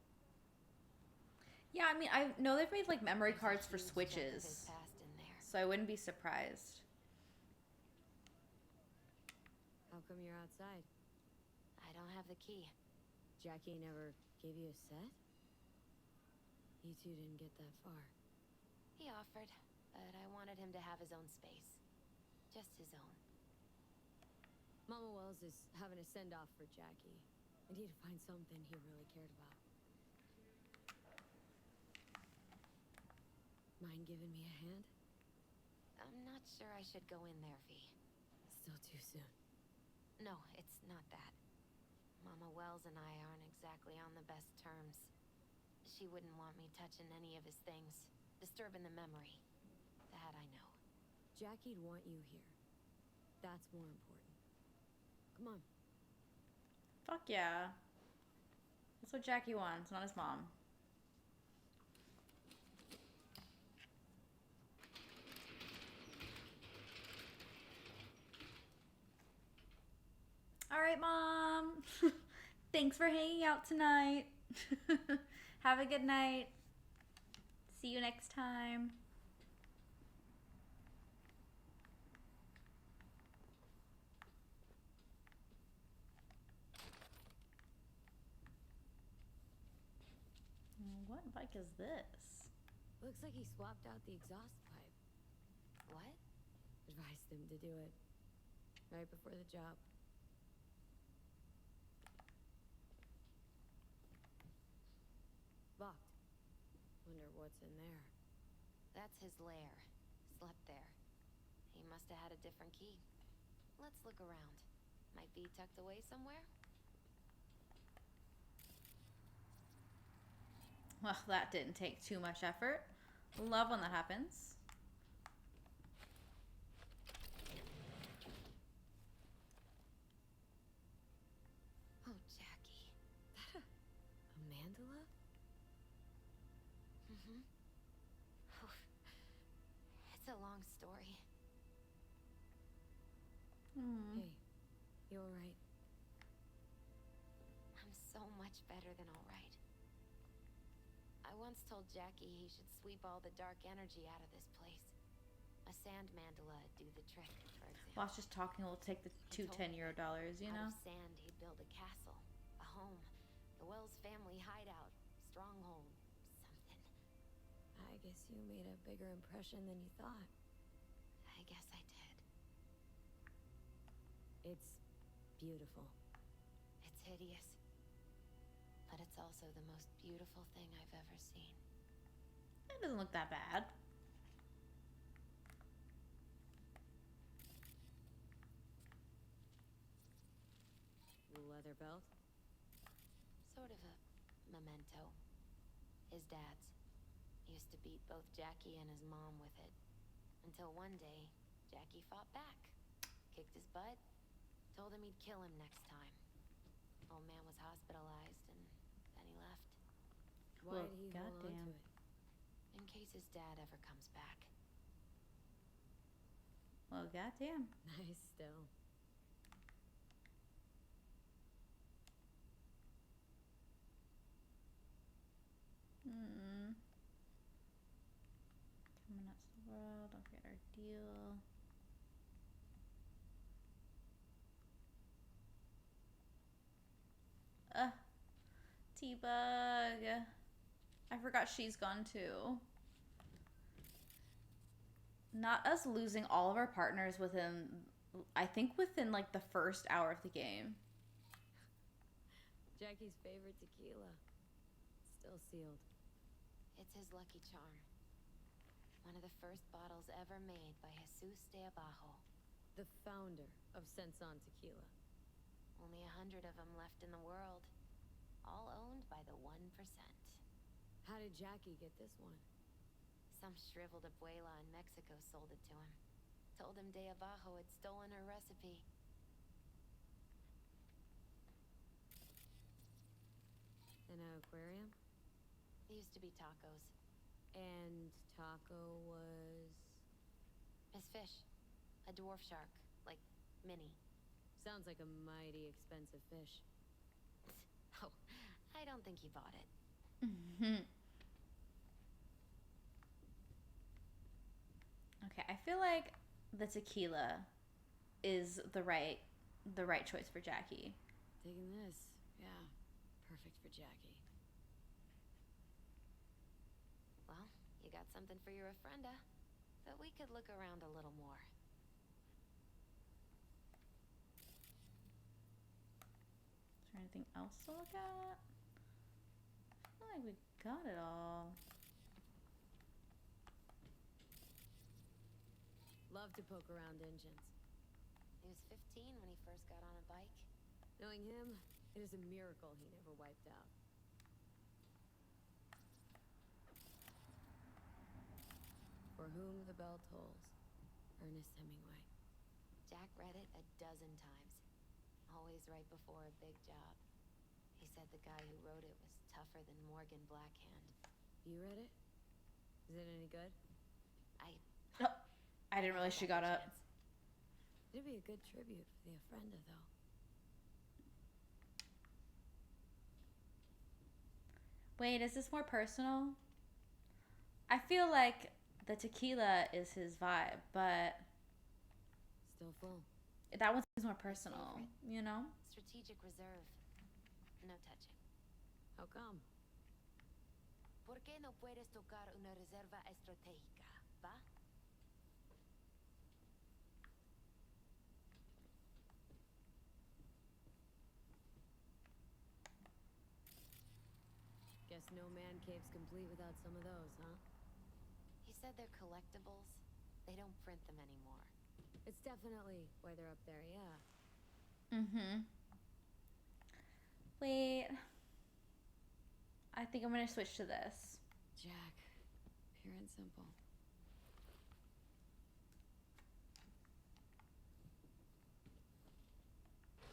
Yeah, I mean, I know they've made, like, memory cards for Switches. So I wouldn't be surprised. How come you're outside? I don't have the key. Jackie never gave you a set? You two didn't get that far. He offered, but I wanted him to have his own space. Just his own. Mama Wells is having a send-off for Jackie. I need to find something he really cared about. Mind giving me a hand? I'm not sure I should go in there, V. Still too soon. No, it's not that. Mama Wells and I aren't exactly on the best terms. She wouldn't want me touching any of his things. Disturbing the memory. That I know. Jackie'd want you here. That's more important. Come on. Fuck yeah. That's what Jackie wants, not his mom. All right, Mom. Thanks for hanging out tonight. Have a good night. See you next time. What bike is this? Looks like he swapped out the exhaust pipe. What? Advised him to do it right before the job. Locked. Wonder what's in there. That's his lair. Slept there. He must have had a different key. Let's look around. Might be tucked away somewhere? Well, that didn't take too much effort. Love when that happens. Oh, Jackie. A mandala? Mm-hmm. It's a long story. Hey, You alright? I'm so much better than alright. I once told Jackie he should sweep all the dark energy out of this place. A sand mandala'd do the trick, for example. Watch just talking will take the two €10 dollars, you know? Out of sand, he'd build a castle, a home, the Wells family hideout, stronghold, something. I guess you made a bigger impression than you thought. I guess I did. It's beautiful. It's hideous. But it's also the most beautiful thing I've ever seen. It doesn't look that bad. The leather belt? Sort of a memento. His dad's. Used to beat both Jackie and his mom with it. Until one day, Jackie fought back. Kicked his butt. Told him he'd kill him next time. Old man was hospitalized and then he left. Why did he hold on to it? In case his dad ever comes back. Well, goddamn. Nice still. Coming out to the world. Don't forget our deal. T-Bug. I forgot she's gone too. Not us losing all of our partners within, I think within like the first hour of the game. Jackie's favorite tequila. Still sealed. It's his lucky charm. One of the first bottles ever made by Jesus de Abajo. The founder of Senson Tequila. Only 100 of them left in the world. All owned by the 1%. How did Jackie get this one? Some shriveled abuela in Mexico sold it to him. Told him de Abajo had stolen her recipe. An aquarium? It used to be Taco's. And Taco was... His fish. A dwarf shark. Like, mini. Sounds like a mighty expensive fish. Oh, I don't think he bought it. Okay, I feel like the tequila is the right choice for Jackie. Digging this. Yeah, perfect for Jackie. Well, you got something for your ofrenda, but we could look around a little more. Is there anything else to look at? I feel like we got it all. Love to poke around engines. He was 15 when he first got on a bike. Knowing him, it is a miracle he never wiped out. For whom the bell tolls. Ernest Hemingway. Jack read it a dozen times. Always right before a big job. He said the guy who wrote it was tougher than Morgan Blackhand. You read it? Is it any good? I didn't realize she got up. It'd be a good tribute for the ofrenda, though. Wait, is this more personal? I feel like the tequila is his vibe, but still full. That one seems more personal, you know? Strategic reserve. No touching. How come? ¿Por qué no puedes tocar una reserva estratégica, va? Guess no man cave's complete without some of those, huh? He said they're collectibles. They don't print them anymore. It's definitely why they're up there, yeah. Wait. I think I'm gonna switch to this. Jack. Pure and simple.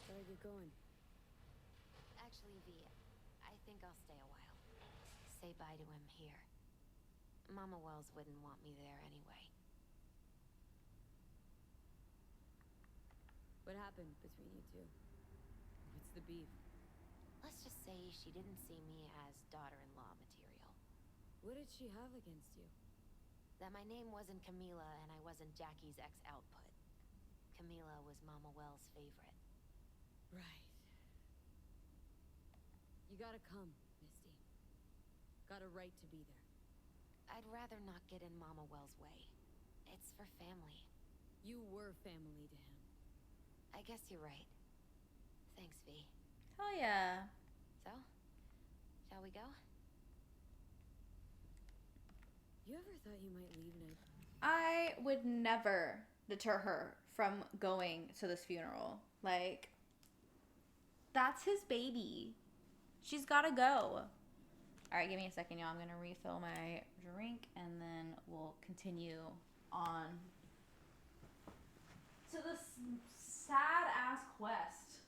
Gotta get going. Actually, V, I think I'll stay a while. Say bye to him here. Mama Wells wouldn't want me there anyway. What happened between you two? What's the beef? Let's just say she didn't see me as daughter-in-law material. What did she have against you? That my name wasn't Camila and I wasn't Jackie's ex-output. Camila was Mama Wells' favorite. Right. You gotta come, Misty. Got a right to be there. I'd rather not get in Mama Wells' way. It's for family. You were family to him. I guess you're right. Thanks, V. Hell yeah. So, shall we go? You ever thought you might leave Ned? I would never deter her from going to this funeral. Like, that's his baby. She's gotta go. Alright, give me a second, y'all. I'm gonna refill my drink and then we'll continue on to this sad ass quest.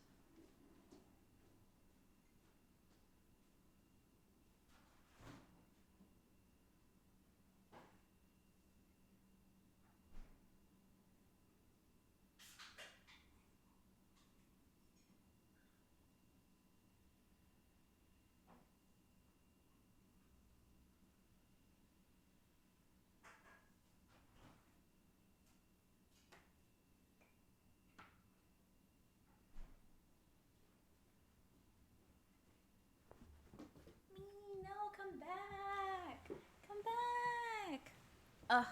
No, come back. Come back. Ugh.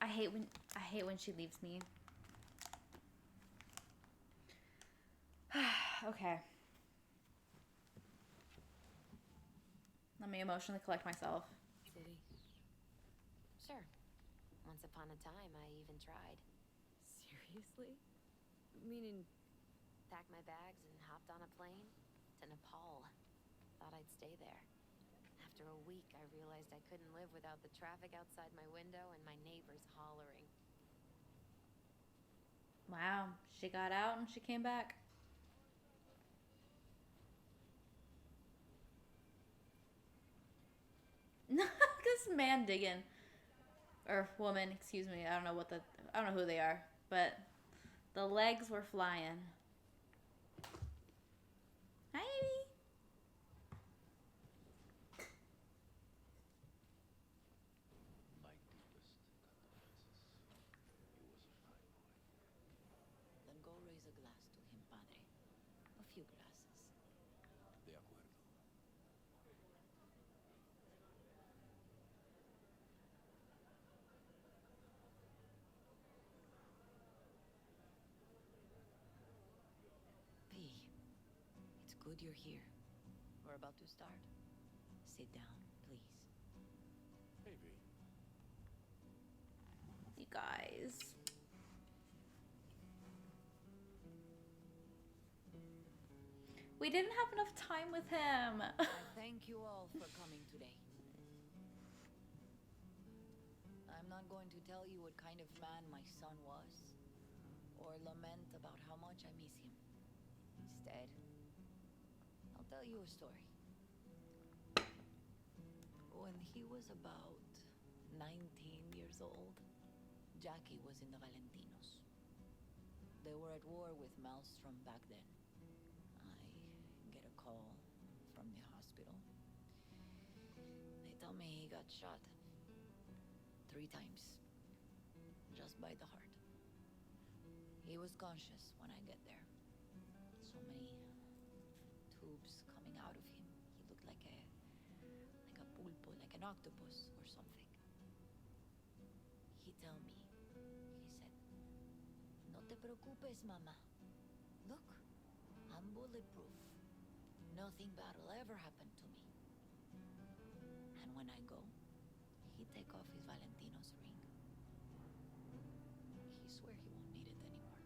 I hate when she leaves me. Okay. Let me emotionally collect myself. City. Sure. Once upon a time, I even tried. Seriously? Meaning... Packed my bags and hopped on a plane to Nepal. Thought I'd stay there. After a week, I realized I couldn't live without the traffic outside my window and my neighbors hollering. Wow. She got out and she came back. This man digging. Or woman, excuse me. I don't know who they are. But the legs were flying. Hi, Amy. My deepest condolences. He was a fine boy. Then go raise a glass to him, padre. A few glasses. De acuerdo. P, it's good you're here. We're about to start. Sit down, please. Hey, V. You guys. We didn't have enough time with him. I thank you all for coming today. I'm not going to tell you what kind of man my son was, or lament about how much I miss him. Instead, I'll tell you a story. When he was about 19 years old, Jackie was in the Valentinos. They were at war with Maelstrom back then. I get a call from the hospital. They tell me he got shot 3 times, just by the heart. He was conscious when I get there. So many tubes coming out of him. He looked like a pulpo, like an octopus or something. He tell me, he said, "No te preocupes, mama. Look, I'm bulletproof. Nothing bad will ever happen to me." And when I go, he take off his Valentino's ring. He swear he won't need it anymore.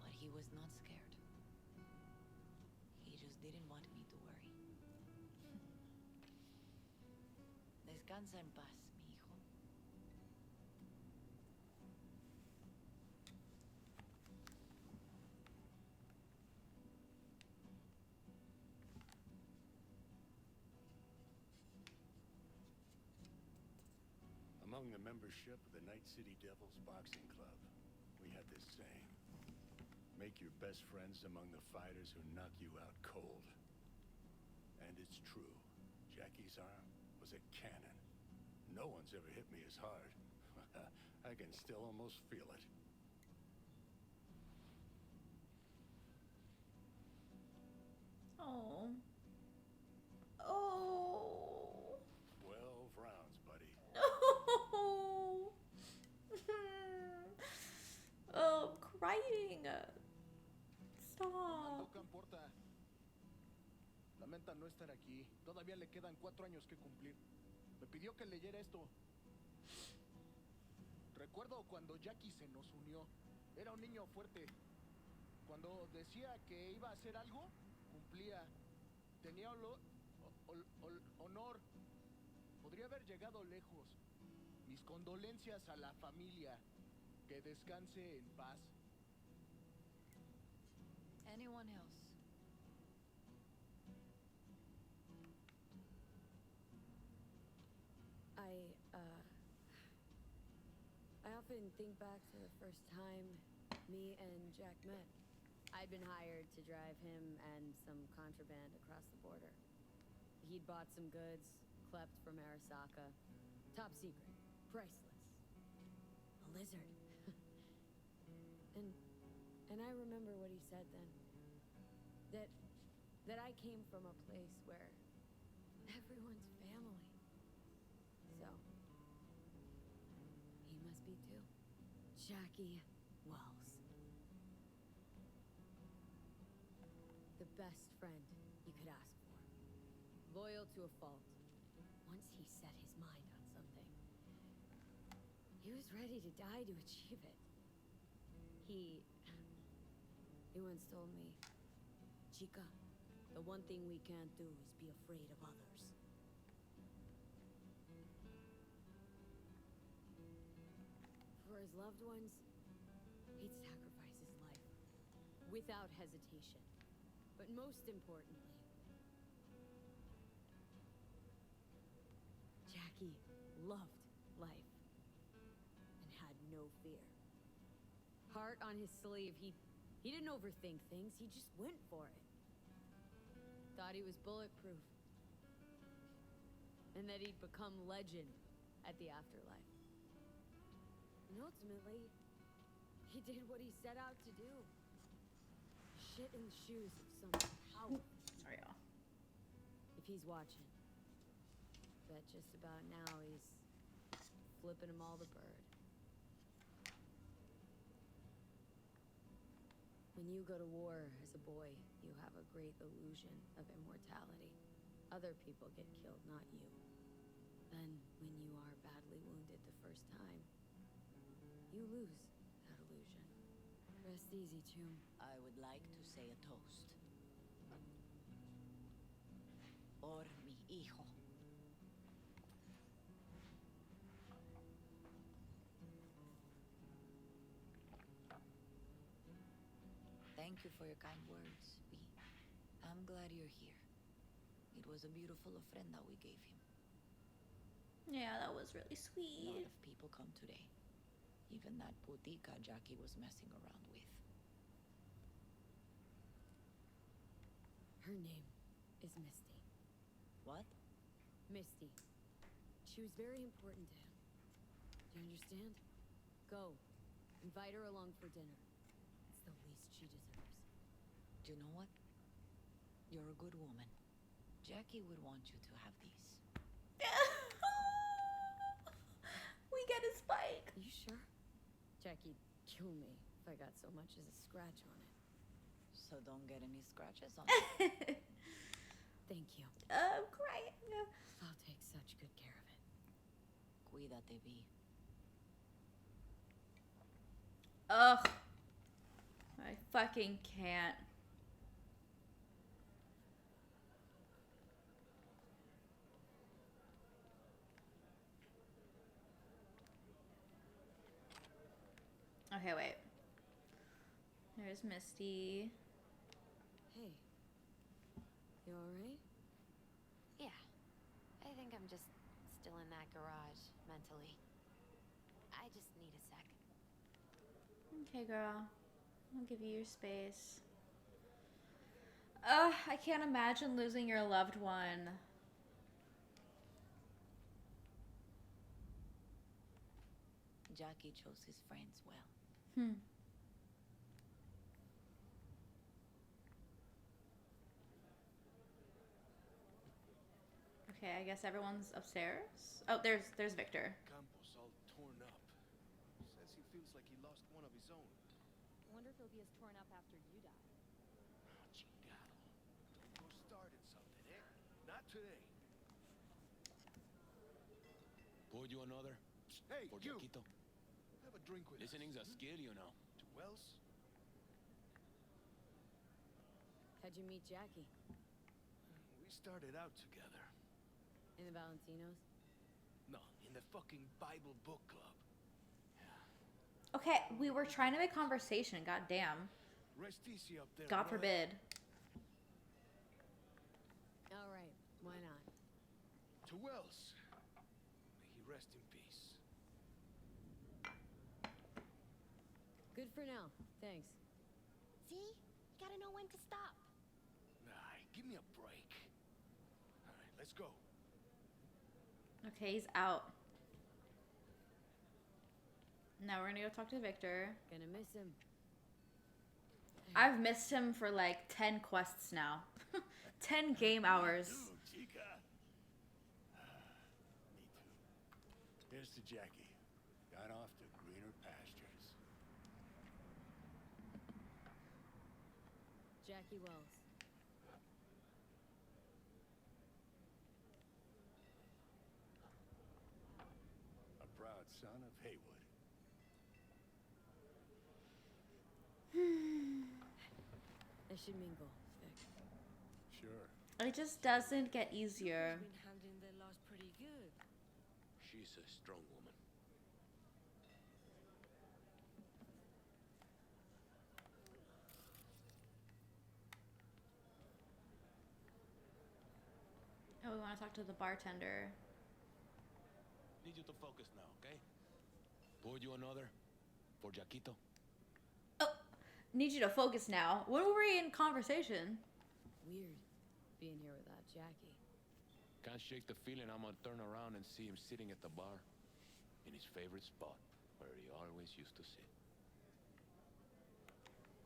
But he was not scared. He just didn't want me to worry. Descansa en paz, mi hijo. Among the membership of the Night City Devils Boxing Club, Make your best friends among the fighters who knock you out cold. And it's true. Jackie's arm was a cannon. No one's ever hit me as hard. I can still almost feel it. Oh. Oh. 12 rounds, buddy. No. Oh, I'm crying. Stop. Camporta. Lamenta no estar aquí. Todavía le quedan 4 años que cumplir. Me pidió que leyera esto. Recuerdo cuando Jackie se nos unió. Era un niño fuerte. Cuando decía que iba a hacer algo, cumplía. Tenía honor. Podría haber llegado lejos. Mis condolencias a la familia. Que descanse en paz. Anyone else? I often think back to the first time me and Jack met. I'd been hired to drive him and some contraband across the border. He'd bought some goods, klept from Arasaka. Top secret. Priceless. A lizard. And I remember what he said then. That I came from a place where everyone's family. So, he must be too. Jackie Wells. The best friend you could ask for. Loyal to a fault. Once he set his mind on something, he was ready to die to achieve it. He once told me, Chica, the one thing we can't do is be afraid of others. For his loved ones, he'd sacrifice his life without hesitation. But most importantly, Jackie loved life and had no fear. Heart on his sleeve, he didn't overthink things, he just went for it. Thought he was bulletproof. And that he'd become legend at the afterlife. And ultimately, he did what he set out to do. Shit in the shoes of some power. Sorry, y'all. If he's watching, bet just about now he's flipping him all the bird. When you go to war as a boy, you have a great illusion of immortality. Other people get killed, not you. Then, when you are badly wounded the first time, you lose that illusion. Rest easy, Chum. I would like to say a toast. Por mi hijo. Thank you for your kind words, V. I'm glad you're here. It was a beautiful ofrenda we gave him. Yeah, that was really A sweet. lot of people come today. Even that putica Jackie was messing around with. Her name is Misty. What? Misty. She was very important to him. Do you understand? Go. Invite her along for dinner. It's the least she deserves. Do you know what? You're a good woman. Jackie would want you to have these. We get a spike. You sure? Jackie'd kill me if I got so much as a scratch on it. So don't get any scratches on it. Thank you. I'm crying. I'll take such good care of it. Cuídate, V. Ugh. I fucking can't. Okay, wait. There's Misty. Hey. You alright? Yeah. I think I'm just still in that garage, mentally. I just need a sec. Okay, girl. I'll give you your space. I can't imagine losing your loved one. Jackie chose his friends well. Okay, I guess everyone's upstairs. Oh, there's Victor. Campos all torn up. Says he feels like he lost one of his own. Wonder if he'll be as torn up after you die. Chingado. Don't go starting something, eh? Not today. Pour you another? Hey, For you! Jaquito? Have a drink with Listening's us. a skill, you know. To Wells? How'd you meet Jackie? We started out together. In the Valentinos? No, in the fucking Bible book club. Okay, we were trying to make conversation. God damn. Rest easy up there. God brother. forbid. All right, why not? To Wells. May he rest in peace. Good for now. Thanks. See? You gotta know when to stop. Nah, give me a break. All right, let's go. Okay, he's out. Now we're gonna go talk to Victor. Gonna miss him. I've missed him for like 10 quests now. 10 game hours. Ooh, chica. Me too. Here's to Jackie. Got off to greener pastures. Jackie Wells. A proud son of Haywood. I should mingle, Vic. Sure. It just doesn't get easier. Been handling their loss pretty good. She's a strong woman. Oh, we want to talk to the bartender. Need you to focus now, okay? Pour you another? For Jaquito? Need you to focus now. When were we in conversation? Weird, being here without Jackie. Can't shake the feeling I'm gonna turn around and see him sitting at the bar. In his favorite spot, where he always used to sit.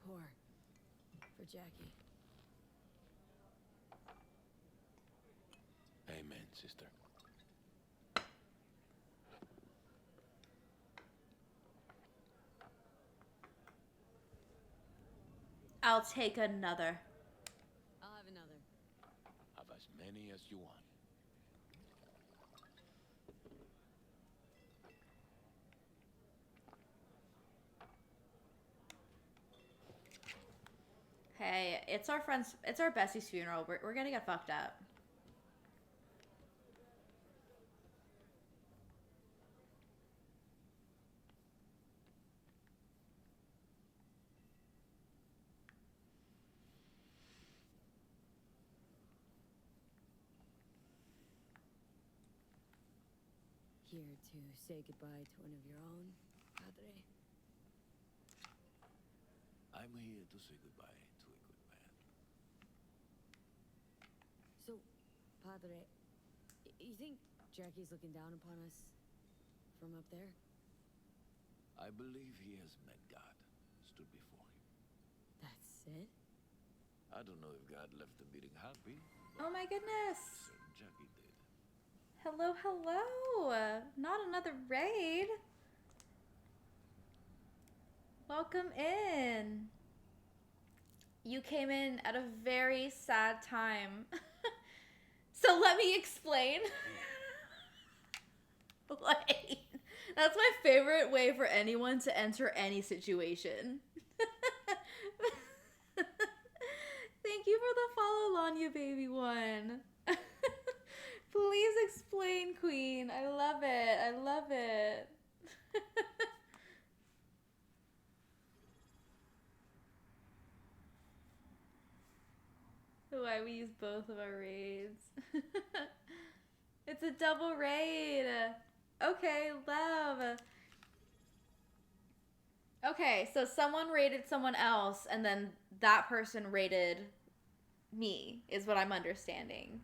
Pour. For Jackie. Amen, sister. I'll take another. I'll have another. Have as many as you want. Hey, it's our bestie's funeral. We're gonna get fucked up. Here to say goodbye to one of your own, Padre. I'm here to say goodbye to a good man. So, Padre, you think Jackie's looking down upon us from up there? I believe he has met God, stood before him. That's it? I don't know if God left the meeting happy. Oh my goodness. Jackie did. Hello, hello. Not another raid. Welcome in. You came in at a very sad time. So let me explain. Wait. That's my favorite way for anyone to enter any situation. Thank you for the follow, Lanya Baby One. Please explain, Queen. I love it. I love it. Why we use both of our raids. It's a double raid. Okay, love. Okay, so someone rated someone else, and then that person rated me, is what I'm understanding.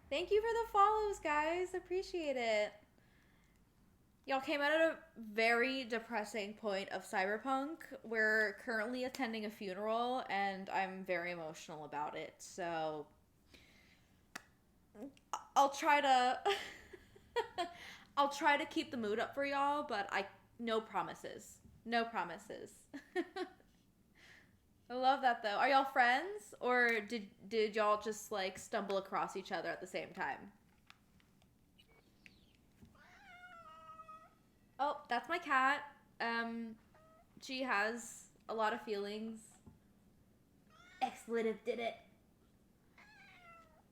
Thank you for the follows, guys. Appreciate it. Y'all came out at a very depressing point of Cyberpunk. We're currently attending a funeral, and I'm very emotional about it. So I'll try to I'll try to keep the mood up for y'all, but no promises. No promises. I love that though. Are y'all friends, or did y'all just like stumble across each other at the same time? Oh, that's my cat. She has a lot of feelings. Expletive did it.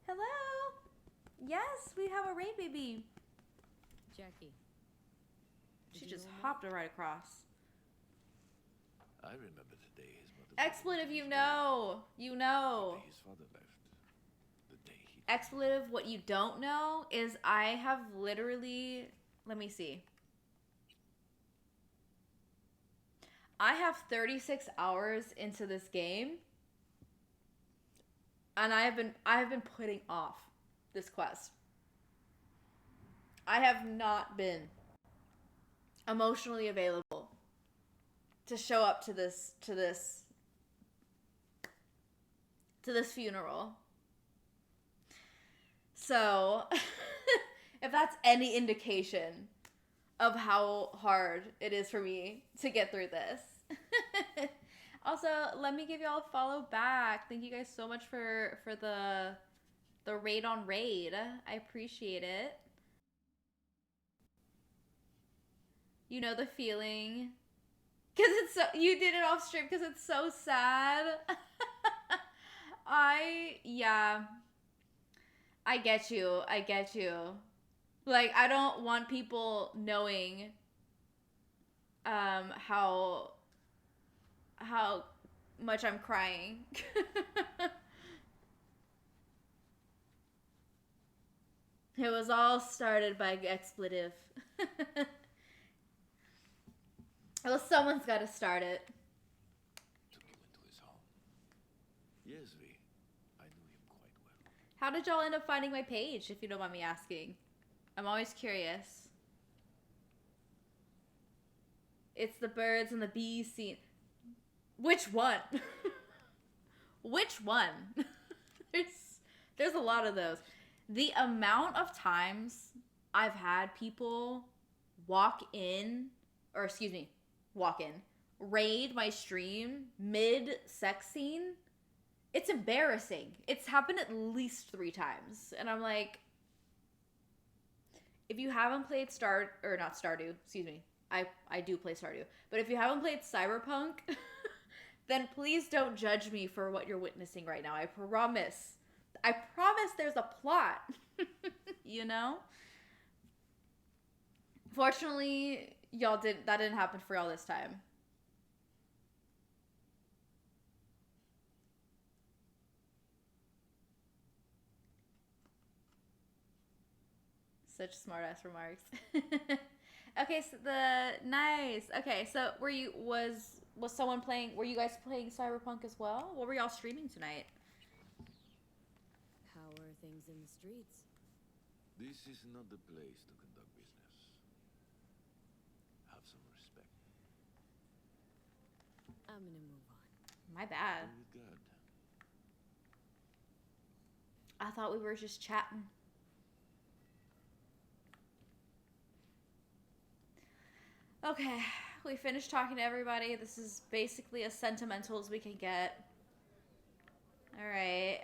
Hello. Yes, we have a rain baby. Jackie. She just hopped right across. I remember the day his mother... Expletive, you know. You know. His father left. The day he... Expletive, what you don't know is I have literally... Let me see. I have 36 hours into this game. And I have been putting off this quest. I have not been emotionally available to show up to this funeral. So, if that's any indication of how hard it is for me to get through this. Also, let me give y'all a follow back. Thank you guys so much for the raid on raid. I appreciate it. You know the feeling. Cause it's so, you did it off stream because it's so sad. I get you. I get you. Like, I don't want people knowing how much I'm crying. It was all started by expletive. Well, someone's got to start it. Took you into his home. Yes, V. I knew him quite well. How did y'all end up finding my page, if you don't mind me asking? I'm always curious. It's the birds and the bees scene. Which one? Which one? There's a lot of those. The amount of times I've had people raid my stream mid-sex scene. It's embarrassing. It's happened at least 3 times. And I'm like, if you haven't played Stardew, excuse me. I do play Stardew. But if you haven't played Cyberpunk, then please don't judge me for what you're witnessing right now. I promise there's a plot. You know? Fortunately, that didn't happen for y'all this time. Such smart ass remarks. Okay, so nice. Okay, so was someone playing? Were you guys playing Cyberpunk as well? What were y'all streaming tonight? How are things in the streets? This is not the place to conduct business. Have some respect. I'm gonna move on. My bad. With God. I thought we were just chatting. Okay, we finished talking to everybody. This is basically as sentimental as we can get. Alright.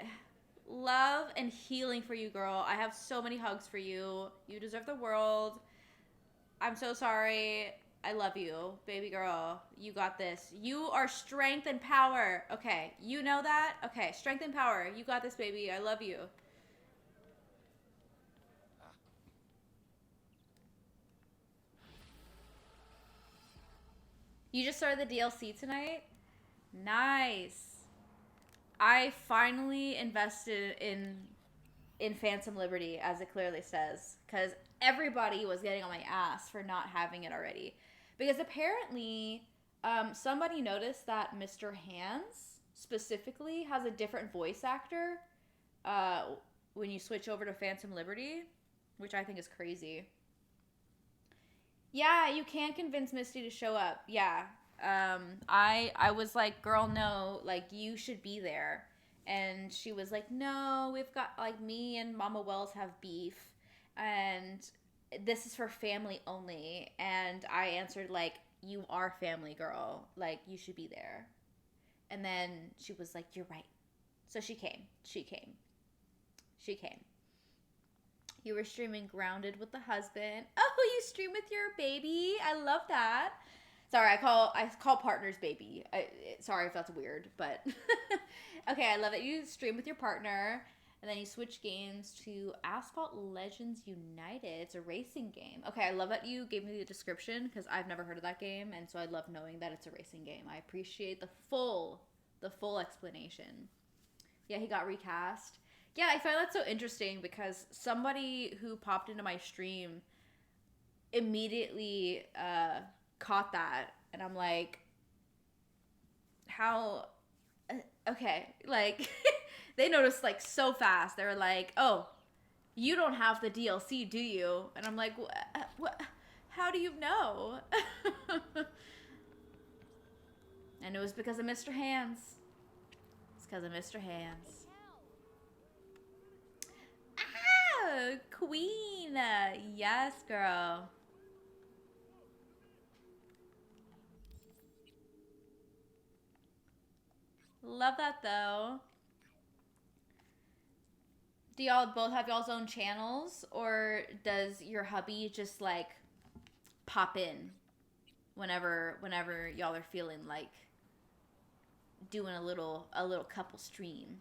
Love and healing for you, girl. I have so many hugs for you. You deserve the world. I'm so sorry. I love you, baby girl. You got this. You are strength and power. Okay, you know that? Okay, strength and power. You got this, baby. I love you. You just started the DLC tonight? Nice. I finally invested in Phantom Liberty, as it clearly says, because everybody was getting on my ass for not having it already. Because apparently, Somebody noticed that Mr. Hands specifically has a different voice actor when you switch over to Phantom Liberty, which I think is crazy. Yeah, you can convince Misty to show up. Yeah. I was like, girl, no, like, you should be there. And she was like, no, we've got, like, me and Mama Wells have beef. And this is for family only. And I answered, like, you are family, girl. Like, you should be there. And then she was like, you're right. So she came. You were streaming Grounded with the husband. Oh, you stream with your baby. I love that. Sorry, I call partners baby. Sorry if that's weird, but okay, I love it. You stream with your partner, and then you switch games to Asphalt Legends United. It's a racing game. Okay, I love that you gave me the description because I've never heard of that game, and so I love knowing that it's a racing game. I appreciate the full explanation. Yeah, he got recast. Yeah, I find that so interesting because somebody who popped into my stream immediately caught that, and I'm like, how? Okay, like they noticed like so fast. They were like, oh, you don't have the DLC, do you? And I'm like, what? How do you know? And it was because of Mr. Hands. It's because of Mr. Hands. Ah, Queen. Yes, girl. Love that, though. Do y'all both have y'all's own channels, or does your hubby just, like, pop in whenever y'all are feeling like doing a little couple stream?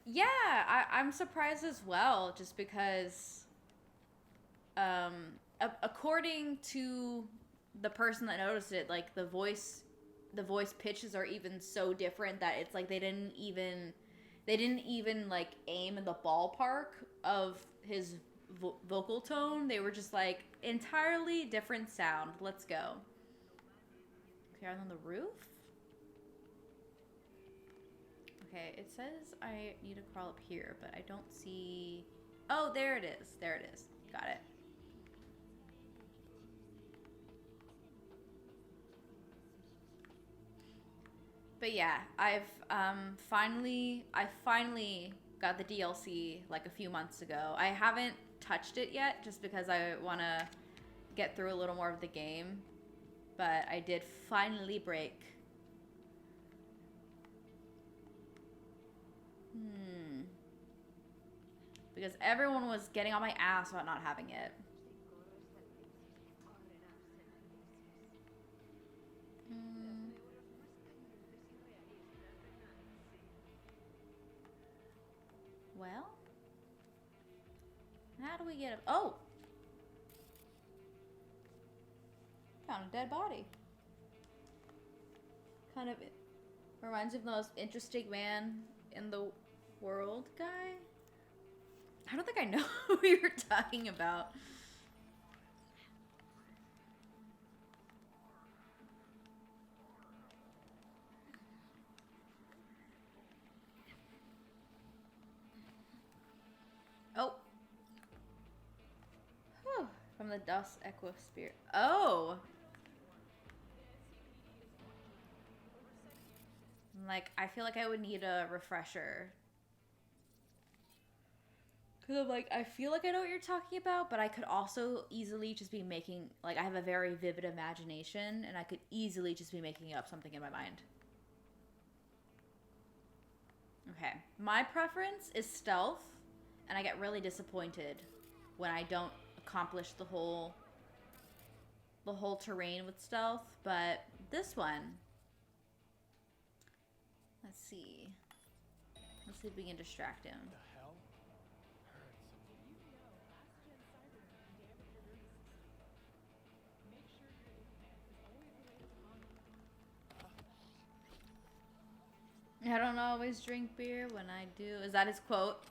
Yeah, I'm surprised as well, just because according to the person that noticed it, like the voice pitches are even so different that it's like they didn't even like aim in the ballpark of his vocal tone. They were just like entirely different sound. Let's go. Okay, on the roof. Okay, it says I need to crawl up here, but I don't see... Oh, there it is. There it is. Got it. But yeah, I finally got the DLC like a few months ago. I haven't touched it yet just because I want to get through a little more of the game. But I did finally break. Because everyone was getting on my ass about not having it. Well, how do we get up? Oh! Found a dead body. Kind of reminds me of the most interesting man in the world guy. I don't think I know who you're talking about. Oh. Whew. From the dust equisphere. Oh. Like, I feel like I would need a refresher. Because I'm like, I feel like I know what you're talking about, but I could also easily just be making, like, I have a very vivid imagination, and I could easily just be making up something in my mind. Okay. My preference is stealth, and I get really disappointed when I don't accomplish the whole terrain with stealth, but this one, let's see if we can distract him. I don't always drink beer when I do. Is that his quote?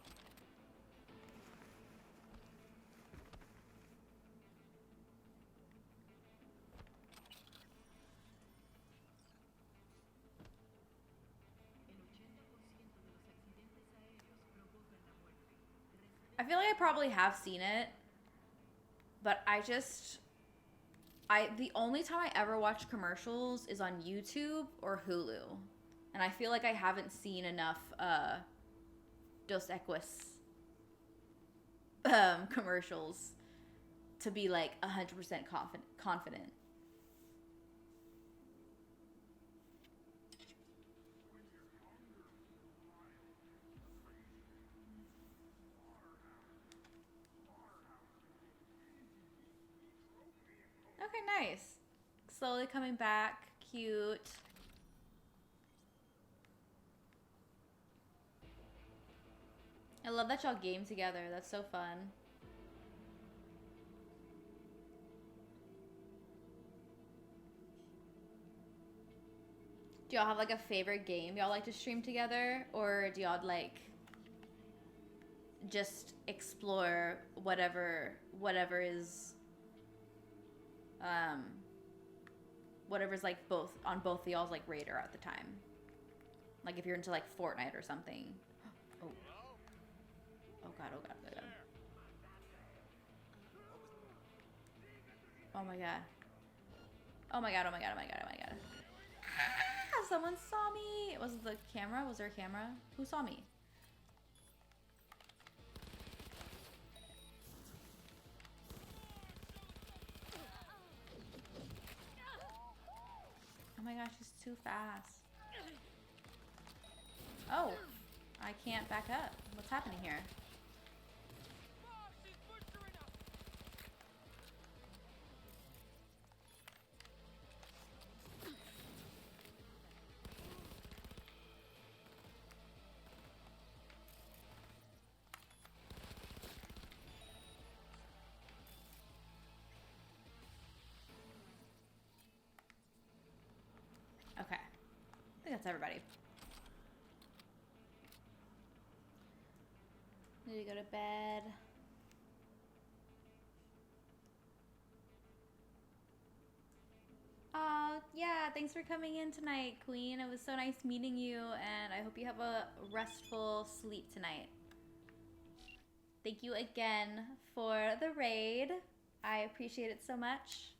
I feel like I probably have seen it, but the only time I ever watch commercials is on YouTube or Hulu. And I feel like I haven't seen enough Dos Equis commercials to be like 100% confident. Okay, nice. Slowly coming back. Cute. I love that y'all game together. That's so fun. Do y'all have like a favorite game y'all like to stream together? Or do y'all like just explore whatever is whatever's like on both of y'all's like radar at the time? Like if you're into like Fortnite or something. Oh. Oh god, oh god, oh god. Oh my god. Oh my god, oh my god, oh my god, oh my god. Ah, someone saw me. Was it the camera? Was there a camera? Who saw me? Oh my gosh, she's too fast. Oh, I can't back up. What's happening here? Okay. I think that's everybody. Need to go to bed. Yeah, thanks for coming in tonight, Queen. It was so nice meeting you, and I hope you have a restful sleep tonight. Thank you again for the raid. I appreciate it so much.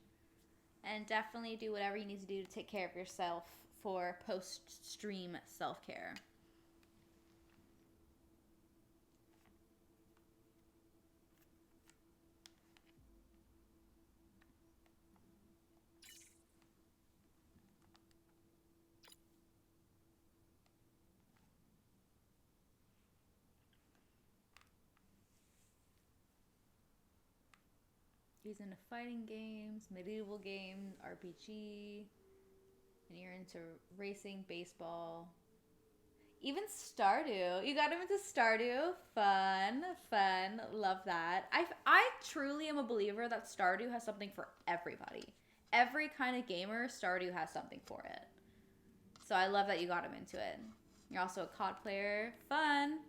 And definitely do whatever you need to do to take care of yourself for post-stream self-care. He's into fighting games, medieval games, RPG, and you're into racing, baseball, even Stardew. You got him into Stardew. Fun, fun. Love that. I truly am a believer that Stardew has something for everybody. Every kind of gamer, Stardew has something for it. So I love that you got him into it. You're also a COD player. Fun.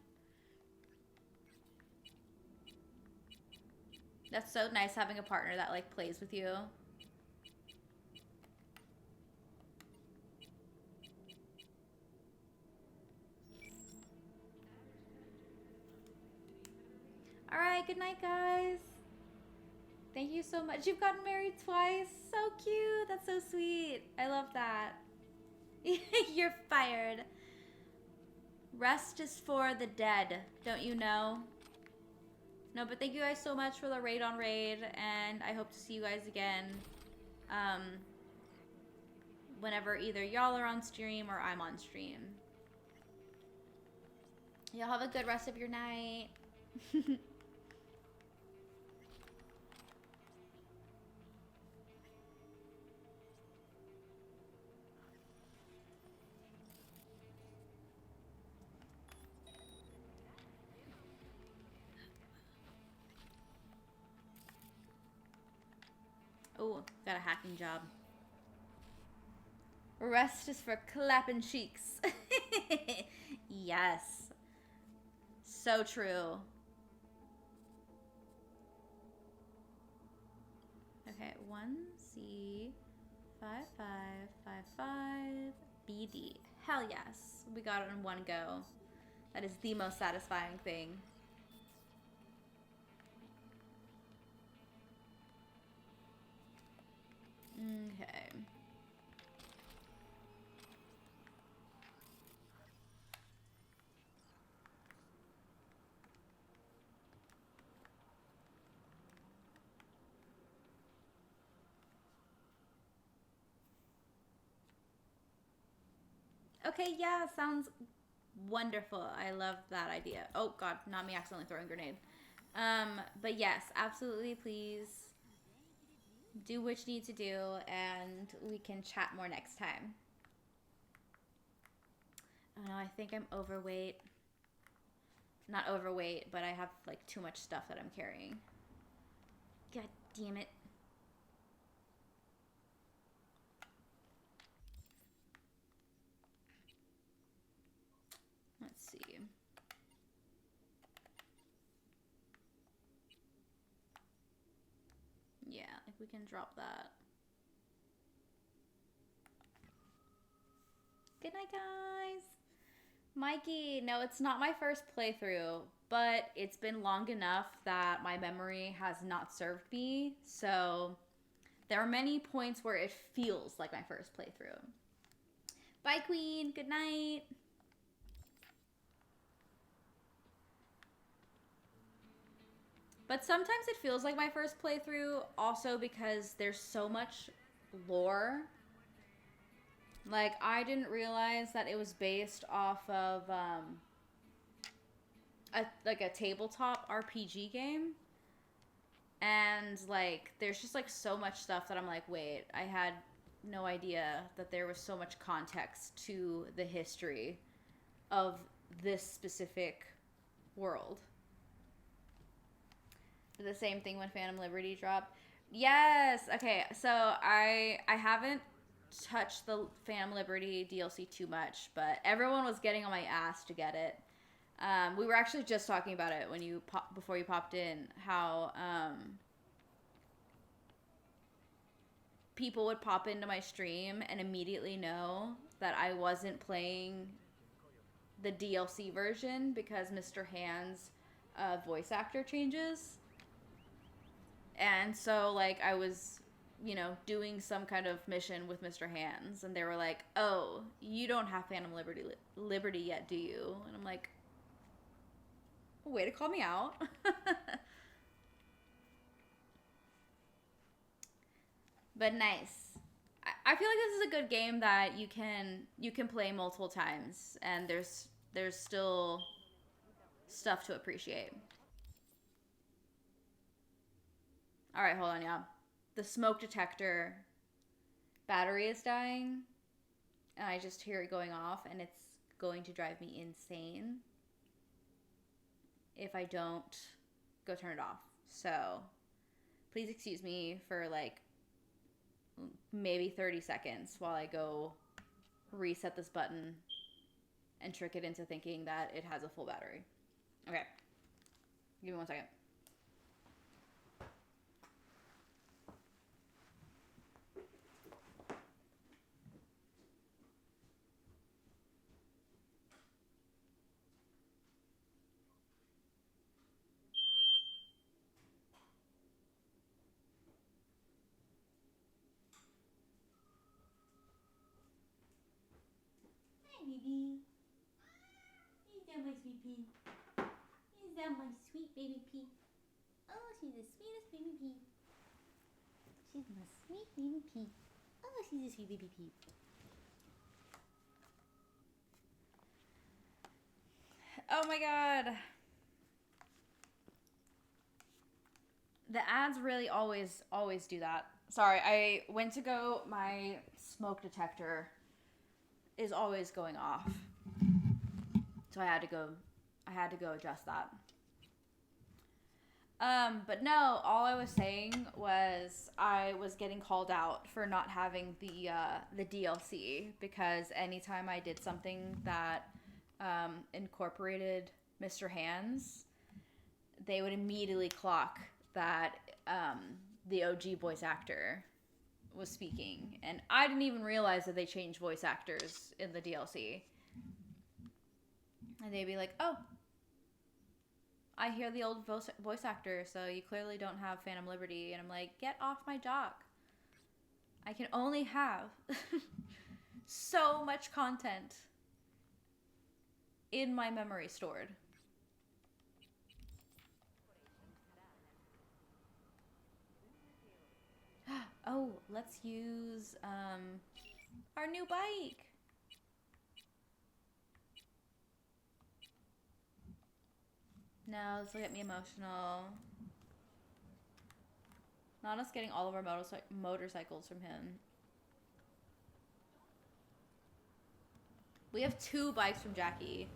That's so nice having a partner that like plays with you. All right, good night, guys. Thank you so much. You've gotten married twice. So cute. That's so sweet. I love that. You're fired. Rest is for the dead. Don't you know? No, but thank you guys so much for the raid on raid, and I hope to see you guys again whenever either y'all are on stream or I'm on stream. Y'all have a good rest of your night. Oh, got a hacking job. Rest is for clapping cheeks. Yes. So true. Okay, 1C5555BD. Hell yes. We got it in one go. That is the most satisfying thing. Okay, yeah, sounds wonderful. I love that idea. Oh god, not me accidentally throwing a grenade. But yes, absolutely, please do what you need to do, and we can chat more next time. Oh no, I think I'm overweight. Not overweight, but I have like too much stuff that I'm carrying. God damn it. Let's see. Yeah, if we can drop that. Good night, guys. Mikey, no, it's not my first playthrough, but it's been long enough that my memory has not served me. So there are many points where it feels like my first playthrough. Bye, Queen. Good night. But sometimes it feels like my first playthrough also because there's so much lore. Like, I didn't realize that it was based off of a tabletop RPG game. And like there's just like so much stuff that I'm like, wait, I had no idea that there was so much context to the history of this specific world. The same thing when Phantom Liberty dropped. Yes. Okay. So I haven't touched the Phantom Liberty DLC too much, but everyone was getting on my ass to get it. We were actually just talking about it when before you popped in, how people would pop into my stream and immediately know that I wasn't playing the DLC version because Mr. Hand's voice actor changes. And so, like, I was, you know, doing some kind of mission with Mr. Hands, and they were like, oh, you don't have Phantom Liberty yet, do you? And I'm like, way to call me out. But nice. I feel like this is a good game that you can play multiple times, and there's still stuff to appreciate. All right, hold on, y'all. The smoke detector battery is dying, and I just hear it going off, and it's going to drive me insane if I don't go turn it off. So please excuse me for like maybe 30 seconds while I go reset this button and trick it into thinking that it has a full battery. Okay. Give me 1 second. Baby. Is that my sweet pea? Is that my sweet baby pea? Oh, she's the sweetest baby pea. She's my sweet baby pea. Oh, she's a sweet baby pea. Oh my god. The ads really always do that. Sorry, I went to go, my smoke detector is always going off. So I had to go adjust that. But no, all I was saying was I was getting called out for not having the DLC, because anytime I did something that incorporated Mr. Hands, they would immediately clock that the OG voice actor was speaking, and I didn't even realize that they changed voice actors in the DLC. And they'd be like, oh, I hear the old voice actor, so you clearly don't have Phantom Liberty. And I'm like, get off my jock. I can only have so much content in my memory stored. Oh, let's use our new bike. No, this will get me emotional. Not us getting all of our motorcycles from him. We have 2 bikes from Jackie.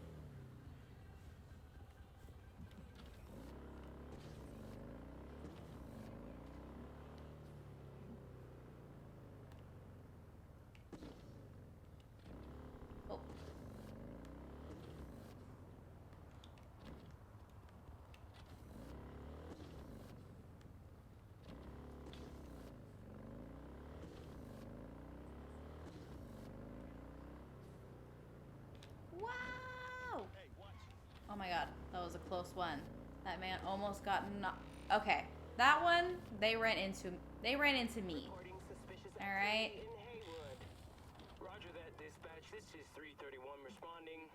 Oh. Wow! Oh my god, that was a close one. That man almost got okay, that one they ran into me. All right. Roger that, dispatch. This is 331 responding.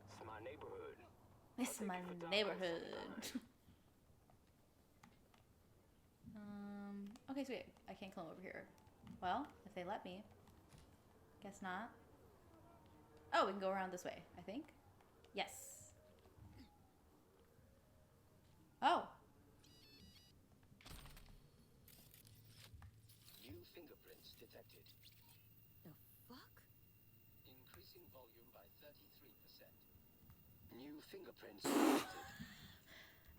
It's my neighborhood. It's my neighborhood. Okay, sweet. I can't come over here. Well, if they let me. Guess not. Oh, we can go around this way, I think. Yes. Oh. New fingerprints detected. The fuck? Increasing volume by 33%. New fingerprints detected.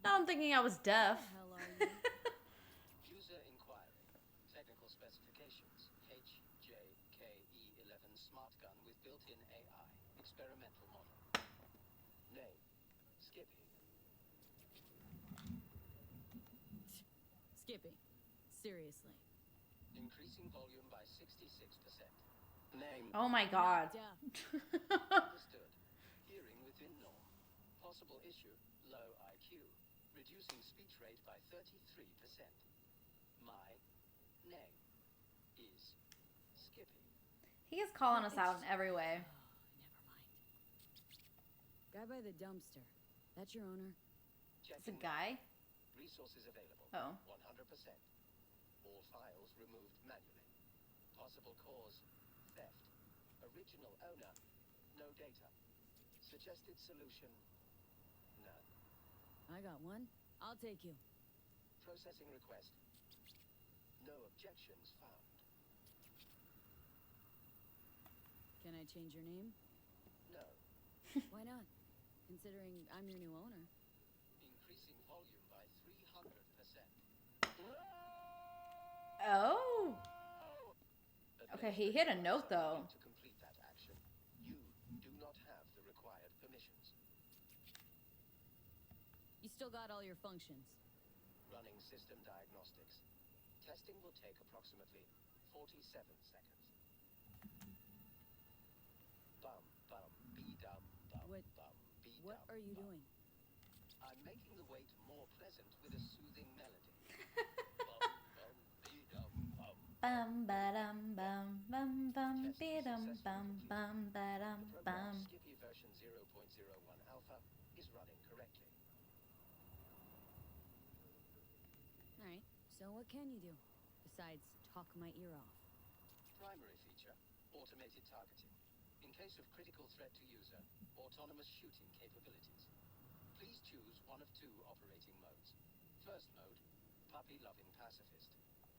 Now I'm thinking I was deaf. What the hell are you? User inquiry. Technical specifications. HJKE11 smart gun with built-in AI. Experimental model. Name. Skippy. Skippy. Seriously. Increasing volume by 66%. Name. Oh my god. Understood. Hearing within norm. Possible issue. Low IQ. Reducing speech rate by 33%. My name is Skippy. He is calling us out in every way. Guy by the dumpster. That's your owner? It's a guy? Resources available. Oh. 100%. All files removed manually. Possible cause. Theft. Original owner. No data. Suggested solution. None. I got one. I'll take you. Processing request. No objections found. Can I change your name? No. Why not? Considering I'm your new owner. Increasing volume by 300%. Oh. Okay, he hit a note though. To complete that action, you do not have the required permissions. You still got all your functions. Running system diagnostics. Testing will take approximately 47 seconds. Bum, bum, be-dum, bum, What- bum, be-dum. What are you bum. doing? I'm making the wait more pleasant with a soothing melody. Bum, bum, be-dum, bum. Bum ba-dum bum bum bum be-dum bum bum ba-dum The program bum. Skippy version 0.01 alpha is running correctly. Alright, so what can you do? Besides talk my ear off. Primary feature, automated targeting. In case of critical threat to user, autonomous shooting capabilities. Please choose one of 2 operating modes. First mode, puppy-loving pacifist.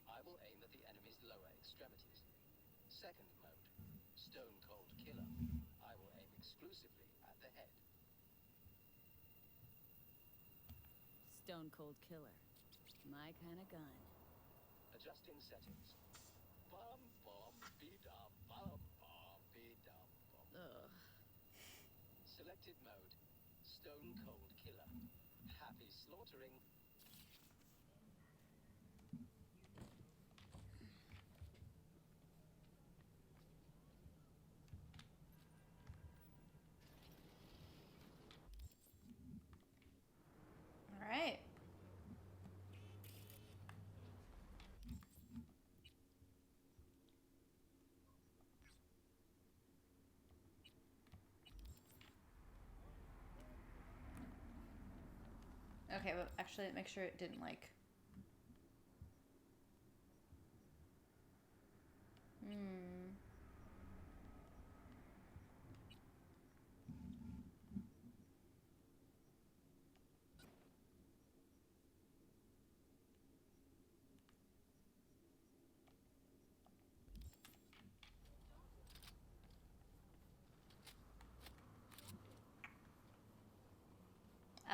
I will aim at the enemy's lower extremities. Second mode, stone cold killer. I will aim exclusively at the head. Stone cold killer. My kind of gun. Adjusting settings. Bum bum be-dum bum bum be-dum bum. Ugh. Selected mode, stone cold killer. Happy slaughtering. All right. Okay, but actually make sure it didn't like.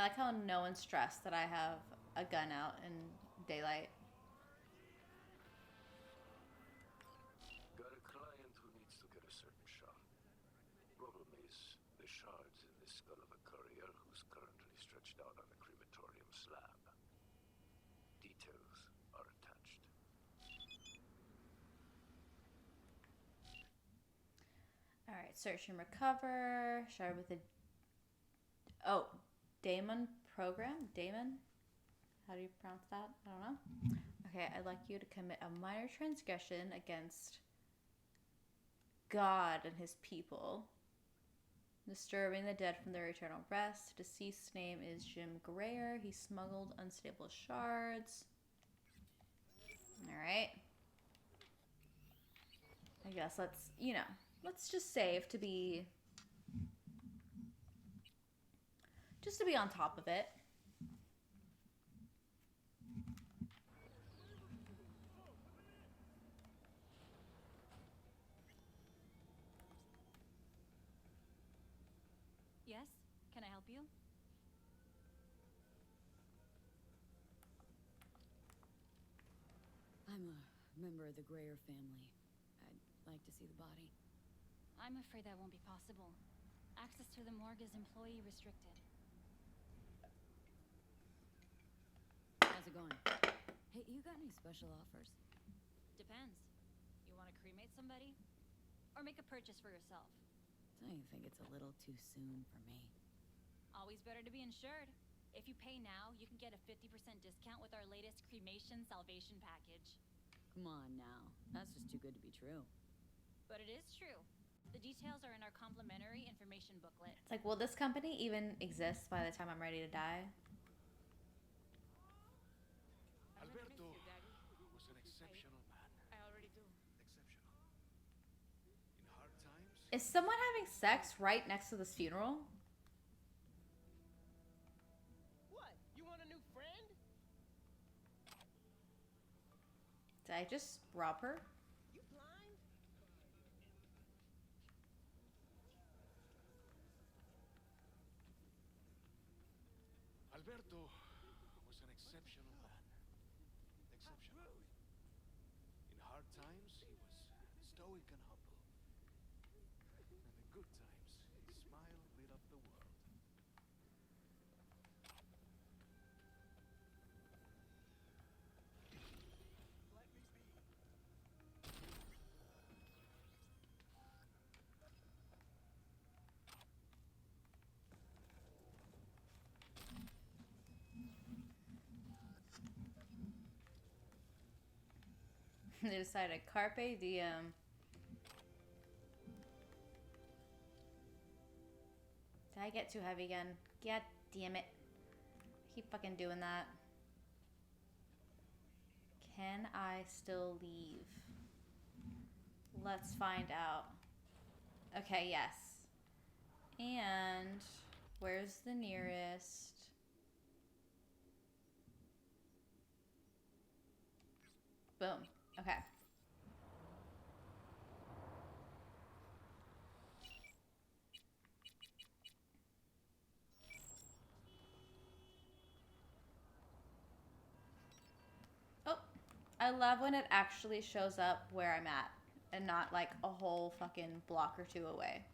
I like how no one's stressed that I have a gun out in daylight. Got a client who needs to get a certain shot. Problem is, the shard's in the skull of a courier who's currently stretched out on a crematorium slab. Details are attached. Alright, search and recover. Shard with a... Oh, Daemon program? Daemon? How do you pronounce that? I don't know. Okay, I'd like you to commit a minor transgression against God and his people. Disturbing the dead from their eternal rest. Deceased's name is Jim Greer. He smuggled unstable shards. Alright. I guess let's, you know, let's just save to be... just to be on top of it. Yes? Can I help you? I'm a member of the Greer family. I'd like to see the body. I'm afraid that won't be possible. Access to the morgue is employee restricted. How's it going? Hey, you got any special offers? Depends. You want to cremate somebody? Or make a purchase for yourself? Don't you think it's a little too soon for me? Always better to be insured. If you pay now, you can get a 50% discount with our latest cremation salvation package. Come on now. That's just too good to be true. But it is true. The details are in our complimentary information booklet. It's like, will this company even exist by the time I'm ready to die? Alberto was an exceptional man. I already do. Exceptional. In hard times, Is someone having sex right next to this funeral? What? You want a new friend? Did I just rob her? You blind? Alberto was an exceptional man. Exceptional. In hard times, he was stoic and humble. And in good times, his smile lit up the world. They decided carpe diem. Did I get too heavy again? God damn it. I keep fucking doing that. Can I still leave? Let's find out. Okay, yes. And where's the nearest? Boom. Okay. Oh, I love when it actually shows up where I'm at and not like a whole fucking block or two away.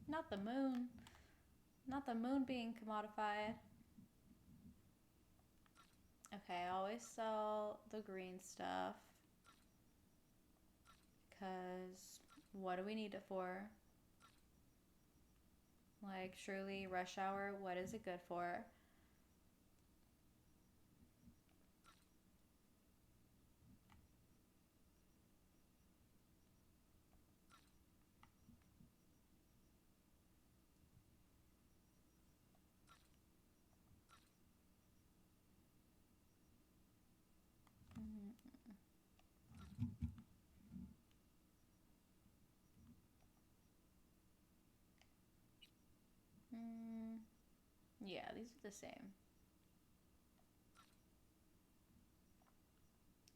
Not the moon. Not the moon being commodified. Okay, I always sell the green stuff. Because what do we need it for? Like, surely rush hour, what is it good for? Yeah, these are the same.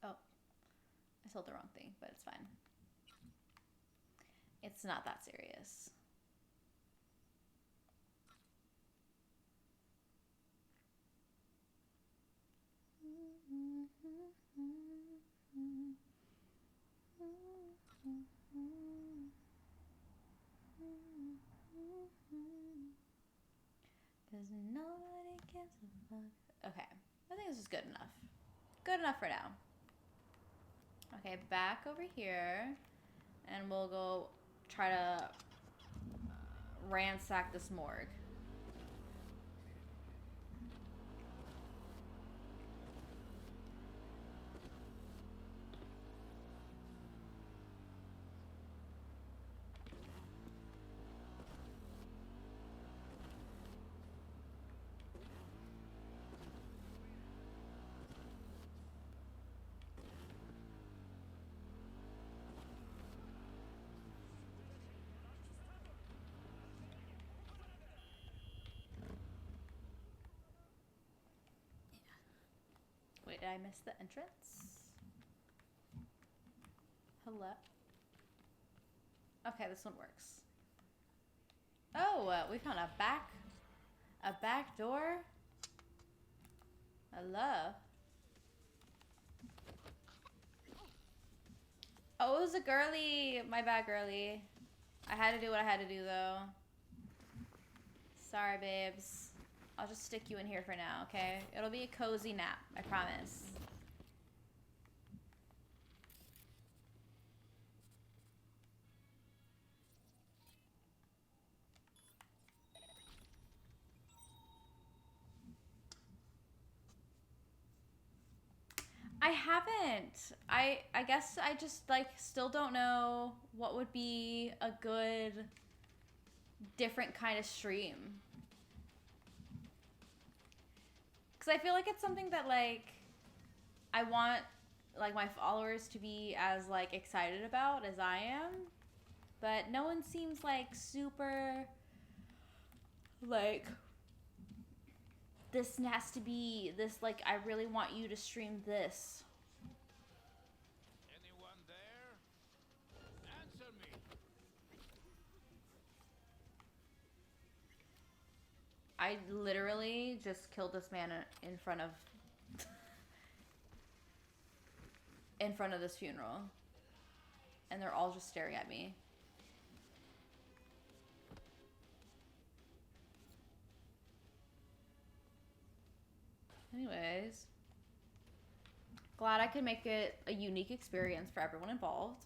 Oh, I sold the wrong thing, but it's fine. It's not that serious. Cause nobody gives a fuck. Okay, I think this is good enough. Good enough for now. Okay, back over here, and we'll go try to ransack this morgue. Wait, did I miss the entrance? Hello? Okay, this one works. Oh, we found a back door. Hello. Oh, it was a girly. My bad, girly. I had to do what I had to do, though. Sorry, babes. I'll just stick you in here for now, okay? It'll be a cozy nap, I promise. I haven't. I guess I just, like, still don't know what would be a good, different kind of stream. Because I feel like it's something that, like, I want, like, my followers to be as, like, excited about as I am. But no one seems, like, super, like, this has to be, this, like, I really want you to stream this. Anyone there? Answer me. I literally just killed this man in front of this funeral. And they're all just staring at me. Anyways. Glad I could make it a unique experience for everyone involved.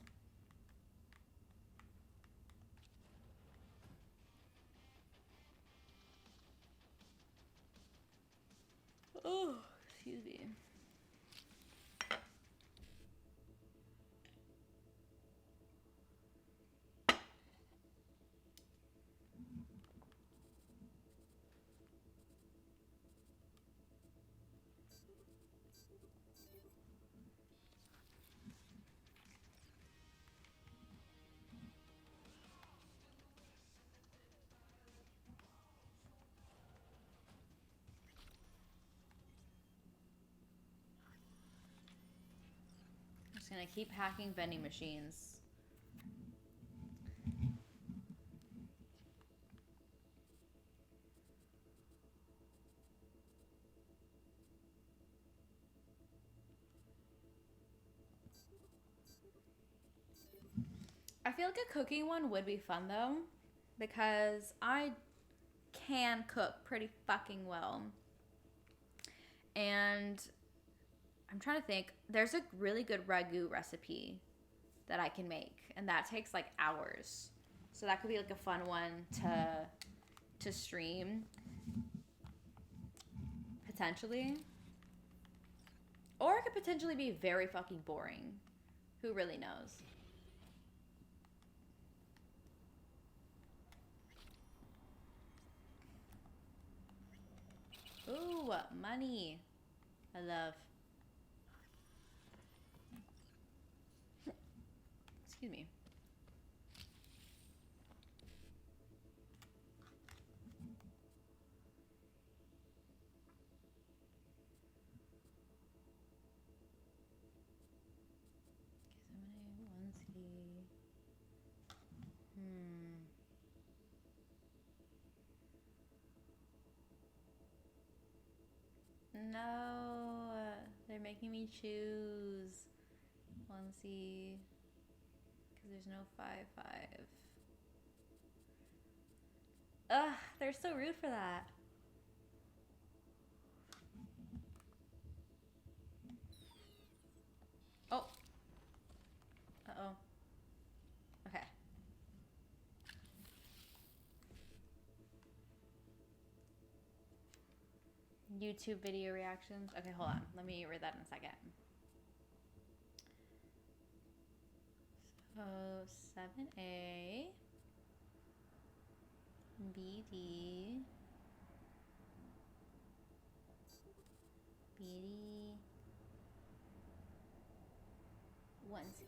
Oh, excuse me. I'm just gonna keep hacking vending machines. I feel like a cooking one would be fun though, because I can cook pretty fucking well. And I'm trying to think, there's a really good ragu recipe that I can make, and that takes like hours. So that could be like a fun one to stream potentially. Or it could potentially be very fucking boring. Who really knows? Ooh, money. I love. Excuse me. No, they're making me choose. Let's see, because there's no 5-5. Ugh, they're so rude for that. Oh. Uh-oh. Okay. YouTube video reactions. Okay, hold on. Let me read that in a second. So 7A, BD, BD, 1C.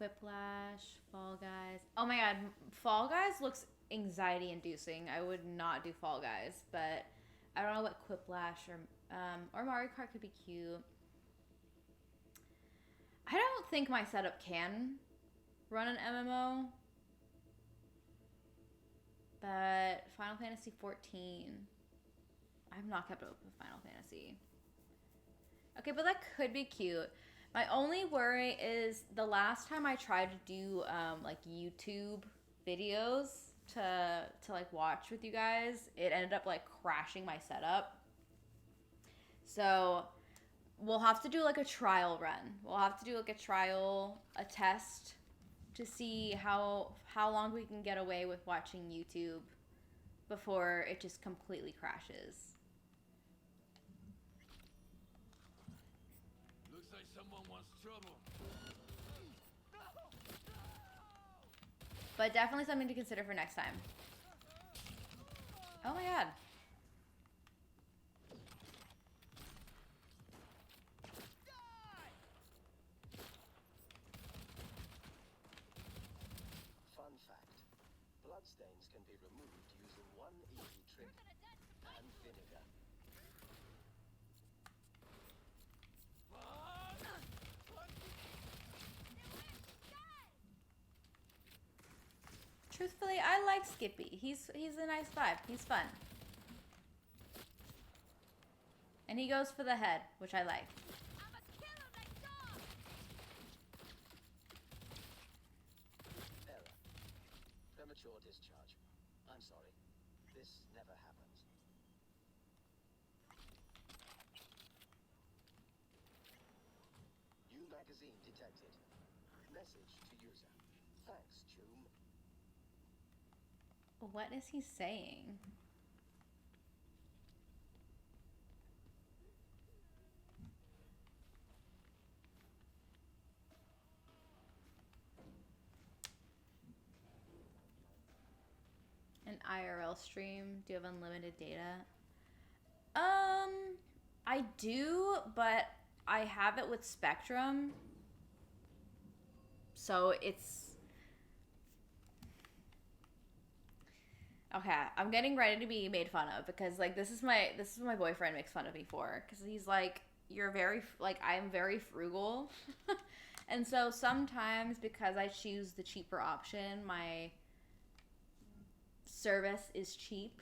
Quiplash, Fall Guys. Oh my god, Fall Guys looks anxiety inducing. I would not do Fall Guys, but I don't know what Quiplash or Mario Kart could be cute. I don't think my setup can run an MMO, but Final Fantasy 14. I've not kept up with Final Fantasy. Okay, but that could be cute. My only worry is the last time I tried to do like YouTube videos to like watch with you guys, it ended up like crashing my setup. So we'll have to do like a trial run. We'll have to do like a test to see how long we can get away with watching YouTube before it just completely crashes. Looks like someone wants trouble. But definitely something to consider for next time. Oh my god. Fun fact. Bloodstains can be removed using one easy trick. And vinegar. Truthfully, I like Skippy. He's a nice vibe. He's fun. And he goes for the head, which I like. Error. Premature discharge. I'm sorry. This never happens. New magazine detected. Message to user. Thanks, Choom. What is he saying? An IRL stream? Do you have unlimited data? I do, but I have it with Spectrum. So it's... Okay, I'm getting ready to be made fun of because like this is what my boyfriend makes fun of me for, because he's like, you're very like, I'm very frugal. And so sometimes because I choose the cheaper option, my service is cheap.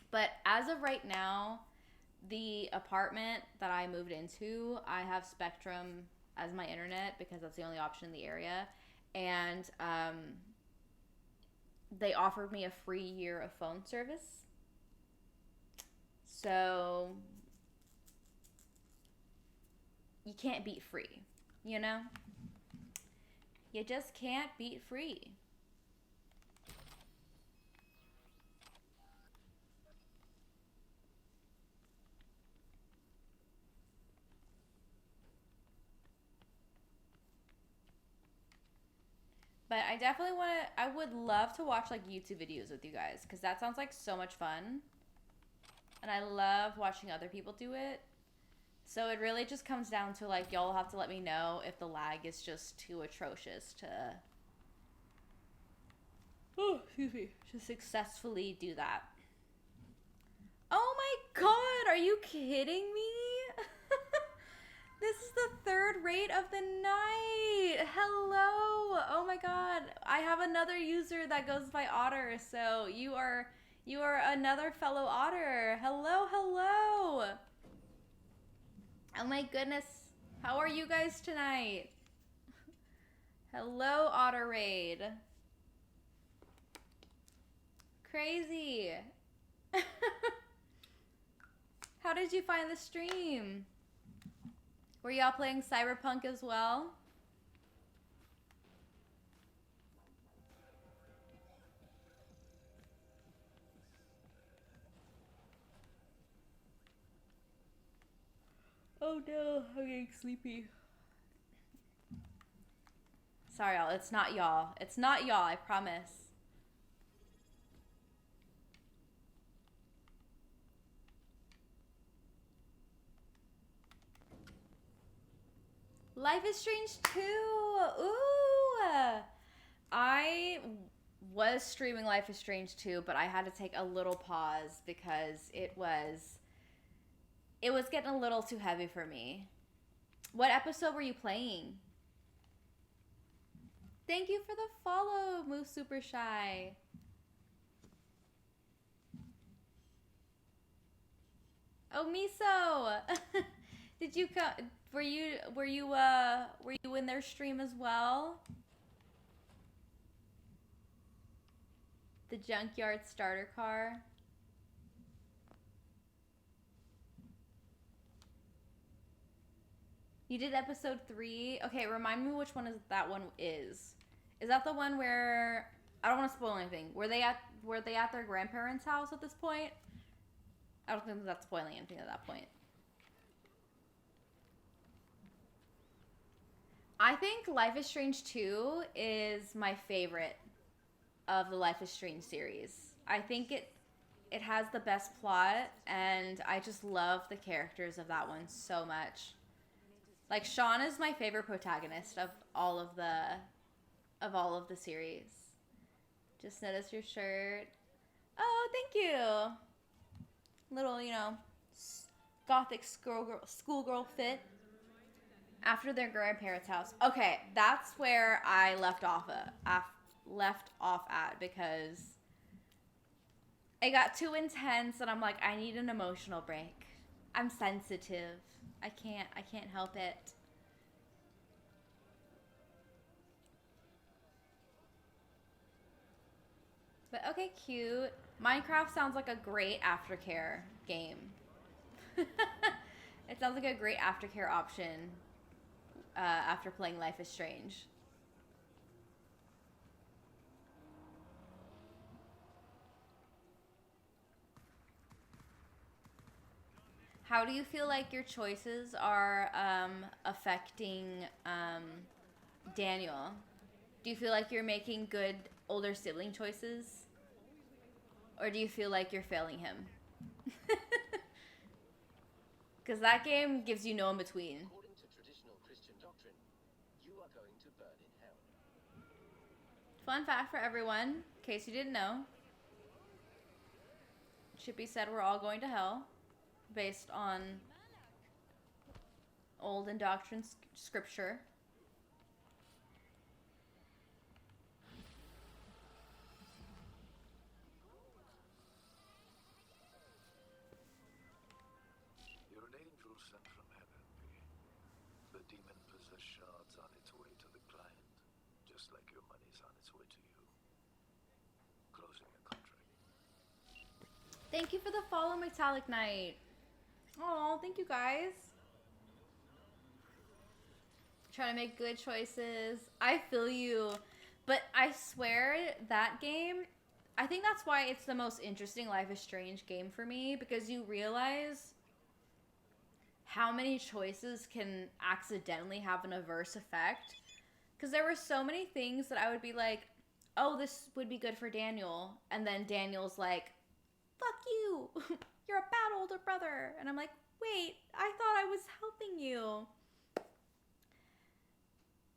But as of right now, the apartment that I moved into, I have Spectrum as my internet because that's the only option in the area. And they offered me a free year of phone service. So you can't beat free, you know? You just can't beat free. But I definitely I would love to watch like YouTube videos with you guys, because that sounds like so much fun. And I love watching other people do it. So it really just comes down to like, y'all have to let me know if the lag is just too atrocious to successfully do that. Oh my god, are you kidding me? This is the third raid of the night. Hello. Oh my god. I have another user that goes by Otter. So you are another fellow Otter. Hello, hello. Oh my goodness. How are you guys tonight? Hello, Otter Raid. Crazy. How did you find the stream? Were y'all playing Cyberpunk as well? Oh no, I'm getting sleepy. Sorry, y'all. It's not y'all. It's not y'all, I promise. Life is Strange 2. Ooh. I was streaming Life is Strange 2, but I had to take a little pause because it was getting a little too heavy for me. What episode were you playing? Thank you for the follow, Moose Super Shy. Oh, Miso. Did you come? Were you in their stream as well? The junkyard starter car. You did episode 3. Okay, remind me which one that one is. Is that the one where I don't want to spoil anything? Were they at their grandparents' house at this point? I don't think that's spoiling anything at that point. I think Life is Strange 2 is my favorite of the Life is Strange series. I think it has the best plot, and I just love the characters of that one so much. Like, Sean is my favorite protagonist of all of the series. Just noticed your shirt. Oh, thank you. Little, gothic schoolgirl fit. After their grandparents' house. Okay, that's where I left off at because it got too intense, and I'm like, I need an emotional break. I'm sensitive. I can't help it. But okay, cute. Minecraft sounds like a great aftercare game. It sounds like a great aftercare option after playing Life is Strange. How do you feel like your choices are affecting Daniel? Do you feel like you're making good older sibling choices? Or do you feel like you're failing him? Because that game gives you no in between. According to traditional Christian doctrine, you are going to burn in hell. Fun fact for everyone, in case you didn't know. Chippy said we're all going to hell, based on old and doctrine scripture. You're an angel sent from heaven, V. The demon-possessed shard's on its way to the client, just like your money's on its way to you. Closing a contract. Thank you for the follow, Metallic Knight. Oh, thank you guys. Try to make good choices. I feel you. But I swear that game, I think that's why it's the most interesting Life is Strange game for me, because you realize how many choices can accidentally have an adverse effect. Because there were so many things that I would be like, oh, this would be good for Daniel. And then Daniel's like, fuck you. You're a bad older brother. And I'm like, wait, I thought I was helping you.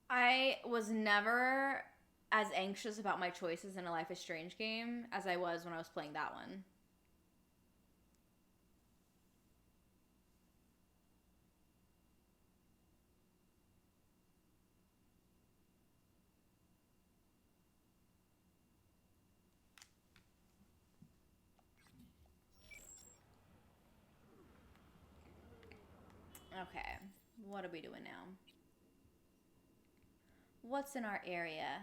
I was never as anxious about my choices in a Life is Strange game as I was when I was playing that one. Okay, what are we doing now? What's in our area?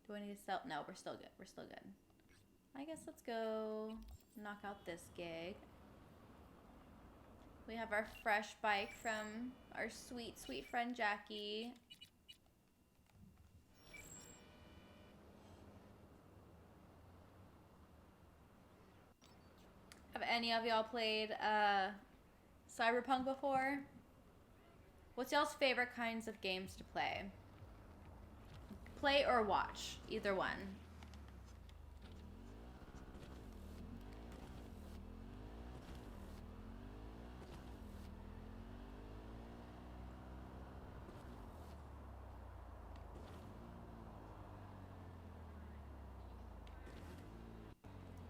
Do I need to sell? No, we're still good. We're still good. I guess let's go knock out this gig. We have our fresh bike from our sweet, sweet friend Jackie. Have any of y'all played Cyberpunk before? What's y'all's favorite kinds of games to play? Play or watch, either one.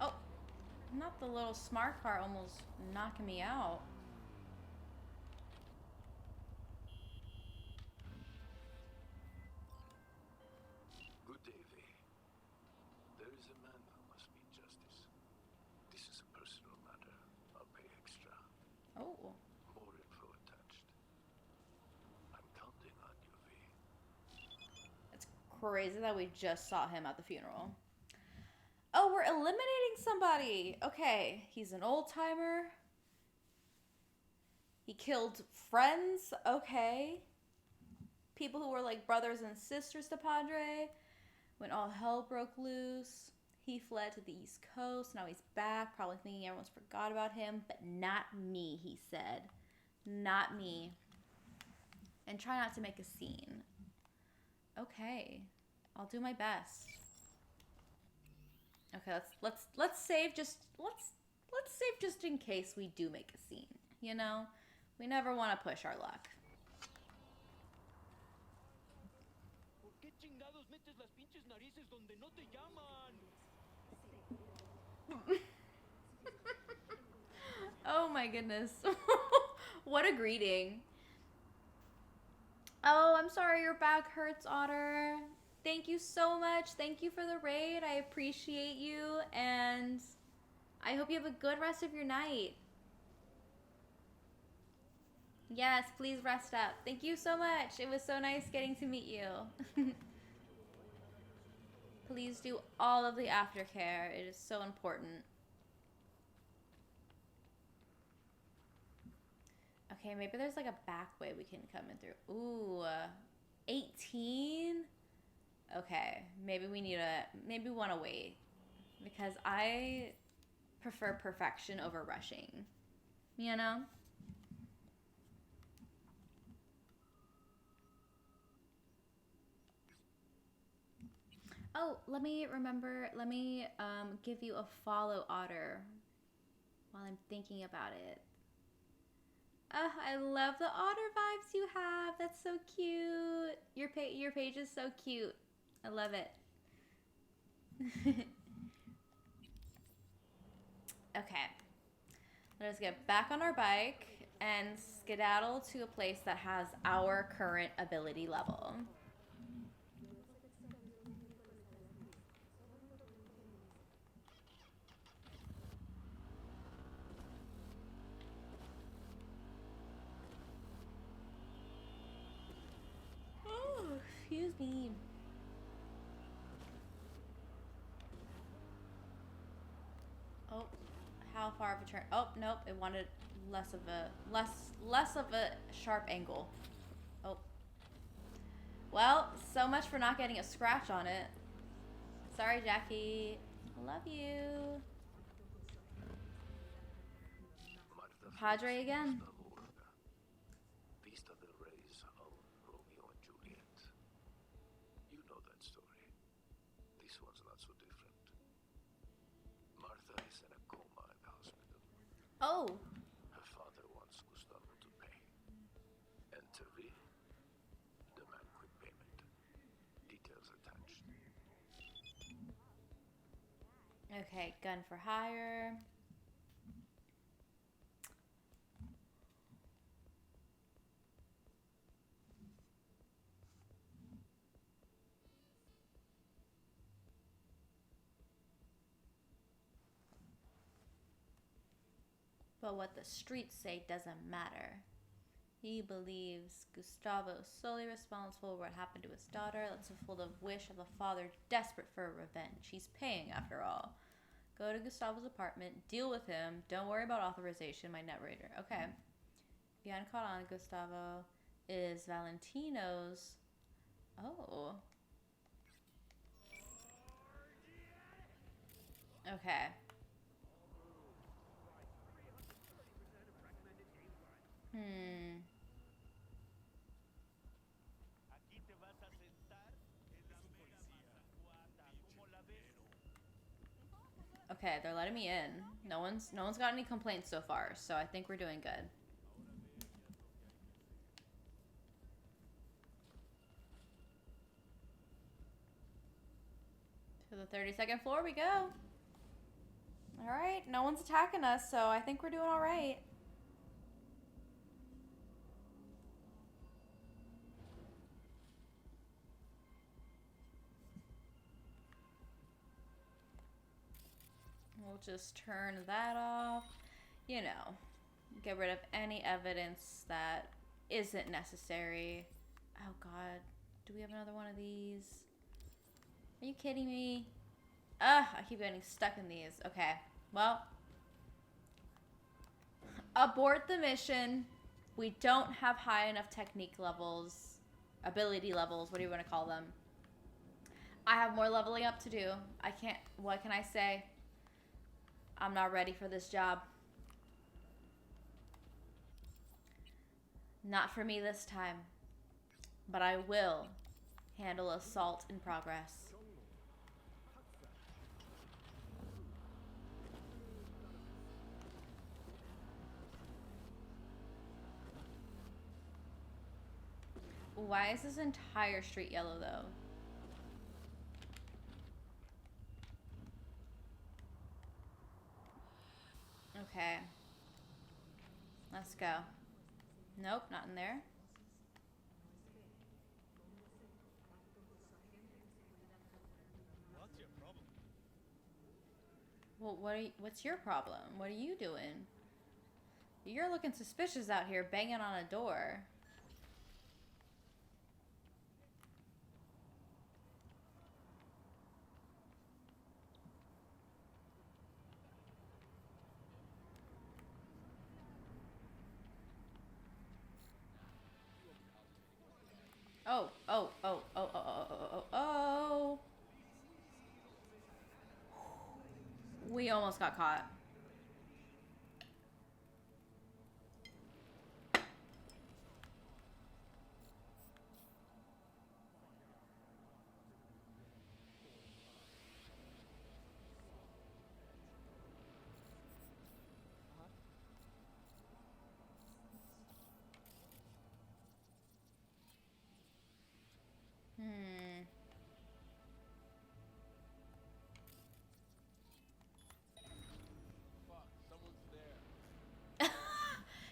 Oh, not the little smart car almost knocking me out. Good day, V. There is a man who must meet justice. This is a personal matter. I'll pay extra. Oh. More info attached. I'm counting on you, V. It's crazy that we just saw him at the funeral. Oh, we're eliminating somebody. Okay, he's an old timer. He killed friends. Okay. People who were like brothers and sisters to Padre. When all hell broke loose, he fled to the East Coast. Now he's back, probably thinking everyone's forgot about him. But not me, he said. Not me. And try not to make a scene. Okay. I'll do my best. Okay, let's save just in case we do make a scene. You know? We never want to push our luck. ¿Por qué chingados metes las pinches narices donde no te llaman? Oh my goodness. What a greeting. Oh, I'm sorry your back hurts, Otter. Thank you so much. Thank you for the raid. I appreciate you, and I hope you have a good rest of your night. Yes, please rest up. Thank you so much. It was so nice getting to meet you. Please do all of the aftercare. It is so important. Okay, maybe there's like a back way we can come in through. Ooh, 18? Okay, maybe we want to wait. Because I prefer perfection over rushing. You know? Oh, let me give you a follow, Otter, while I'm thinking about it. I love the otter vibes you have. That's so cute. Your page is so cute. I love it. Okay. Let us get back on our bike and skedaddle to a place that has our current ability level. Oh, excuse me. Oh, how far of a turn? Oh, nope, it wanted less of a sharp angle. Oh. Well, so much for not getting a scratch on it. Sorry, Jackie. Love you. Padre again. Vista del Rey's own Romeo and Juliet. You know that story. This one's not so different. Martha is in a coma at the hospital. Oh. Her father wants Gustavo to pay. Enter V. Demand quick payment. Details attached. Okay, gun for hire. But what the streets say doesn't matter. He believes Gustavo is solely responsible for what happened to his daughter. That's a full of wish of a father desperate for revenge. He's paying after all. Go to Gustavo's apartment, deal with him. Don't worry about authorization, my narrator. Okay. If you hadn't caught on, Gustavo is Valentino's. Oh. Okay. Okay, they're letting me in. No one's got any complaints so far, so I think we're doing good. To the 32nd floor we go. Alright, no one's attacking us, so I think we're doing alright. We'll just turn that off. You know, get rid of any evidence that isn't necessary. Oh god, do we have another one of these? Are you kidding me? Ugh, I keep getting stuck in these. Okay, well. Abort the mission. We don't have high enough technique levels. Ability levels, what do you want to call them? I have more leveling up to do. I can't, what can I say? I'm not ready for this job. Not for me this time. But I will handle assault in progress. Why is this entire street yellow though? Okay. Let's go. Nope, not in there. What's your problem? Well, what's your problem? What are you doing? You're looking suspicious out here banging on a door. Oh, oh, oh, oh, oh, oh, oh, oh, oh. We almost got caught.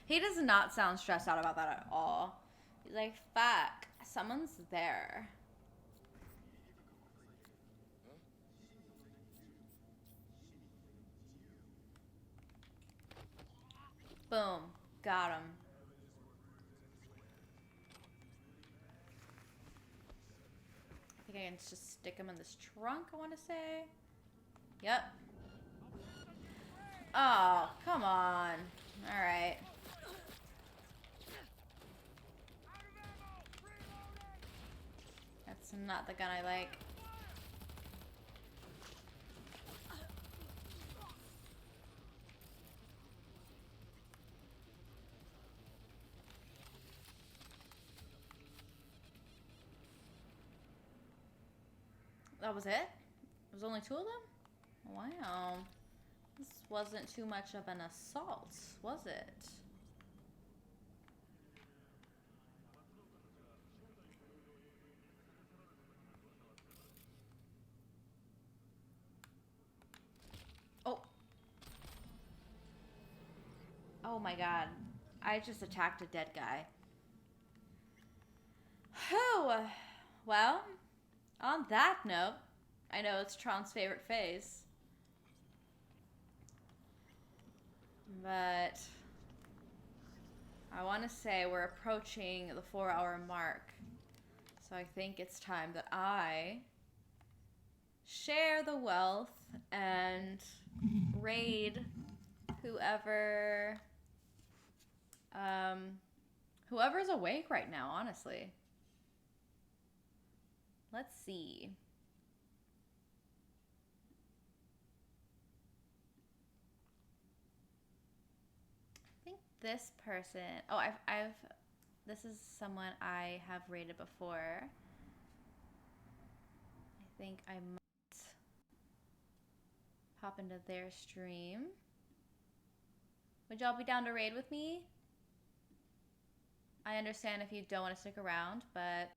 He does not sound stressed out about that at all. He's like, fuck, someone's there. Boom, got him. I think I can just stick him in this trunk, I want to say. Yep. Oh, come on. All right. That's not the gun I like. That was it? It was only two of them? Wow. This wasn't too much of an assault, was it? Oh. Oh my god. I just attacked a dead guy. Whew. Well, on that note, I know it's Tron's favorite phase. But I want to say we're approaching the 4-hour mark. So I think it's time that I share the wealth and raid whoever's awake right now, honestly. Let's see. I think this person, oh, this is someone I have raided before. I think I might pop into their stream. Would y'all be down to raid with me? I understand if you don't want to stick around, but...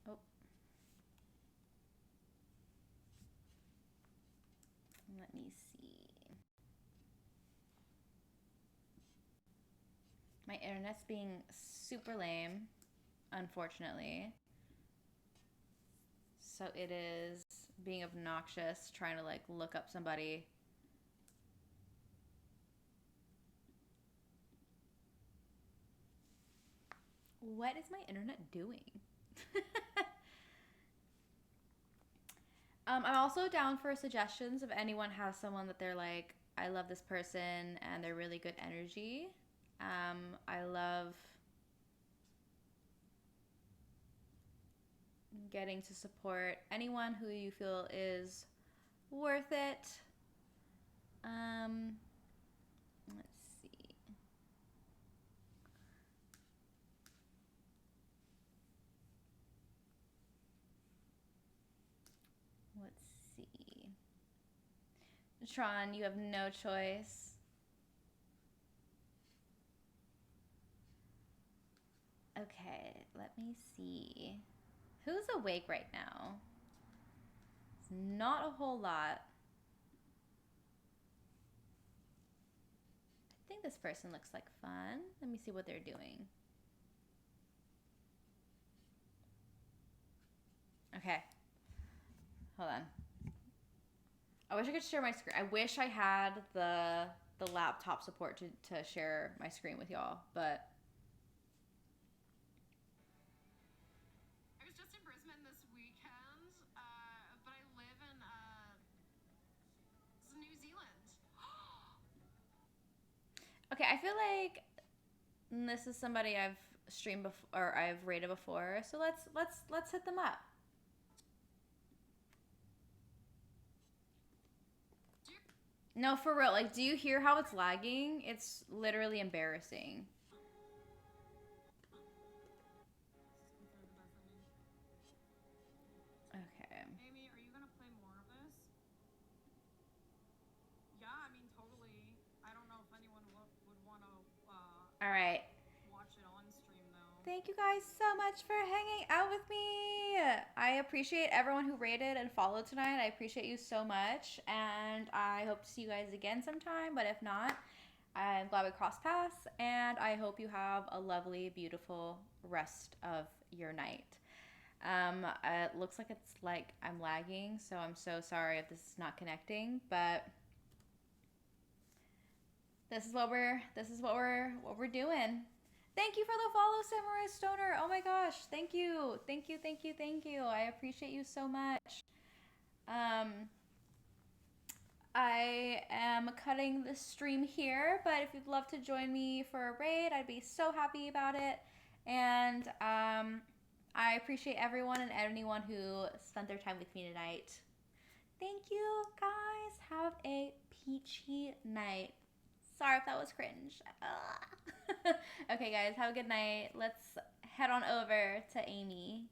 Oh. Let me see. My internet's being super lame, unfortunately. So it is being obnoxious, trying to like look up somebody. What is my internet doing? I'm also down for suggestions if anyone has someone that they're like, I love this person and they're really good energy. I love getting to support anyone who you feel is worth it. Let's see. Let's see. Tron, you have no choice. Okay, let me see. Who's awake right now? It's not a whole lot. I think this person looks like fun. Let me see what they're doing. Okay. Hold on. I wish I could share my screen. I wish I had the laptop support to share my screen with y'all, but I was just in Brisbane this weekend, but I live in New Zealand. okay, I feel like this is somebody I've streamed before or I've rated before, so let's hit them up. No, for real. Like, do you hear how it's lagging? It's literally embarrassing. Okay. Amy, are you gonna play more of this? Yeah, I mean, totally. I don't know if anyone would want to All right. watch it on stream, though. Thank you guys so much for hanging out with me. I appreciate everyone who rated and followed tonight. I appreciate you so much. And I hope to see you guys again sometime. But if not, I'm glad we crossed paths. And I hope you have a lovely, beautiful rest of your night. It looks like it's like I'm lagging. So I'm so sorry if this is not connecting. But this is what we're doing. Thank you for the follow, Samurai Stoner. Oh my gosh. Thank you. Thank you, thank you, thank you. I appreciate you so much. I am cutting the stream here, but if you'd love to join me for a raid, I'd be so happy about it. And I appreciate everyone and anyone who spent their time with me tonight. Thank you, guys. Have a peachy night. Sorry if that was cringe. Okay, guys, have a good night. Let's head on over to Amy.